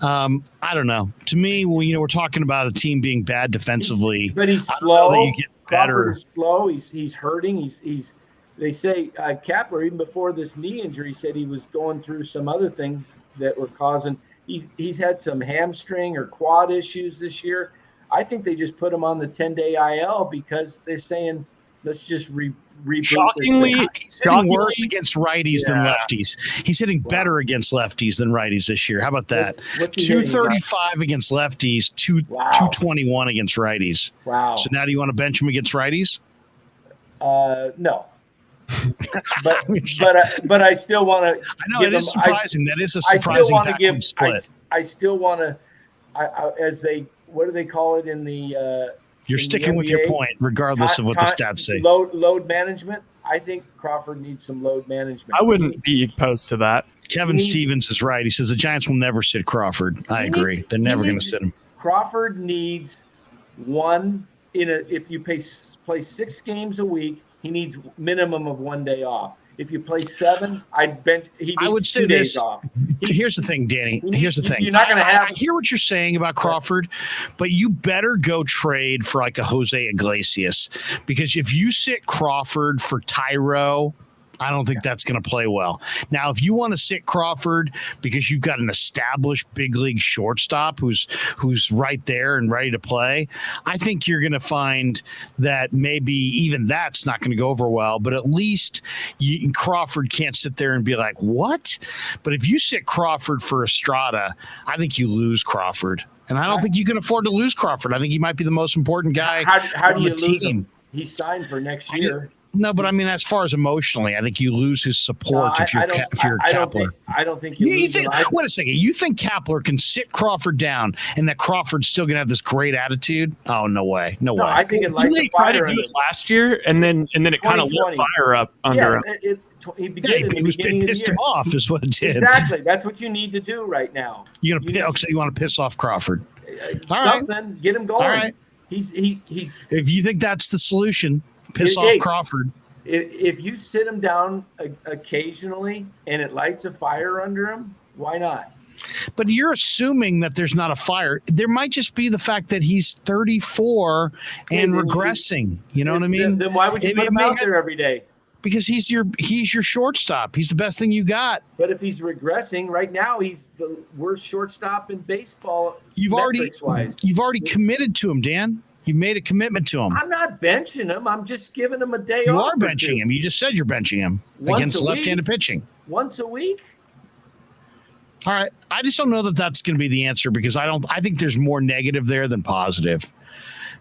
I don't know. To me, we're talking about a team being bad defensively. But he's I don't know that slow. you get better. Crawford is slow. He's hurting. He's. They say Kapler, even before this knee injury, said he was going through some other things that were causing. He's had some hamstring or quad issues this year. I think they just put him on the 10-day IL because they're saying let's just reboot. Shockingly, he's hitting worse against righties than lefties. He's hitting better against lefties than righties this year. How about that? What's 235 against lefties, 221 against righties. Wow. So now do you want to bench him against righties? No. but I still want to. I know it is surprising. That is a surprising split. I still want to. What do they call it in the? You're sticking with your point, regardless of what the stats say. Load management. I think Crawford needs some load management. I wouldn't be opposed to that. Kevin Stevens is right. He says the Giants will never sit Crawford. I agree. They're never going to sit him. Crawford needs one if you play 6 games a week, he needs minimum of 1 day off. If you play 7, I'd bench. I would say 2 days off. Here's the thing, Danny. Here's the thing. You're not going to have. I hear what you're saying about Crawford, but you better go trade for like a Jose Iglesias, because if you sit Crawford for Tyro, I don't think that's going to play well. Now, if you want to sit Crawford because you've got an established big league shortstop who's right there and ready to play, I think you're going to find that maybe even that's not going to go over well. But at least Crawford can't sit there and be like, what? But if you sit Crawford for Estrada, I think you lose Crawford. And I don't think you can afford to lose Crawford. I think he might be the most important guy how do you on the lose team. him? He's signed for next year. No, but I mean, as far as emotionally, I think you lose his support if you're Kapler. I don't think you lose him. Wait a second. You think Kapler can sit Crawford down and that Crawford's still going to have this great attitude? Oh, no way. No way. I think it lights they a fire. tried to do it last year, and then it kind of lit fire up under him. It pissed him off is what it did. Exactly. That's what you need to do right now. You want to piss off Crawford. Something. Get him going. All right. He's. If you think that's the solution, piss off Crawford. If you sit him down occasionally and it lights a fire under him, why not? But you're assuming that there's not a fire. There might just be the fact that he's 34 and regressing. You know what I mean? Then why would you put him out there every day? Because he's your shortstop. He's the best thing you got. But if he's regressing right now, he's the worst shortstop in baseball. You've already committed to him, Dan. You made a commitment to him. I'm not benching him. I'm just giving him a day off. You are benching him. You just said you're benching him against left-handed pitching. Once a week. All right. I just don't know that that's going to be the answer, because I think there's more negative there than positive.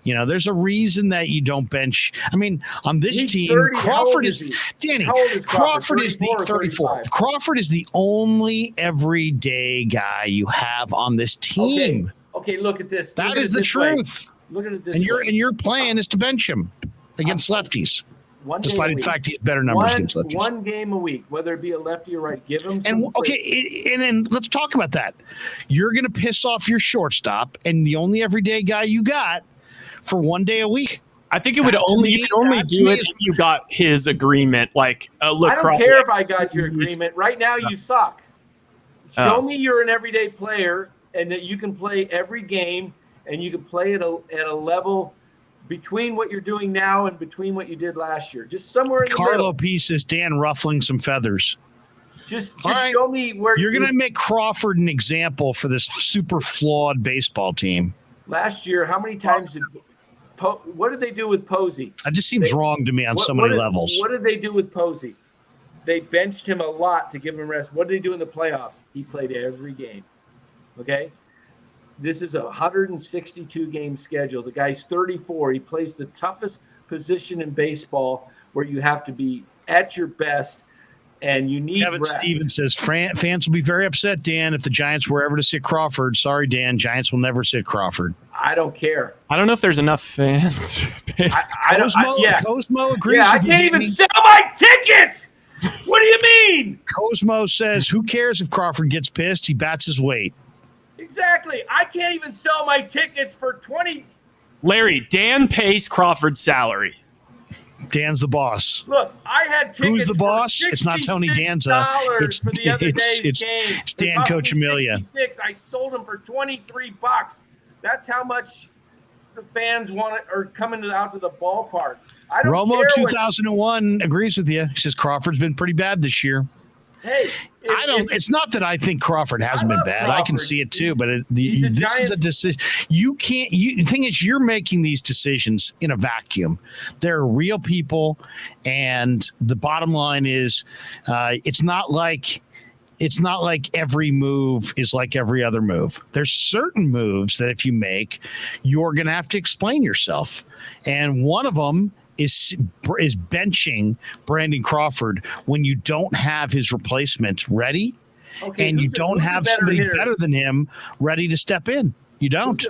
You know, there's a reason that you don't bench. I mean, on this team, 30. Crawford is Danny. How old is Crawford is the 34. Crawford is the only everyday guy you have on this team. Okay, look at this. That is the truth. Look at it this and way. your plan is to bench him against lefties, despite the fact he has better numbers against lefties. 1 game a week, whether it be a lefty or right. Give him some. And then let's talk about that. You're going to piss off your shortstop and the only everyday guy you got for 1 day a week. I think you could only do it if you got his agreement. Like, look, I don't care if I got your agreement. Right now, you suck. Show me you're an everyday player and that you can play every game. And you can play at a level between what you're doing now and between what you did last year. Just somewhere in the middle. Carlo P says, Dan ruffling some feathers. Just show me where you're going to make Crawford an example for this super flawed baseball team. Last year, how many times what did they do with Posey? That just seems wrong to me on so many levels. What did they do with Posey? They benched him a lot to give him rest. What did they do in the playoffs? He played every game. Okay? This is a 162-game schedule. The guy's 34. He plays the toughest position in baseball where you have to be at your best and you need Kevin rest. Stevens says, fans will be very upset, Dan, if the Giants were ever to sit Crawford. Sorry, Dan. Giants will never sit Crawford. I don't care. I don't know if there's enough fans. Cosmo agrees with I can't even sell my tickets. What do you mean? Cosmo says, who cares if Crawford gets pissed? He bats his weight. Exactly. I can't even sell my tickets for 20. Larry, Dan pays Crawford's salary. Dan's the boss. Look, I had tickets. Who's the for boss? It's not Tony Danza. It's for the other day's game. It's Dan Coccimilgio. I sold them for $23. That's how much the fans want it, or coming out to the ballpark. I don't Romo care 2001 agrees with you. He says Crawford's been pretty bad this year. Hey, it's not that I think Crawford hasn't been bad. Crawford. I can see it too, but this is a decision. You can't. The thing is, you're making these decisions in a vacuum. They're real people, and the bottom line is, it's not like every move is like every other move. There's certain moves that if you make, you're going to have to explain yourself, and one of them is benching Brandon Crawford when you don't have his replacement ready, and you don't have somebody better than him ready to step in. You don't.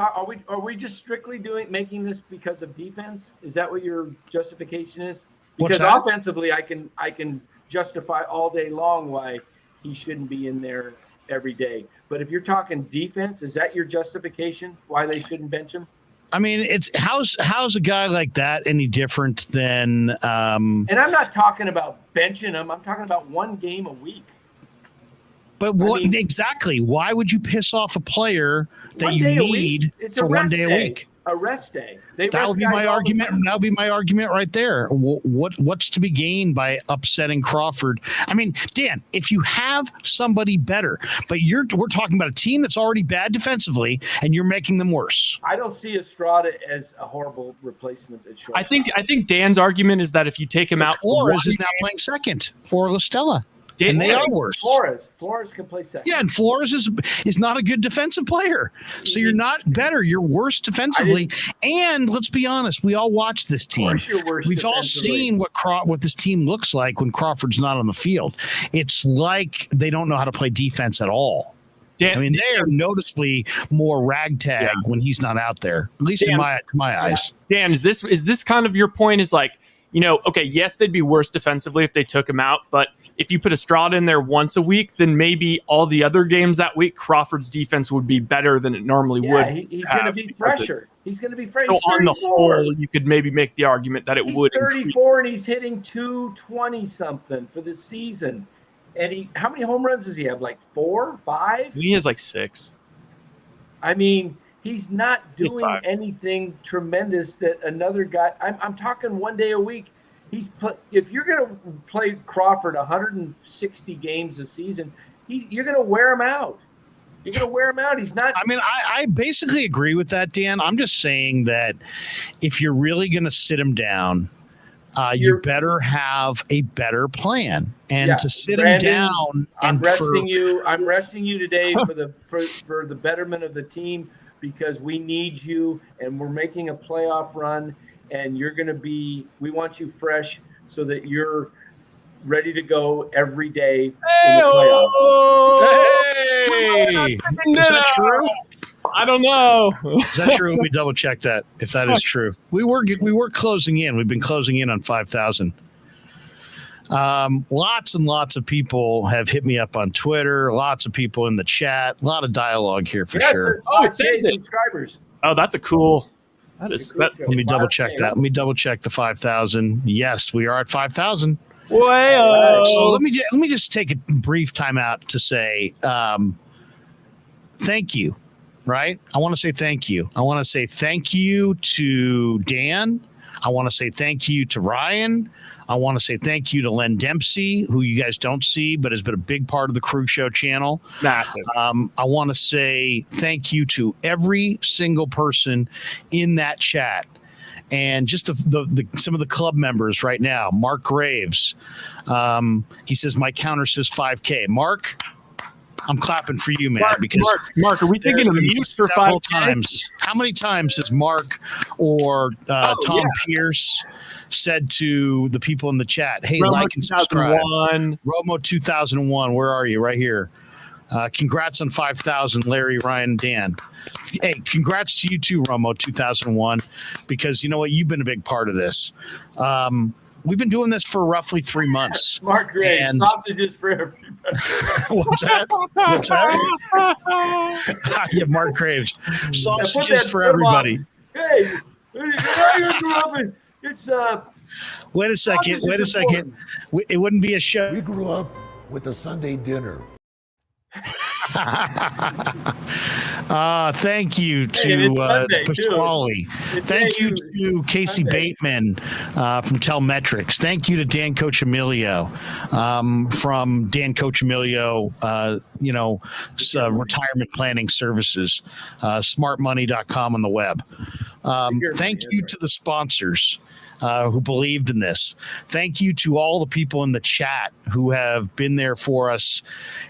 Are we just strictly making this because of defense? Is that what your justification is? Because offensively, I can justify all day long why he shouldn't be in there every day. But if you're talking defense, is that your justification why they shouldn't bench him? I mean, it's how's a guy like that any different than? And I'm not talking about benching him. I'm talking about one game a week. But exactly? Why would you piss off a player that you need for 1 day a week? A rest day. That would be my argument. That would be my argument right there. What's to be gained by upsetting Crawford? I mean, Dan, if you have somebody better, but we're talking about a team that's already bad defensively, and you're making them worse. I don't see Estrada as a horrible replacement at short. I think Dan's argument is that if you take him out, Flores is now playing second for La Stella. And they are worse. Flores can play second. Yeah, and Flores is not a good defensive player. So you're not better. You're worse defensively. And let's be honest, we all watch this team. We've all seen what this team looks like when Crawford's not on the field. It's like they don't know how to play defense at all. I mean, they are noticeably more ragtag when he's not out there, at least in my eyes. Dan, is this kind of your point? Is like, okay, yes, they'd be worse defensively if they took him out, but if you put Estrada in there once a week, then maybe all the other games that week, Crawford's defense would be better than it normally would. He's going to be fresher. He's going to be fresher. So on the whole, you could maybe make the argument that he's would. 34 and he's hitting 220 something for the season. And how many home runs does he have? Like 4, 5? He has like 6. I mean, he's not doing anything tremendous that another guy. I'm talking 1 day a week. If you're going to play Crawford 160 games a season, you're going to wear him out. You're going to wear him out. He's not. I mean, I basically agree with that, Dan. I'm just saying that if you're really going to sit him down, you better have a better plan. And to sit him down, I'm resting you today for the betterment of the team, because we need you, and we're making a playoff run. And we want you fresh so that you're ready to go every day in the playoffs. Hey! Is that true? I don't know. Is that true? Let me double check that if that is true. We were closing in. We've been closing in on 5,000. Lots and lots of people have hit me up on Twitter. Lots of people in the chat. A lot of dialogue here for sure. It says subscribers. Oh, that's a cool. Let me double check that. Let me double check the 5,000. Yes, we are at 5,000. Wow. So let me just take a brief time out to say thank you. Right? I want to say thank you. I want to say thank you to Dan. I want to say thank you to Ryan. I want to say thank you to Len Dempsey, who you guys don't see, but has been a big part of the Krueg Show channel. Massive. I want to say thank you to every single person in that chat. And just some of the club members right now. Mark Graves. He says, my counter says 5K. Mark, I'm clapping for you, man. Mark, are we thinking of you for 5 times? How many times has Mark or Tom Pierce said to the people in the chat, hey, Romo like and subscribe? 2001. Romo 2001, where are you? Right here. Congrats on 5,000, Larry, Ryan, Dan. Hey, congrats to you too, Romo 2001, because you know what? You've been a big part of this. We've been doing this for roughly 3 months. Mark Graves, sausages for everybody. What's that? Yeah, Mark Graves. Sausages for everybody. Hey, it's Wait a second. Sausage Wait a is second. It wouldn't be a show. We grew up with a Sunday dinner. Thank you Hey, and it's Sunday, too. Pasquale. It's Thank you AU to Casey Sunday. Bateman from Telmetrics. Thank you to Dan Coccimilgio from Dan Coccimilgio, Retirement Planning Services, smartmoney.com on the web. Thank you to the sponsors who believed in this. Thank you to all the people in the chat who have been there for us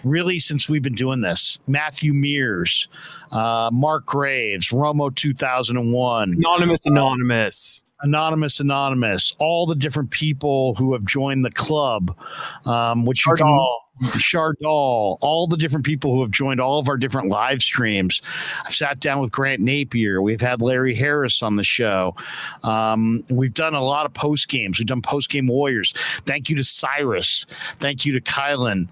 really since we've been doing this. Matthew Mears, Mark Graves, Romo 2001. Anonymous, all the different people who have joined the club, which you can Chardall, all the different people who have joined all of our different live streams. I've sat down with Grant Napier. We've had Larry Harris on the show. We've done a lot of post games. We've done post game warriors. Thank you to Cyrus. Thank you to Kylan.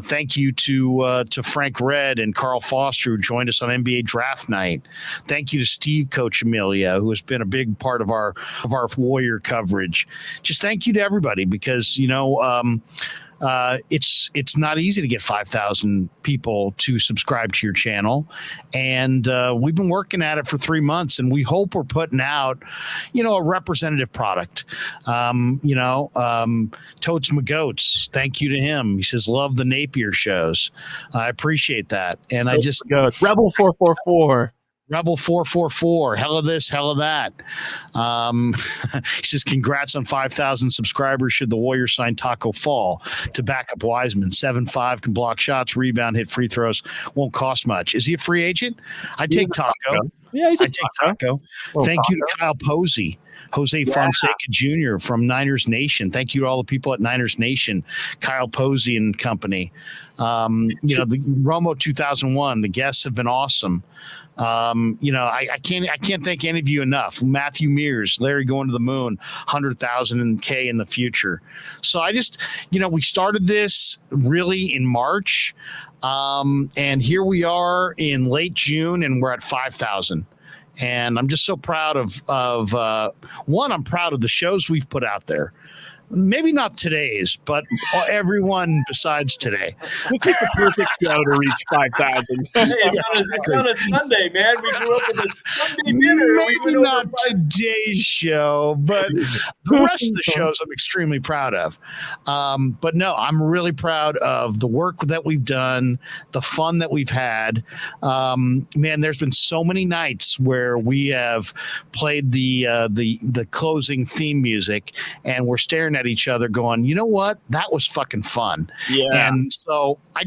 Thank you to Frank Red and Carl Foster, who joined us on NBA Draft Night. Thank you to Steve Coccimilgio, who has been a big part of our Warrior coverage. Just thank you to everybody, because it's not easy to get 5,000 people to subscribe to your channel, and we've been working at it for 3 months, and we hope we're putting out, a representative product. Totes McGoats, thank you to him. He says, love the Napier shows. I appreciate that, and Totes McGoats. Rebel 444. Rebel 444, hell of this, hell of that. He says, congrats on 5,000 subscribers. Should the Warriors sign Taco Fall to back up Wiseman? 7'5", can block shots, rebound, hit free throws, won't cost much. Is he a free agent? I'd take Taco. Yeah, he's a Taco. Thank you to Kyle Posey. Jose Fonseca Jr. from Niners Nation. Thank you to all the people at Niners Nation, Kyle Posey and company. The Romo 2001, the guests have been awesome. I can't thank any of you enough. Matthew Mears, Larry going to the moon, 100,000 K in the future. So I just, we started this really in March, and here we are in late June, and we're at 5,000. And I'm just so proud of one, I'm proud of the shows we've put out there. Maybe not today's, but everyone besides today. This is the perfect show to reach 5,000. Hey, it's on a Sunday, man. We grew up with a Sunday dinner. Maybe not today's show, but the rest of the shows I'm extremely proud of. But no, I'm really proud of the work that we've done, the fun that we've had. Man, there's been so many nights where we have played the closing theme music, and we're staring at each other going, you know what? That was fucking fun. Yeah. And so I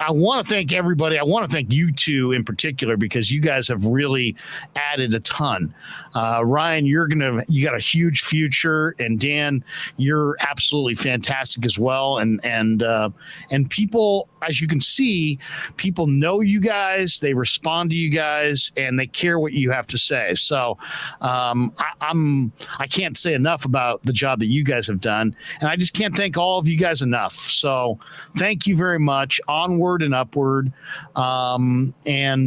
want to thank everybody. I want to thank you two in particular, because you guys have really added a ton. Ryan, you got a huge future, and Dan, you're absolutely fantastic as well. And people, as you can see, people know you guys, they respond to you guys, and they care what you have to say. So I can't say enough about the job that you guys have done, and I just can't thank all of you guys enough. So thank you very much. Onward and upward. We're going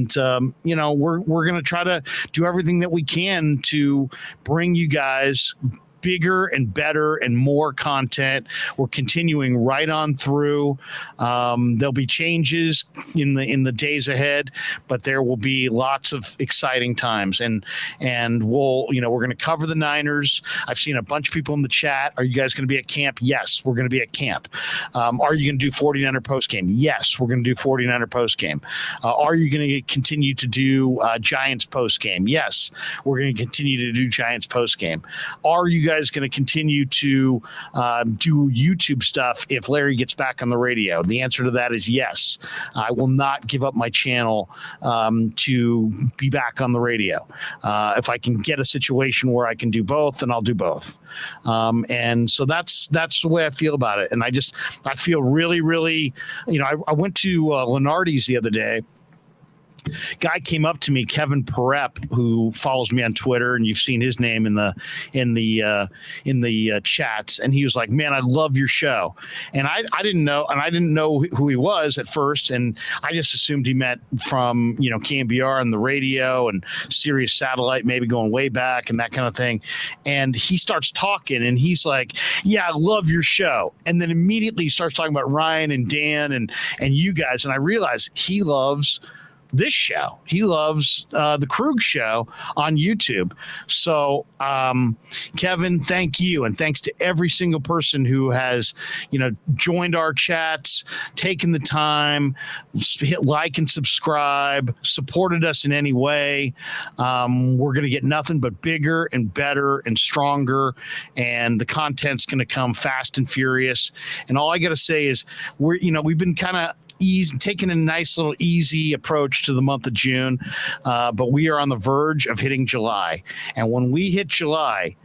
to try to do everything that we can to bring you guys bigger and better and more content. We're continuing right on through. There'll be changes in the days ahead, but there will be lots of exciting times. And we're going to cover the Niners. I've seen a bunch of people in the chat. Are you guys going to be at camp? Yes, we're going to be at camp. Are you going to do 49er post game? Yes, we're going to do 49er post game. Are you going to continue to do Giants post game? Yes, we're going to continue to do Giants post game. Are you guys going to continue to do YouTube stuff if Larry gets back on the radio? The answer to that is yes. I will not give up my channel to be back on the radio. If I can get a situation where I can do both, then I'll do both. And so that's the way I feel about it. And I feel really, really, I went to Lenardi's the other day, guy came up to me, Kevin Perep, who follows me on Twitter, and you've seen his name in the chats, and he was like, "Man, I love your show," and I didn't know who he was at first, and I just assumed he meant from KMBR and the radio and Sirius Satellite, maybe going way back and that kind of thing. And he starts talking, and he's like, "Yeah, I love your show," and then immediately he starts talking about Ryan and Dan and you guys, and I realized he loves this show. He loves the Krueg show on YouTube. So, Kevin, thank you. And thanks to every single person who has, joined our chats, taken the time, hit like and subscribe, supported us in any way. We're going to get nothing but bigger and better and stronger. And the content's going to come fast and furious. And all I got to say is we've been kind of taking a nice little easy approach to the month of June, but we are on the verge of hitting July. And when we hit July,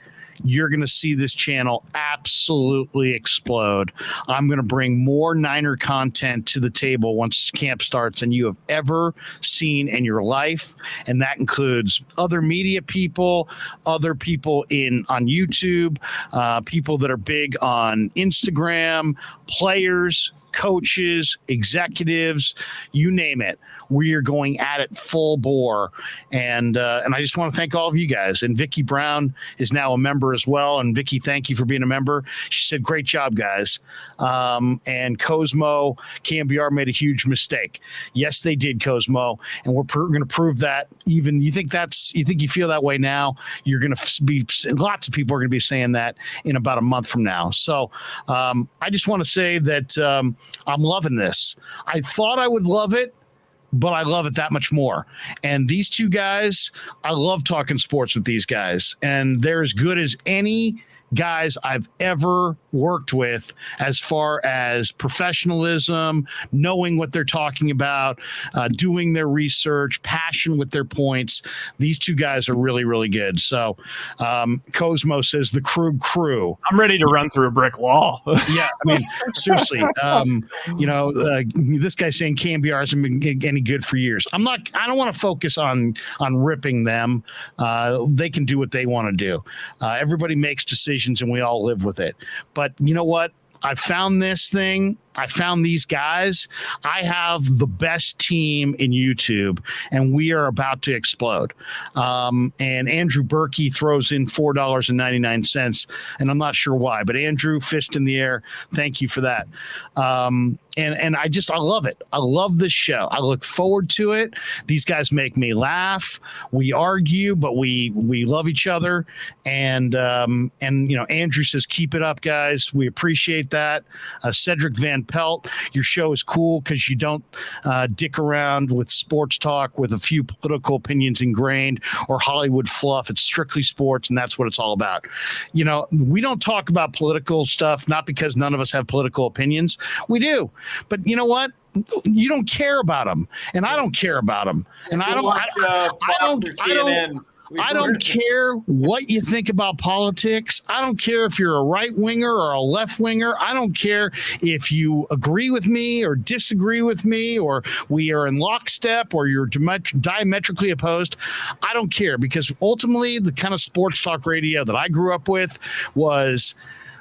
you're going to see this channel absolutely explode. I'm going to bring more Niner content to the table once camp starts than you have ever seen in your life. And that includes other media people, other people on YouTube, people that are big on Instagram, players, coaches, executives, you name it. We are going at it full bore. And I just want to thank all of you guys. And Vicki Brown is now a member as well. And Vicki, thank you for being a member. She said, "Great job, guys." And Cosmo, KMBR made a huge mistake. Yes, they did, Cosmo. And we're going to prove that. Even you think you feel that way now, you're going to be, lots of people are going to be saying that in about a month from now. So I just want to say that I'm loving this. I thought I would love it, but I love it that much more. And these two guys, I love talking sports with these guys. And they're as good as any guys I've ever worked with as far as professionalism, knowing what they're talking about, doing their research, passion with their points. These two guys are really, really good. So Cosmo says the Krueg crew. I'm ready to run through a brick wall. Yeah, I mean, seriously, this guy's saying KMBR hasn't been any good for years. I don't want to focus on ripping them. They can do what they want to do. Everybody makes decisions and we all live with it. But you know what? I found this thing. I found these guys. I have the best team in YouTube, and we are about to explode. And Andrew Berkey throws in $4.99, and I'm not sure why, but Andrew, fist in the air, thank you for that. And I love it. I love this show. I look forward to it. These guys make me laugh. We argue, but we love each other. And Andrew says, "Keep it up, guys. We appreciate that." Cedric Van Pelt, your show is cool because you don't dick around with sports talk with a few political opinions ingrained or Hollywood fluff. It's strictly sports, and that's what it's all about. We don't talk about political stuff, not because none of us have political opinions. We do. But you know what? You don't care about them, and I don't care about them, and I don't care what you think about politics. I don't care if you're a right winger or a left winger. I don't care if you agree with me or disagree with me, or we are in lockstep or you're diametrically opposed. I don't care, because ultimately the kind of sports talk radio that I grew up with was,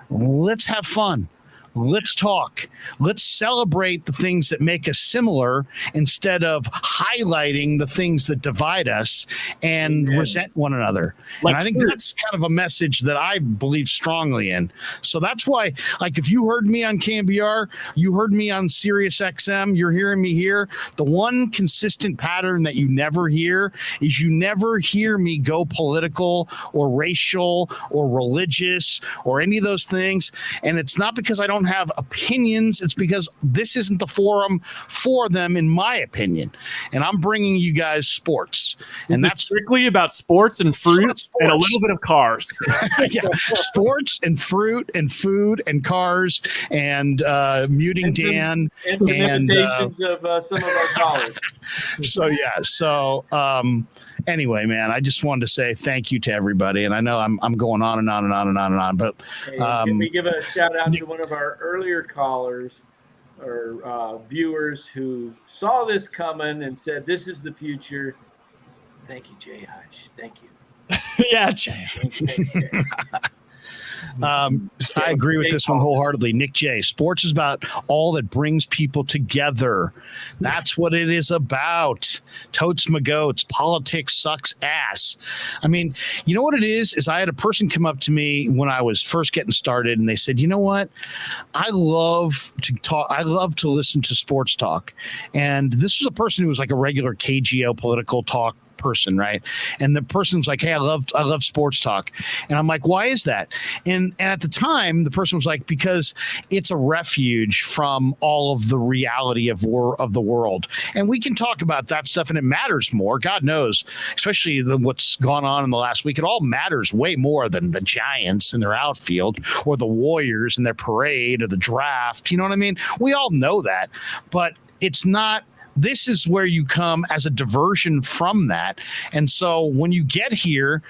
let's have fun. Let's talk. Let's celebrate the things that make us similar instead of highlighting the things that divide us and resent one another. And I think that's kind of a message that I believe strongly in. So that's why, like, if you heard me on KMBR, you heard me on Sirius XM, you're hearing me here. The one consistent pattern that you never hear is you never hear me go political or racial or religious or any of those things. And it's not because I don't have opinions. It's because this isn't the forum for them, in my opinion. And I'm bringing you guys sports. And that's strictly about sports and fruit and a little bit of cars. Yeah. Sports and fruit and food and cars and muting Dan. And invitations of some of our callers. Anyway, man, I just wanted to say thank you to everybody. And I know I'm going on and on and on and on and on, but can we give a shout out to one of our earlier callers, viewers who saw this coming and said, "This is the future." Thank you, Jay Hutch. Thank you. Yeah, Jay. I agree with this one wholeheartedly. Nick J. Sports is about all that brings people together. That's what it is about. Totes my goats. Politics sucks ass. I mean, you know what it is? Is I had a person come up to me when I was first getting started, and they said, "You know what? I love to talk. I love to listen to sports talk." And this was a person who was like a regular KGO political talk person, right? And the person was like, "Hey, I love sports talk." And I'm like, "Why is that?" And at the time, the person was like, "Because it's a refuge from all of the reality of the world, and we can talk about that stuff, and it matters more. God knows, especially what's gone on in the last week. It all matters way more than the Giants and their outfield, or the Warriors and their parade, or the draft. You know what I mean? We all know that, but it's not." This is where you come as a diversion from that. And so when you get here,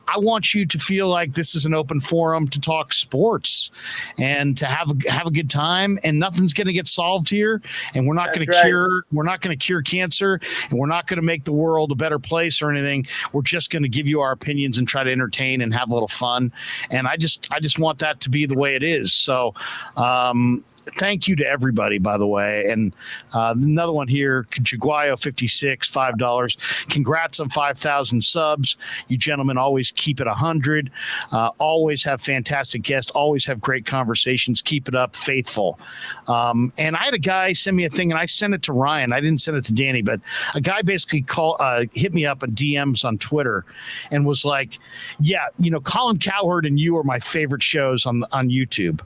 I want you to feel like this is an open forum to talk sports and to have a good time, and nothing's going to get solved here. And we're not going to cure cancer, and we're not going to make the world a better place or anything. We're just going to give you our opinions and try to entertain and have a little fun. And I just want that to be the way it is. So, thank you to everybody, by the way. And another one here, Jaguayo 56, $5. Congrats on 5,000 subs. You gentlemen always keep it 100. Always have fantastic guests. Always have great conversations. Keep it up, faithful. And I had a guy send me a thing, and I sent it to Ryan. I didn't send it to Danny, but a guy basically hit me up on DMs on Twitter and was like, "Yeah, Colin Cowherd and you are my favorite shows on YouTube."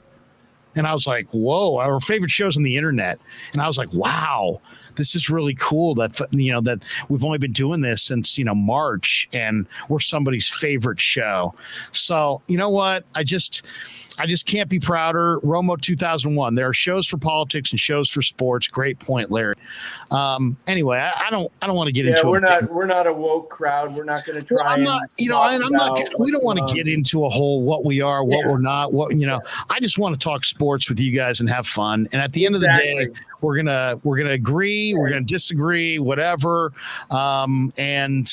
And I was like, "Whoa, our favorite shows on the internet." And I was like, "Wow, this is really cool that that we've only been doing this since March, and we're somebody's favorite show." So you know what? I just can't be prouder. Romo 2001. There are shows for politics and shows for sports. Great point, Larry. Anyway, I don't want to get into. We're not a woke crowd. We're not going to try. We don't want to get into a whole what we are, what we're not. I just want to talk sports with you guys and have fun. And at the end of the day, we're gonna agree, we're gonna disagree, whatever, and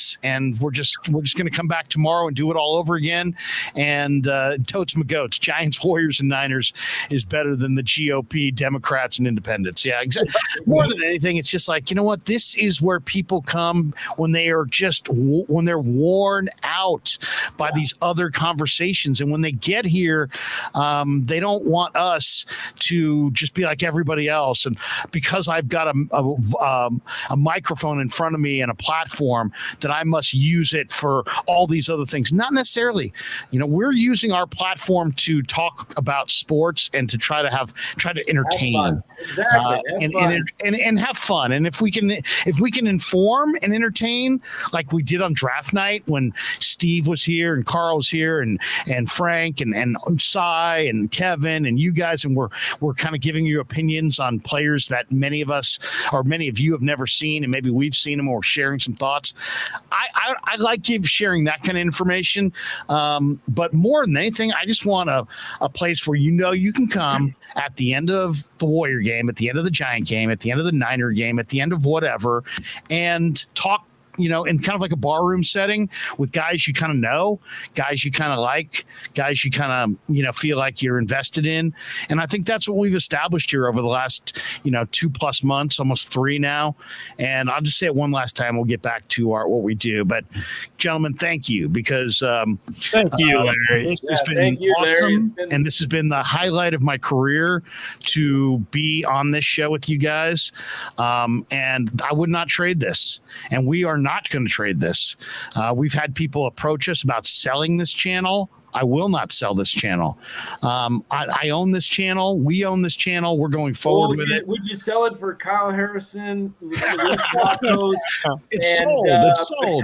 we're just gonna come back tomorrow and do it all over again. And totes my goats, Giants, Warriors, and Niners is better than the GOP, Democrats, and Independents. Yeah, exactly. More than anything, it's just like, you know what? This is where people come when they are when they're worn out by these other conversations, and when they get here, they don't want us to just be like everybody else. And because I've got a microphone in front of me and a platform, that I must use it for all these other things. Not necessarily. We're using our platform to talk about sports and to try to entertain. Exactly. And have fun. And if we can inform and entertain, like we did on draft night when Steve was here and Carl was here and Frank and Cy and Kevin and you guys, and we're kind of giving you opinions on players that many of us or many of you have never seen, and maybe we've seen them, or sharing some thoughts. I like sharing that kind of information. But more than anything, I just want a place where you can come at the end of the Warrior game, at the end of the Giant game, at the end of the Niner game, at the end of whatever, and talk in kind of like a barroom setting with guys you kind of know, guys you kind of like, guys you kind of, feel like you're invested in. And I think that's what we've established here over the last, 2+ months, almost 3 now. And I'll just say it one last time. We'll get back to what we do. But gentlemen, thank you, because thank you, Larry. This has been awesome. And this has been the highlight of my career to be on this show with you guys. And I would not trade this. And we are not going to trade this. We've had people approach us about selling this channel. I will not sell this channel. I own this channel. We own this channel. We're going forward with it. Would you sell it for Kyle Harrison? It's sold. It's sold.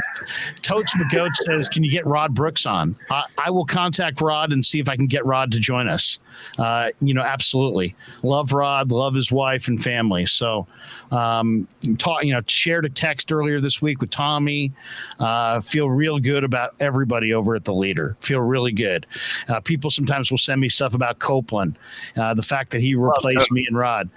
Totes McGoat says, "Can you get Rod Brooks on?" I will contact Rod and see if I can get Rod to join us. Absolutely. Love Rod, love his wife and family. So, shared a text earlier this week with Tommy. Feel real good about everybody over at The Leader. Feel really good. People sometimes will send me stuff about Copeland, the fact that he replaced me and Rod.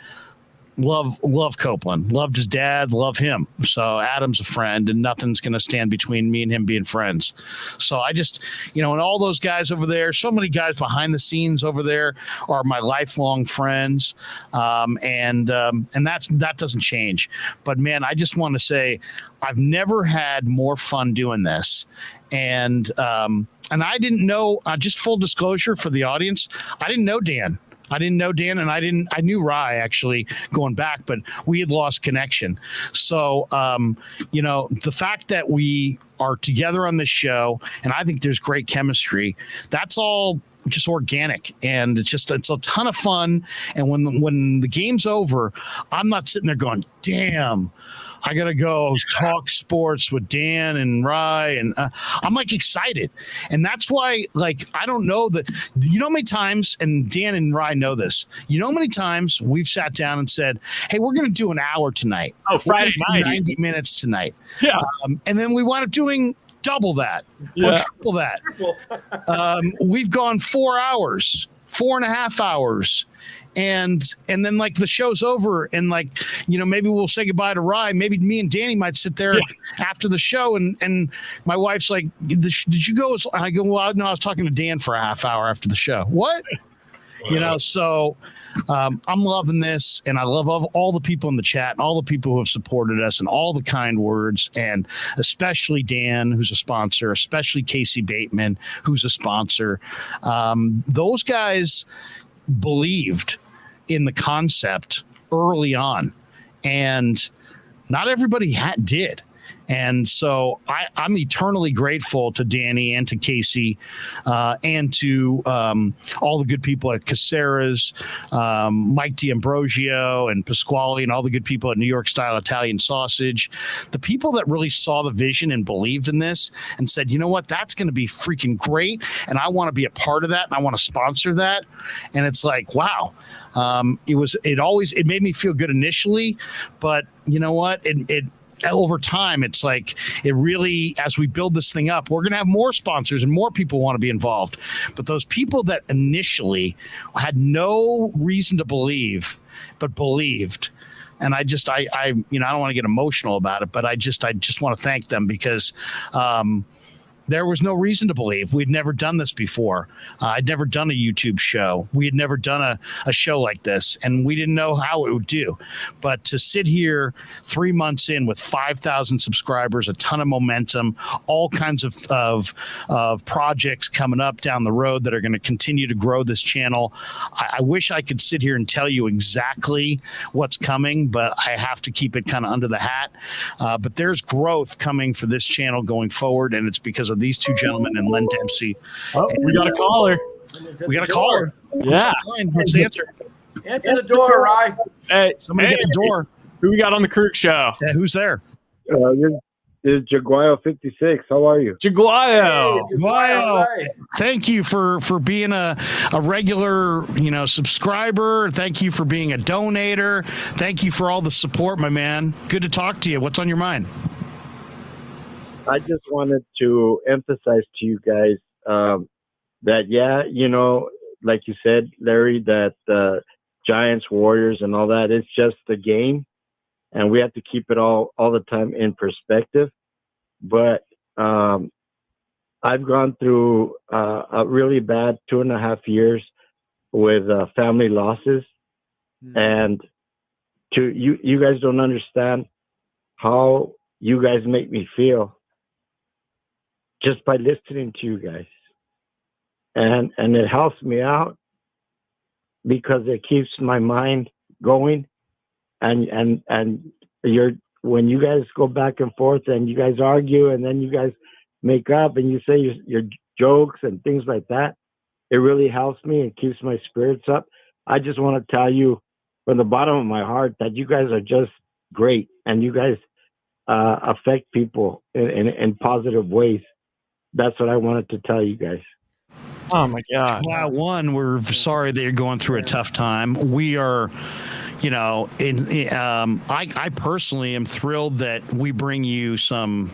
love Copeland, loved his dad, love him. So Adam's a friend, and nothing's going to stand between me and him being friends. So I just, and all those guys over there, so many guys behind the scenes over there are my lifelong friends, and that doesn't change. But man, I just want to say I've never had more fun doing this, and I didn't know. Just full disclosure for the audience, I didn't know Dan. And I knew Rye actually going back, but we had lost connection. So, the fact that we are together on this show, and I think there's great chemistry, that's all just organic, and it's a ton of fun. And when the game's over, I'm not sitting there going, damn, I got to go talk sports with Dan and Rye. And I'm like excited. And that's why, I don't know that, how many times, and Dan and Rye know this, how many times we've sat down and said, hey, we're going to do an hour tonight. Oh, Friday night. 90 minutes tonight. Yeah. And then we wound up doing double that or triple that. We've gone 4 hours, 4.5 hours. And then the show's over, and maybe we'll say goodbye to Rye. Maybe me and Danny might sit there after the show, and my wife's like, did you go? And I go, well, no, I was talking to Dan for a half hour after the show. What? So I'm loving this, and I love all the people in the chat and all the people who have supported us and all the kind words, and especially Dan, who's a sponsor, especially Casey Bateman, who's a sponsor. Those guys believed in the concept early on, and not everybody did. And so I'm eternally grateful to Danny and to Casey, and to all the good people at Caceres, Mike D'Ambrosio and Pasquale, and all the good people at New York Style Italian Sausage. The people that really saw the vision and believed in this and said, you know what, that's going to be freaking great, and I want to be a part of that, and I want to sponsor that. And it's like, wow. It made me feel good initially, but you know what? It over time, it's like it really, as we build this thing up, we're going to have more sponsors and more people want to be involved. But those people that initially had no reason to believe, but believed, and I don't want to get emotional about it, but I just want to thank them, because there was no reason to believe. We'd never done this before. I'd never done a YouTube show. We had never done a show like this, and we didn't know how it would do. But to sit here 3 months in with 5,000 subscribers, a ton of momentum, all kinds of projects coming up down the road that are going to continue to grow this channel. I wish I could sit here and tell you exactly what's coming, but I have to keep it kind of under the hat. But there's growth coming for this channel going forward, and it's because of these two gentlemen and Len Dempsey. Oh, we got a caller. We got a caller. Yeah. Let's answer. Answer the door, Rye. Hey, Somebody get the door. Who we got on the Krueg show? Yeah, who's there? This is Jaguayo 56. How are you? Jaguayo. Hey, Jaguayo. Thank you for being a regular, subscriber. Thank you for being a donator. Thank you for all the support, my man. Good to talk to you. What's on your mind? I just wanted to emphasize to you guys that, like you said, Larry, that Giants, Warriors, and all that, it's just a game, and we have to keep it all the time in perspective. But I've gone through a really bad 2.5 years with family losses, and you guys don't understand how you guys make me feel just by listening to you guys. And it helps me out because it keeps my mind going. And when you guys go back and forth and you guys argue and then you guys make up and you say your jokes and things like that, it really helps me and keeps my spirits up. I just want to tell you from the bottom of my heart that you guys are just great, and you guys affect people in positive ways. That's what I wanted to tell you guys. Oh my God. Wow. One, we're sorry that you're going through a tough time. We are, I personally am thrilled that we bring you some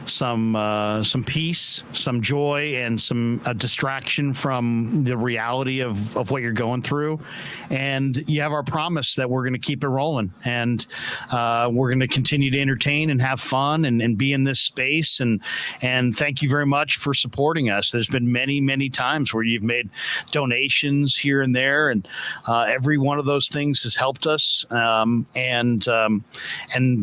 some peace, some joy, and some distraction from the reality of what you're going through. And you have our promise that we're going to keep it rolling, and we're going to continue to entertain and have fun and be in this space. And thank you very much for supporting us. There's been many times where you've made donations here and there, and every one of those things has helped us. And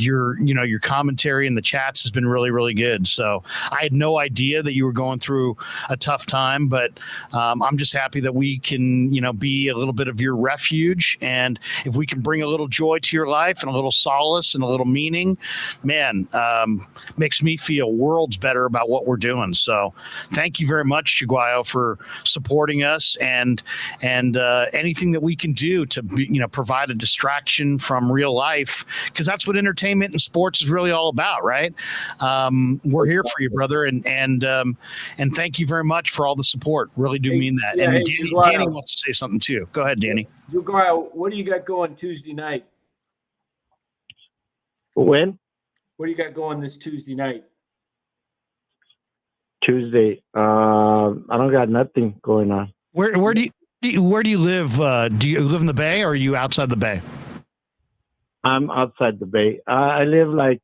your commentary in the chats has been really good. So I had no idea that you were going through a tough time, but I'm just happy that we can, be a little bit of your refuge. And if we can bring a little joy to your life and a little solace and a little meaning, man, makes me feel worlds better about what we're doing. So thank you very much, Chiguayo, for supporting us and anything that we can do to provide a distraction from real life, because that's what entertainment and sports is really all about, right? We're here for you, brother, and thank you very much for all the support. Really do mean that. Yeah, and hey, Danny wants to say something too. Go ahead, Danny. Chiguayo, what do you got going Tuesday night? When? What do you got going this Tuesday night? Tuesday. I don't got nothing going on. Where do you live? Do you live in the Bay, or are you outside the Bay? I'm outside the Bay. I live like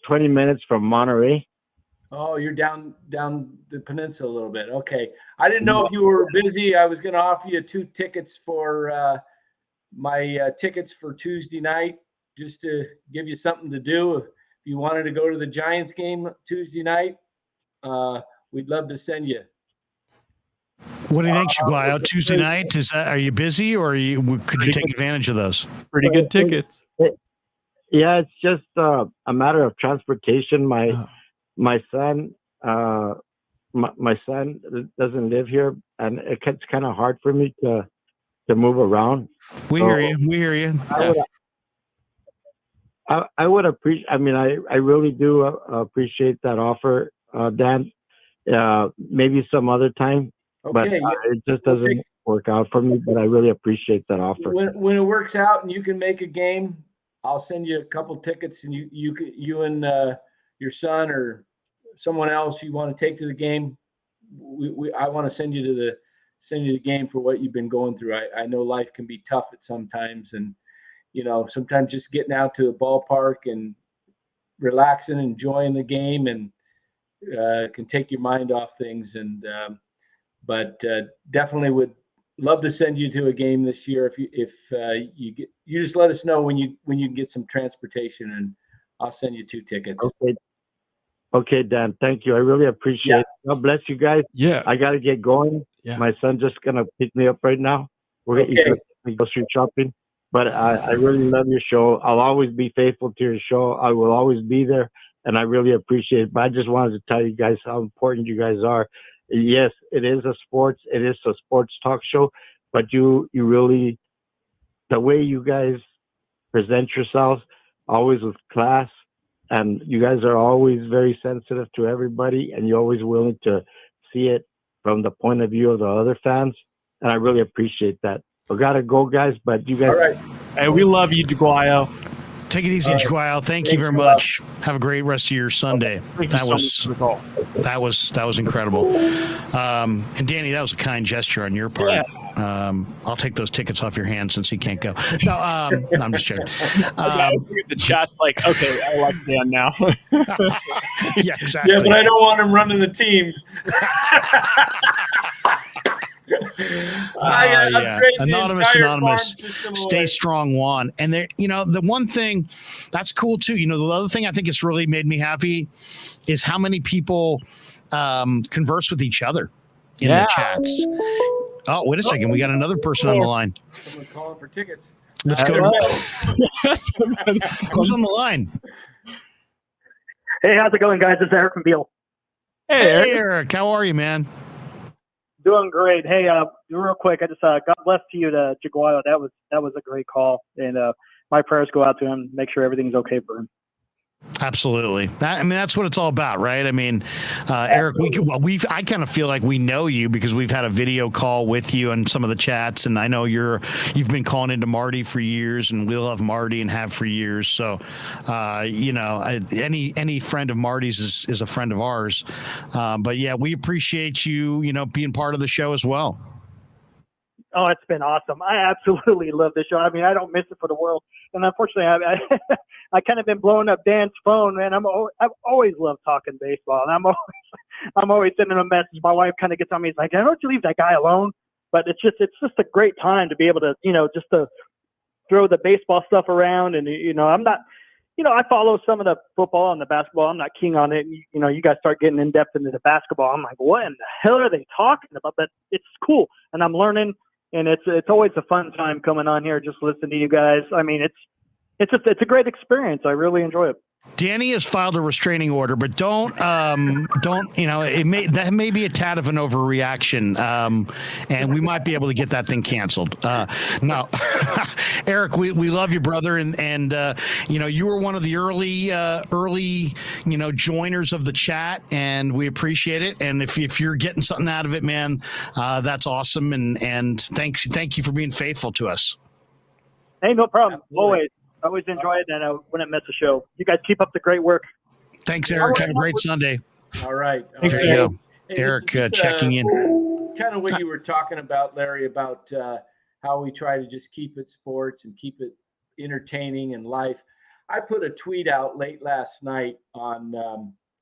20 minutes from Monterey. Oh, you're down the peninsula a little bit. Okay. I didn't know if you were busy. I was going to offer you 2 tickets for my tickets for Tuesday night, just to give you something to do. If you wanted to go to the Giants game Tuesday night, we'd love to send you. What do you think, Chiguayo? Tuesday night? Are you busy, or could you take advantage of those? Pretty good tickets. Yeah, it's just a matter of transportation. My son doesn't live here, and it's kind of hard for me to move around. We hear you. I would appreciate. I mean, I really do appreciate that offer, Dan. Maybe some other time, but it just doesn't work out for me. But I really appreciate that offer. When it works out and you can make a game, I'll send you a couple tickets, and you and your son or someone else you want to take to the game. I want to send you the game for what you've been going through. I know life can be tough at sometimes, and sometimes just getting out to a ballpark and relaxing, enjoying the game, and can take your mind off things. And but definitely would love to send you to a game this year. If you just let us know when you can get some transportation, and I'll send you 2 tickets. Okay, Dan. Thank you. I really appreciate it. God bless you guys. Yeah. I got to get going. Yeah. My son's just going to pick me up right now. We're going to go street shopping. But I really love your show. I'll always be faithful to your show. I will always be there, and I really appreciate it. But I just wanted to tell you guys how important you guys are. Yes, it is a sports talk show, but you really, the way you guys present yourselves, always with class, and you guys are always very sensitive to everybody, and you're always willing to see it from the point of view of the other fans, and I really appreciate that. I gotta go, guys, but you guys. All right. Hey, we love you, Chiguayo. Take it easy, Chiguayo. Thank you very much. Have a great rest of your Sunday. That was incredible. And Danny, that was a kind gesture on your part. Yeah. I'll take those tickets off your hand since he can't go. No, I'm just joking. The chat's like, okay, I like Dan now. Yeah, exactly. Yeah, but I don't want him running the team. Anonymous. Stay strong, Juan. And there, the one thing that's cool too. The other thing I think it's really made me happy is how many people converse with each other in the chats. Oh, wait a second. We got another person on the line. Someone's calling for tickets. Let's go. Who's on the line? Hey, how's it going, guys? It's Eric from Beale. Hey, Eric. How are you, man? Doing great. Hey, real quick, I just God bless to you to Chiguayo. That was a great call, and my prayers go out to him. Make sure everything's okay for him. Absolutely. That's what it's all about, right? I mean, Eric, I kind of feel like we know you because we've had a video call with you and some of the chats, and I know you've been calling into Marty for years, and we love Marty and have for years. So, any friend of Marty's is a friend of ours. But yeah, we appreciate you, being part of the show as well. Oh, it's been awesome. I absolutely love this show. I mean, I don't miss it for the world. And unfortunately, I kind of been blowing up Dan's phone, man. I've always loved talking baseball, and I'm always sending a message. My wife kind of gets on me. It's like, "Why don't you leave that guy alone?" But it's just a great time to be able to, just to throw the baseball stuff around. And I'm not, I follow some of the football and the basketball. I'm not keen on it. You guys start getting in depth into the basketball. I'm like, what in the hell are they talking about? But it's cool, and I'm learning. And it's always a fun time coming on here, just listening to you guys. I mean, it's a great experience. I really enjoy it. Danny has filed a restraining order, but don't that may be a tad of an overreaction, and we might be able to get that thing canceled. No, Eric, we love you, brother, and you were one of the early joiners of the chat, and we appreciate it. And if you're getting something out of it, man, that's awesome, and thank you for being faithful to us. Hey, no problem. Always. I always enjoy it, and I wouldn't miss a show. You guys keep up the great work. Thanks, Eric. Have a great Sunday. All right. Thanks, Hey, Eric, checking in. Kind of what you were talking about, Larry, about how we try to just keep it sports and keep it entertaining and life. I put a tweet out late last night on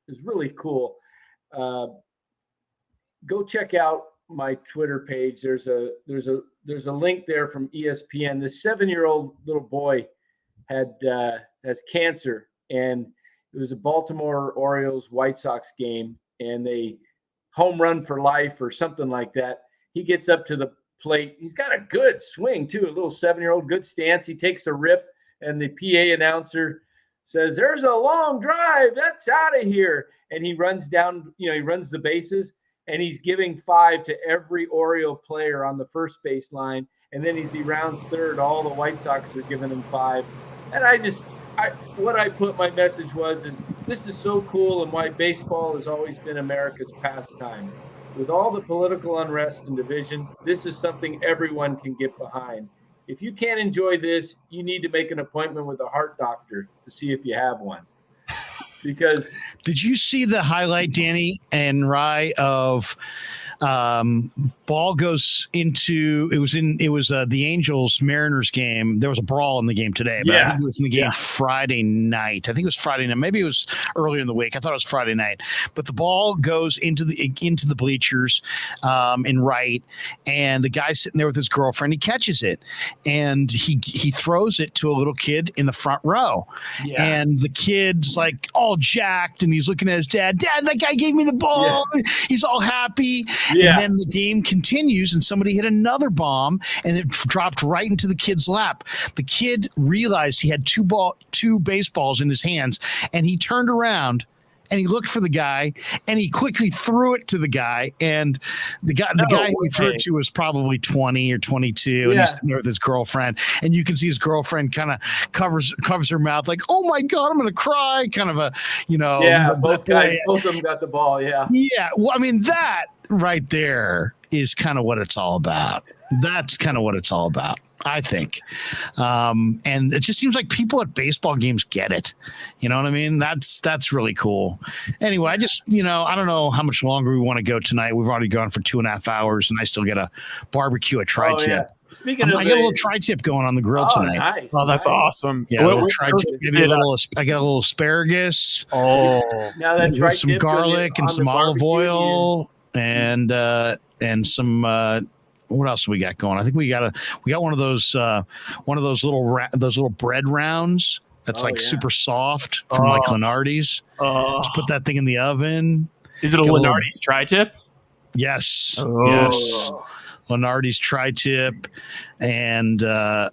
it was really cool. Go check out my Twitter page. There's a link there from ESPN. This 7-year-old little boy has cancer, and it was a Baltimore Orioles White Sox game, and they home run for life or something like that. He gets up to the plate. He's got a good swing too, a little 7-year-old, good stance. He takes a rip, and the PA announcer says, "There's a long drive. That's out of here." And he runs down, he runs the bases, and he's giving 5 to every Oriole player on the first base line. And then as he rounds third, all the White Sox are giving him 5. And what I put my message was, this is so cool, and why baseball has always been America's pastime. With all the political unrest and division, this is something everyone can get behind. If you can't enjoy this, you need to make an appointment with a heart doctor to see if you have one. Because did you see the highlight, Danny and Rye, of ball goes into it was the Angels Mariners game. There was a brawl in the game today, but I think it was in the game Friday night. I think it was Friday night. Maybe it was earlier in the week. I thought it was Friday night. But the ball goes into the bleachers in right, and the guy's sitting there with his girlfriend. He catches it, and he throws it to a little kid in the front row. Yeah. And the kid's like all jacked, and he's looking at his dad. "Dad, that guy gave me the ball." Yeah. He's all happy. Yeah. And then the game continues, and somebody hit another bomb, and it dropped right into the kid's lap. The kid realized he had two baseballs in his hands, and he turned around and he looked for the guy, and he quickly threw it to the guy. And the guy he threw it to was probably 20 or 22, and he's sitting there with his girlfriend. And you can see his girlfriend kind of covers her mouth, like, "Oh my God, I'm going to cry," kind of a, both of them got the ball. Yeah. Yeah. Well, I mean, that right there is kind of what it's all about. That's kind of what it's all about, I think. And it just seems like people at baseball games get it. You know what I mean? That's really cool. Anyway, I just, I don't know how much longer we want to go tonight. We've already gone for 2.5 hours, and I still get a barbecue, a tri-tip. Yeah. Speaking of, I got a little tri-tip going on the grill tonight. Nice. Oh, that's awesome. Yeah, I got a little asparagus. Oh, now that with some garlic and some olive oil and some what else do we got going? I think we got one of those little bread rounds that's super soft from like Lenardi's. Just put that thing in the oven. Is it a Lenardi's tri-tip? Yes. Yes. Lenardi's tri-tip, and I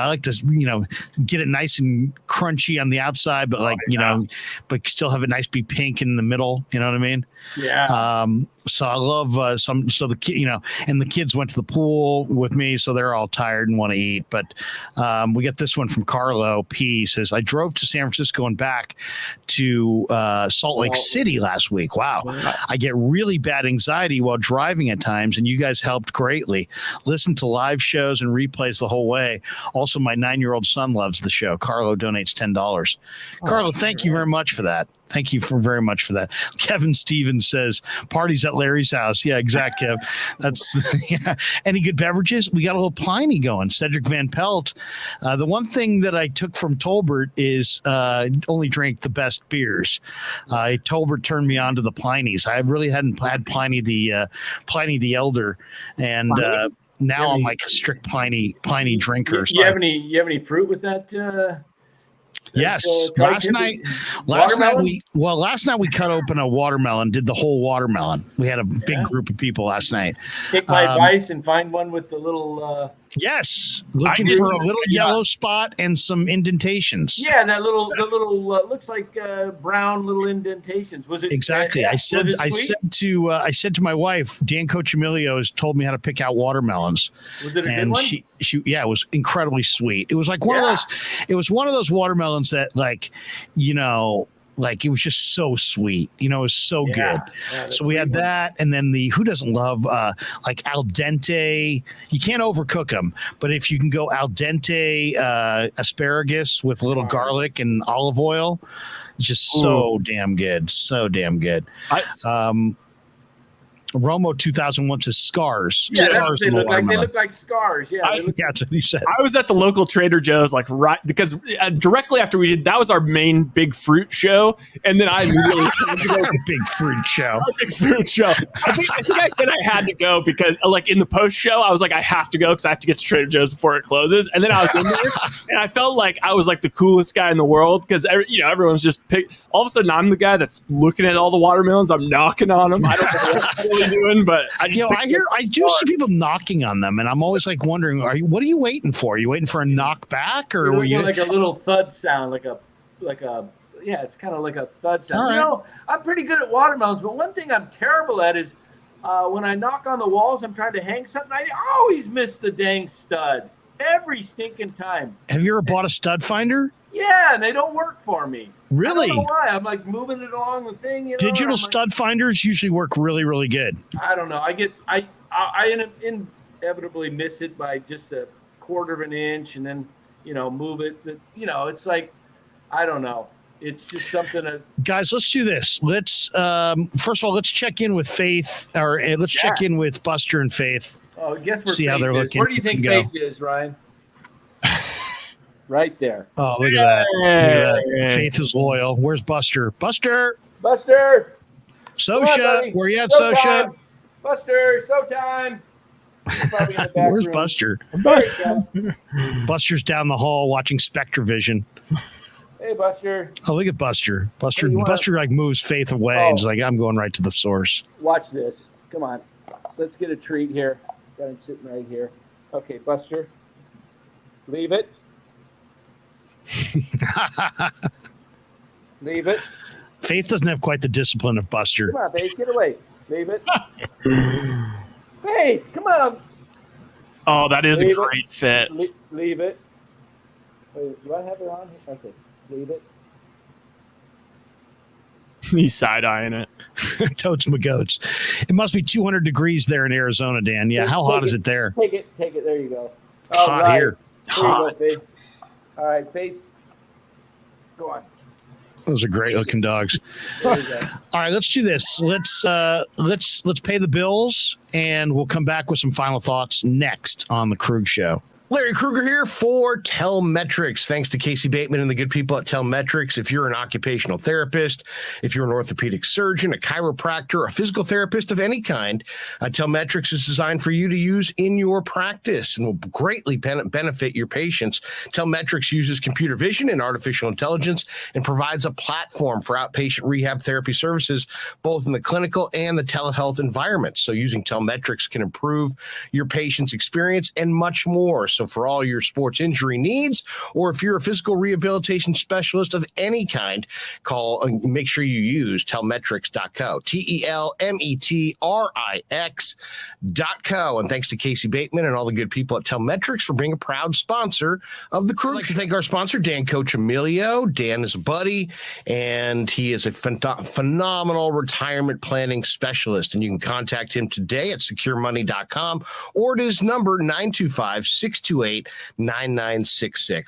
like to get it nice and crunchy on the outside, but but still have it nice, be pink in the middle. You know what I mean? Yeah. So I love so the kid, and the kids went to the pool with me, so they're all tired and want to eat. But we get this one from Carlo P. Says, I drove to San Francisco and back to Salt Lake City last week. Wow. I get really bad anxiety while driving at times, and you guys helped greatly. Listen to live shows and replays the whole way. Also, my 9-year-old son loves the show. Carlo donates $10. Carlo, thank you very much for that. Thank you very much for that. Kevin Stevens says, parties at Larry's house. Yeah, exactly, Kev. That's yeah. Any good beverages? We got a little Pliny going. Cedric Van Pelt. The one thing that I took from Tolbert is only drank the best beers. Tolbert turned me on to the Pliny's. I really hadn't had Pliny the Elder, and now I'm like a strict Pliny drinker. You have any fruit with that? Yes. Last night we cut open a watermelon, did the whole watermelon. We had a big group of people last night. Take my advice and find one with the little yes, looking for a little yellow spot and some indentations. Yeah, the little looks like brown little indentations. Was it exactly? I said to my wife, Dan Coccimilgio has told me how to pick out watermelons. Was it a good one? She it was incredibly sweet. It was like one of those. It was one of those watermelons that like it was just so sweet, it was so good. Yeah, so we had that, and then who doesn't love like al dente? You can't overcook them, but if you can go al dente asparagus with a little garlic and olive oil, it's just so damn good, Romo 2001 says scars. Yeah, scars they look like scars. Yeah, that's what he said. I was at the local Trader Joe's, right because directly after we did, that was our main big fruit show, and then I immediately big fruit show. I think I said I had to go because, in the post show, I was like, I have to go because I have to get to Trader Joe's before it closes, and then I was in there, and I felt like I was like the coolest guy in the world because everyone's just all of a sudden I'm the guy that's looking at all the watermelons. I'm knocking on them. I don't know what I'm really doing, but I do see people knocking on them, and I'm always like wondering, what are you waiting for? Are you waiting for a knockback, or were you like a little thud sound, like a it's kind of like a thud sound. Right. I'm pretty good at watermelons, but one thing I'm terrible at is when I knock on the walls, I'm trying to hang something, I always miss the dang stud every stinking time. Have you ever bought a stud finder? Yeah, and they don't work for me. Really? I don't know why. I'm like moving it along the thing. Digital stud finders usually work really, really good. I don't know. I inevitably miss it by just a quarter of an inch, and then move it. It's like, I don't know. It's just something that. Guys, let's do this. Let's first of all, let's check in with Faith, or let's check in with Buster and Faith. Oh, guess where see Faith how they're is. looking. Where do you think Faith is, Ryan? Right there. Oh, look at that. Look at that. Faith is loyal. Where's Buster? Buster! Sosha! Where you at, Sosha? Buster! Showtime! Where's Buster? Buster's down the hall watching Spectre Vision. Hey, Buster. Oh, look at Buster. Buster moves Faith away and he's like, I'm going right to the source. Watch this. Come on. Let's get a treat here. Got him sitting right here. Okay, Buster. Leave it. Leave it. Faith doesn't have quite the discipline of Buster. Come on, Faith, get away. Leave it. Faith, come on. Oh, that is a great fit. Leave it. Wait, do I have it on? Okay, leave it. He's side-eyeing it. Totes my goats. It must be 200 degrees there in Arizona, Dan. Yeah, how hot is it there? Take it. There you go. Hot here. Hot. There you go, Faith. All right, Faith. Go on. Those are great looking dogs. There you go. All right, let's do this. Let's pay the bills, and we'll come back with some final thoughts next on the Krueg Show. Larry Krueger here for Telmetrics. Thanks to Casey Bateman and the good people at Telmetrics. If you're an occupational therapist, if you're an orthopedic surgeon, a chiropractor, a physical therapist of any kind, Telmetrics is designed for you to use in your practice and will greatly benefit your patients. Telmetrics uses computer vision and artificial intelligence and provides a platform for outpatient rehab therapy services, both in the clinical and the telehealth environments. So using Telmetrics can improve your patient's experience and much more. So for all your sports injury needs, or if you're a physical rehabilitation specialist of any kind, call and make sure you use telmetrics.co, Telmetrix.co. And thanks to Casey Bateman and all the good people at Telmetrics for being a proud sponsor of the Krueg. I'd like to thank our sponsor, Dan Coccimilgio. Dan is a buddy, and he is a phenomenal retirement planning specialist. And you can contact him today at securemoney.com or at his number 925-628-9966.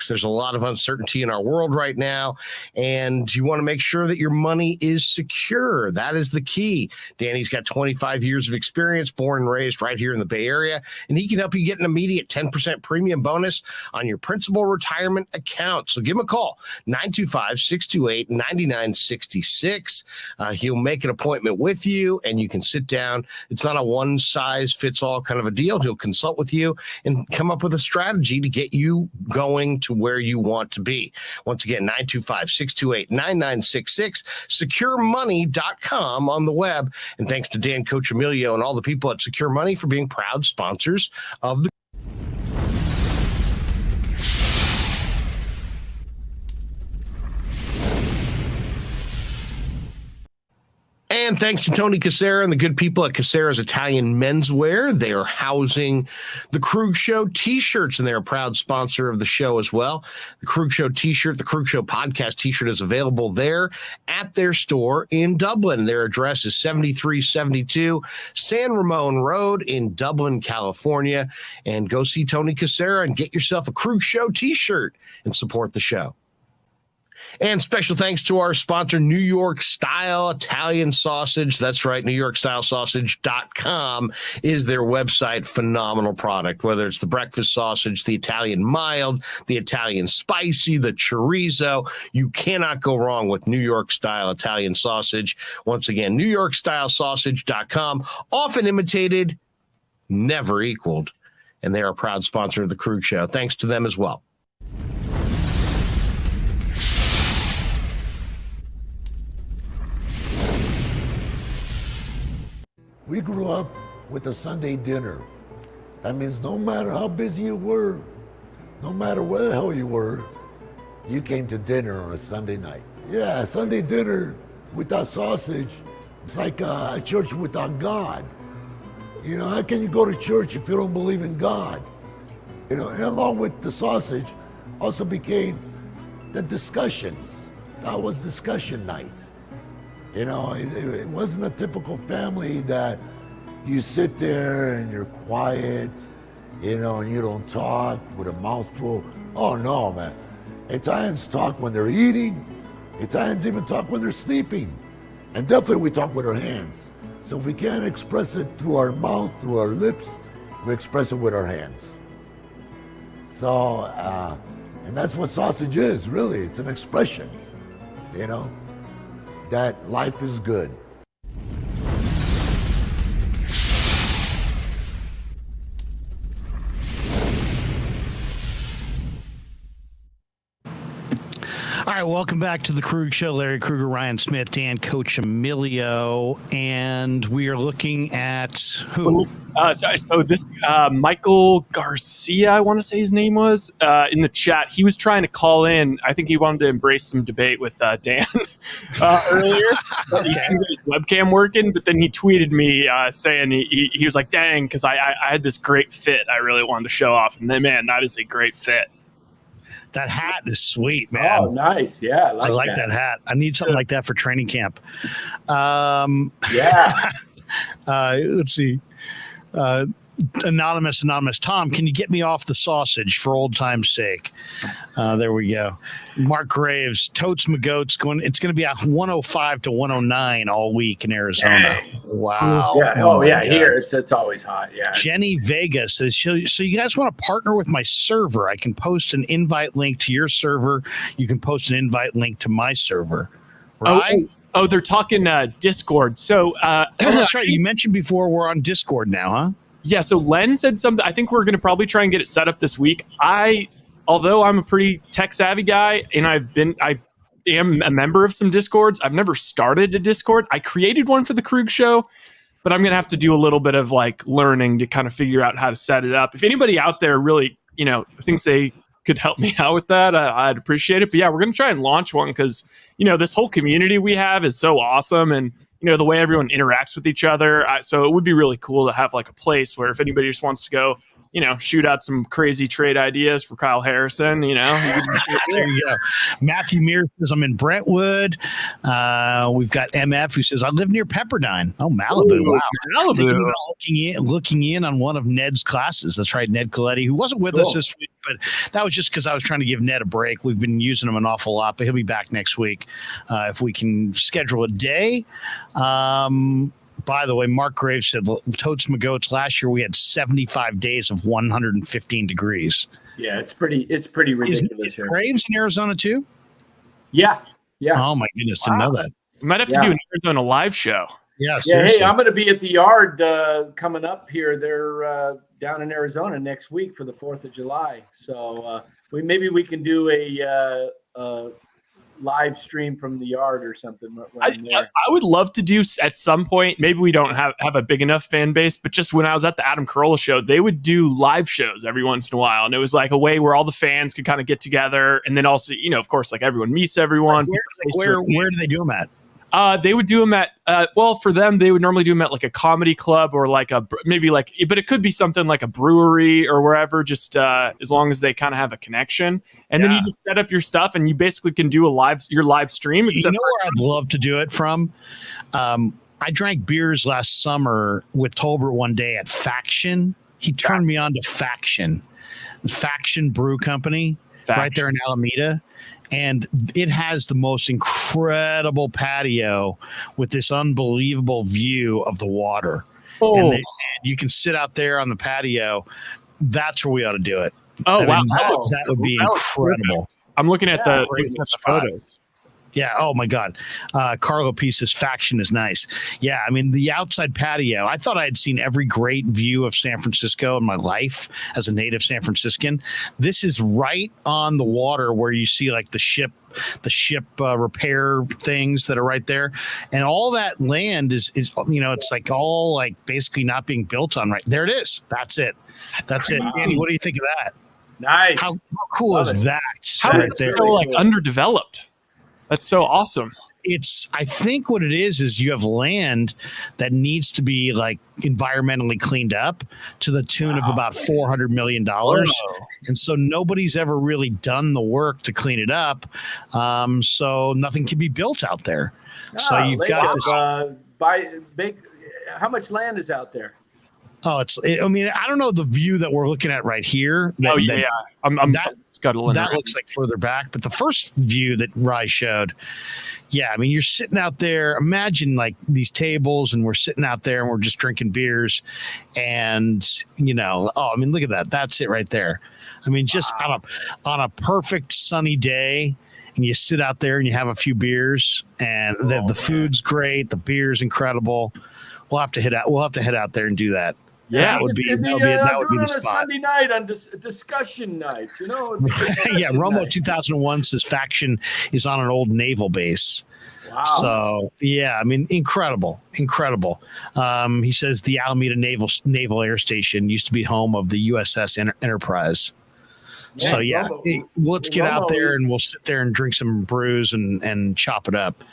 There's a lot of uncertainty in our world right now, and you want to make sure that your money is secure. That is the key. Danny's got 25 years of experience, born and raised right here in the Bay Area, and he can help you get an immediate 10% premium bonus on your principal retirement account. So give him a call, 925-628-9966. He'll make an appointment with you, and you can sit down. It's not a one-size-fits-all kind of a deal. He'll consult with you and come up with a strategy to get you going to where you want to be. Once again, 925-628-9966, securemoney.com on the web. And thanks to Dan Coccimilgio and all the people at Secure Money for being proud sponsors of the And thanks to Tony Cassera and the good people at Cassera's Italian Menswear. They are housing the Krueg Show t-shirts, and they're a proud sponsor of the show as well. The Krueg Show t-shirt, the Krueg Show podcast t-shirt is available there at their store in Dublin. Their address is 7372 San Ramon Road in Dublin, California. And go see Tony Cassera and get yourself a Krueg Show t-shirt and support the show. And special thanks to our sponsor, New York Style Italian Sausage. That's right, NewYorkStyleSausage.com is their website. Phenomenal product, whether it's the breakfast sausage, the Italian mild, the Italian spicy, the chorizo. You cannot go wrong with New York Style Italian Sausage. Once again, NewYorkStyleSausage.com, often imitated, never equaled. And they are a proud sponsor of the Krueg Show. Thanks to them as well. We grew up with a Sunday dinner. That means no matter how busy you were, no matter where the hell you were, you came to dinner on a Sunday night. Yeah, Sunday dinner without sausage, it's like a church without God. You know, how can you go to church if you don't believe in God? You know, and along with the sausage also became the discussions. That was discussion night. You know, it wasn't a typical family that you sit there and you're quiet, you know, and you don't talk with a mouthful. Oh no, man. Italians talk when they're eating. Italians even talk when they're sleeping. And definitely we talk with our hands. So if we can't express it through our mouth, through our lips, we express it with our hands. So, and that's what sausage is, really. It's an expression, you know, that life is good. All right, welcome back to the Krueg Show. Larry Krueger, Ryan Smith, Dan Coccimilgio, and we are looking at who? So this Michael Garcia, I want to say his name was, in the chat. He was trying to call in. I think he wanted to embrace some debate with Dan earlier. But he couldn't get his webcam working, but then he tweeted me saying he was like, dang, because I had this great fit I really wanted to show off. And then, man, that is a great fit. That hat is sweet, man. Oh, nice. Yeah, I like that hat. I need something like that for training camp. Yeah. Let's see. Anonymous Tom, can you get me off the sausage for old time's sake? There we go. Mark Graves, Totes McGoats it's going to be at 105 to 109 all week in Arizona. Wow. Yeah. Oh yeah. God. Here it's always hot. Yeah. Jenny Vega says, so you guys want to partner with my server? I can post an invite link to your server. You can post an invite link to my server. Right? Oh, they're talking Discord. So that's right. You mentioned before we're on Discord now, huh? Yeah, so Len said something. I think we're going to probably try and get it set up this week. Although I'm a pretty tech savvy guy, and I am a member of some Discords, I've never started a Discord. I created one for the Krueg show, but I'm going to have to do a little bit of like learning to kind of figure out how to set it up. If anybody out there really, thinks they could help me out with that, I'd appreciate it. But yeah, we're going to try and launch one because, this whole community we have is so awesome. And the way everyone interacts with each other. So it would be really cool to have like a place where if anybody just wants to go, shoot out some crazy trade ideas for Kyle Harrison, There you go. Matthew Mears says, I'm in Brentwood. We've got MF who says, I live near Pepperdine. Oh, Malibu. Ooh, wow. Malibu. Thinking about looking in on one of Ned's classes. That's right, Ned Coletti, who wasn't with us this week, but that was just because I was trying to give Ned a break. We've been using him an awful lot, but he'll be back next week if we can schedule a day. By the way, Mark Graves said, Totes McGoats, last year we had 75 days of 115 degrees. Yeah, it's pretty ridiculous here. Graves in Arizona too? Yeah. Oh my goodness, didn't know that. We might have to do an Arizona live show. Yeah, hey, I'm going to be at the Yard coming up here. They're down in Arizona next week for the 4th of July. So maybe we can do a live stream from the Yard or something. I would love to do at some point. Maybe we don't have a big enough fan base, but just when I was at the Adam Carolla show, they would do live shows every once in a while, and it was like a way where all the fans could kind of get together, and then also, of course, like everyone meets everyone. Where do they do them at? They would do them at, for them, they would normally do them at like a comedy club or like but it could be something like a brewery or wherever, just as long as they kind of have a connection. And then you just set up your stuff and you basically can do your live stream. Where I'd love to do it from? I drank beers last summer with Tolbert one day at Faction. He turned me on to Faction Brew Company right there in Alameda. And it has the most incredible patio with this unbelievable view of the water. Oh, and you can sit out there on the patio. That's where we ought to do it. Oh, wow. That would be incredible. I'm looking at the photos. Yeah. Oh my God. Carlo Pisa's Faction is nice. Yeah. I mean, the outside patio, I thought I had seen every great view of San Francisco in my life as a native San Franciscan. This is right on the water where you see like the ship repair things that are right there. And all that land is, it's like all like basically not being built on right. There it is. That's it. That's it. Andy, what do you think of that? Nice. How cool is that? How right there? So like underdeveloped. That's so awesome. I think what it is you have land that needs to be like environmentally cleaned up to the tune of about $400 million. And so nobody's ever really done the work to clean it up. So nothing can be built out there. So you've got to how much land is out there? Oh, I don't know the view that we're looking at right here. I'm scuttling. That looks like further back, but the first view that Rye showed, yeah, I mean, you're sitting out there. Imagine like these tables, and we're sitting out there, and we're just drinking beers, and look at that. That's it right there. I mean, just on a perfect sunny day. And you sit out there and you have a few beers, and the food's great, the beer's incredible. We'll have to head out there and do that. Yeah, that would be the spot. Sunday night on discussion night, Yeah, Romo 2001 says Faction is on an old naval base. Wow. So yeah, I mean, incredible. He says the Alameda Naval Air Station used to be home of the USS Enterprise. So yeah, let's get out there Romo, and we'll sit there and drink some brews and chop it up,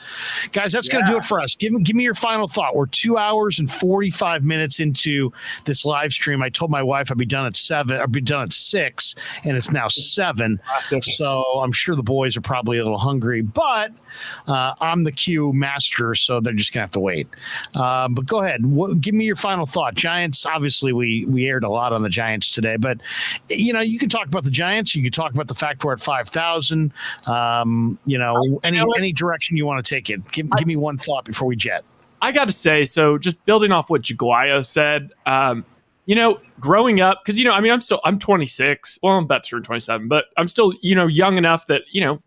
guys. That's gonna do it for us. Give me your final thought. We're 2 hours and 45 minutes into this live stream. I told my wife I'd be done at 7. I'd be done at 6, and it's now 7. So I'm sure the boys are probably a little hungry, but I'm the cue master, so they're just gonna have to wait. But go ahead, give me your final thought. Giants. Obviously, we aired a lot on the Giants today, but you can talk about the Giants. You can talk about the fact we're at 5,000. Any direction you want to take it. Give me one thought before we jet. I got to say, so just building off what Jaguayo said, growing up, because I'm 26. Well, I'm about to turn 27, but I'm still young enough that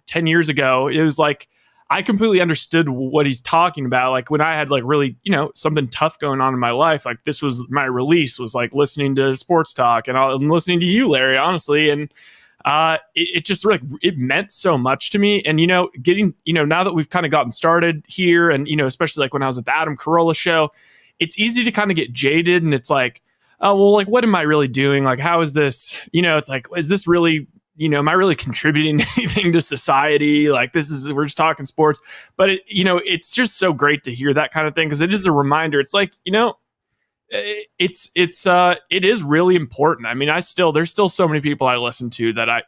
10 years ago it was like I completely understood what he's talking about. Like when I had like really something tough going on in my life, like this was my release, was like listening to sports talk and listening to you, Larry, honestly, and it just like it meant so much to me. And getting now that we've kind of gotten started here, and especially like when I was at the Adam Carolla show, it's easy to kind of get jaded, and it's like, oh well, like what am I really doing? Like how is this? It's like, is this really? Am I really contributing anything to society? Like we're just talking sports, but it's just so great to hear that kind of thing, because it is a reminder. It's like, it is really important. I mean, there's still so many people I listen to that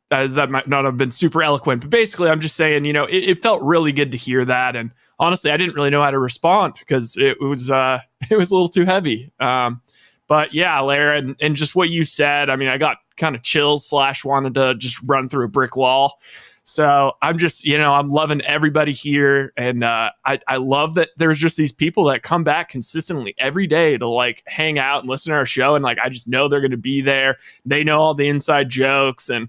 that might not have been super eloquent, but basically I'm just saying, it felt really good to hear that. And honestly, I didn't really know how to respond because it was a little too heavy. But yeah, Larry, and just what you said, I mean, I got kind of chills / wanted to just run through a brick wall. So I'm just, I'm loving everybody here. And I love that there's just these people that come back consistently every day to like hang out and listen to our show. And like, I just know they're going to be there. They know all the inside jokes, and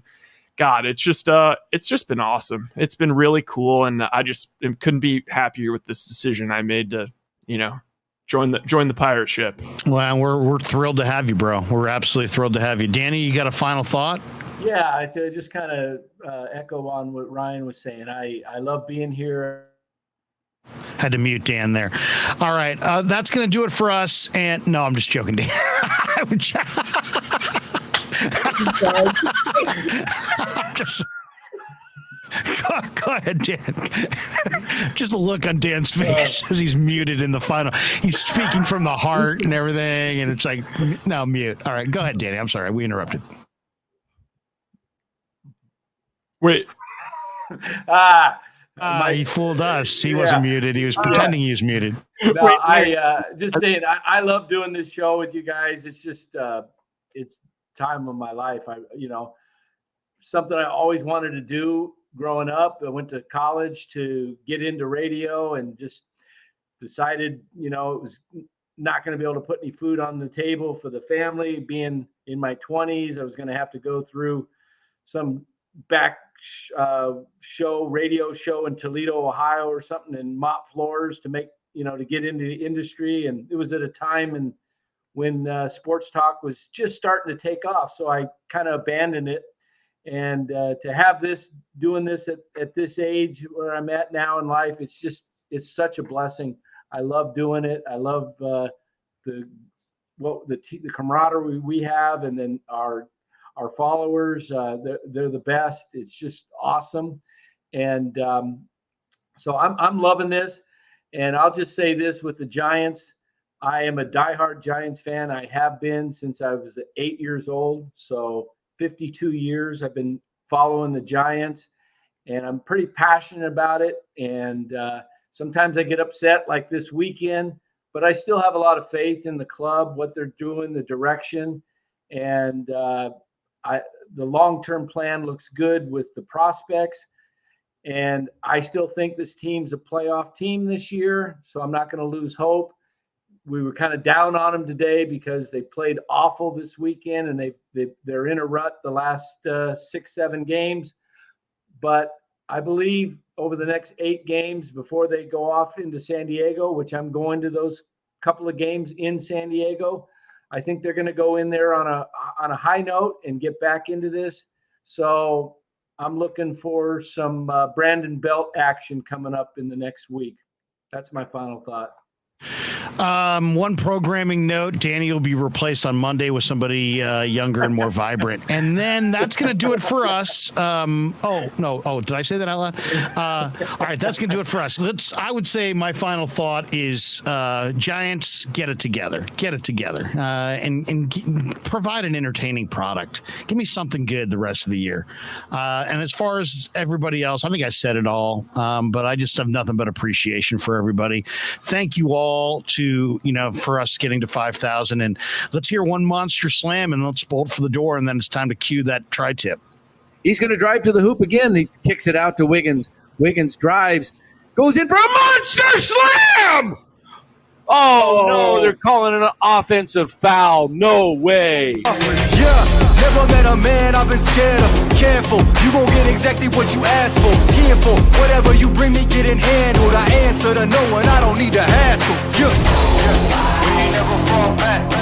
God, it's just been awesome. It's been really cool. And I just couldn't be happier with this decision I made to, join the pirate ship. Well, we're thrilled to have you, bro. We're absolutely thrilled to have you. Danny, you got a final thought? Yeah, to just kind of echo on what Ryan was saying. I love being here. Had to mute Dan there. All right, that's going to do it for us. And no, I'm just joking, Dan. Go ahead, Dan. Just a look on Dan's face as he's muted in the final. He's speaking from the heart and everything, and it's like, no, mute. All right, go ahead, Danny. I'm sorry, we interrupted. Wait. He fooled us. He wasn't muted. He was pretending he was muted. No, just saying, I love doing this show with you guys. It's just, it's time of my life. Something I always wanted to do growing up. I went to college to get into radio and just decided, it was not going to be able to put any food on the table for the family. Being in my 20s, I was going to have to go through some radio show in Toledo, Ohio or something, and mop floors to make, to get into the industry. And it was at a time when sports talk was just starting to take off. So I kind of abandoned it. And to have doing this at this age where I'm at now in life, it's such a blessing. I love doing it. I love the camaraderie we have, and then our followers. They're the best. It's just awesome. And so I'm loving this. And I'll just say this with the Giants. I am a diehard Giants fan. I have been since I was 8 years old. So 52 years I've been following the Giants, and I'm pretty passionate about it. And sometimes I get upset like this weekend, but I still have a lot of faith in the club, what they're doing, the direction. And the long-term plan looks good with the prospects. And I still think this team's a playoff team this year, so I'm not going to lose hope. We were kind of down on them today because they played awful this weekend, and they're in a rut the last 6-7 games. But I believe over the next 8 games before they go off into San Diego, which I'm going to those couple of games in San Diego, I think they're going to go in there on a high note and get back into this. So I'm looking for some Brandon Belt action coming up in the next week. That's my final thought. One programming note: Danny will be replaced on Monday with somebody younger and more vibrant, and then that's going to do it for us. Did I say that out loud? All right, that's going to do it for us. I would say my final thought is Giants, get it together, and provide an entertaining product. Give me something good the rest of the year. And as far as everybody else, I think I said it all, but I just have nothing but appreciation for everybody. Thank you all for us getting to 5,000, and let's hear one monster slam and let's bolt for the door, and then it's time to cue that tri-tip. He's going to drive to the hoop again. He kicks it out to Wiggins. Wiggins drives, goes in for a monster slam. Oh, no, they're calling it an offensive foul. No way. Yeah, never met a man I've been scared of. Careful, you gon' get exactly what you asked for. Careful, whatever you bring me getting handled. I answer to no one, I don't need to hassle. Yeah, we ain't never fall back.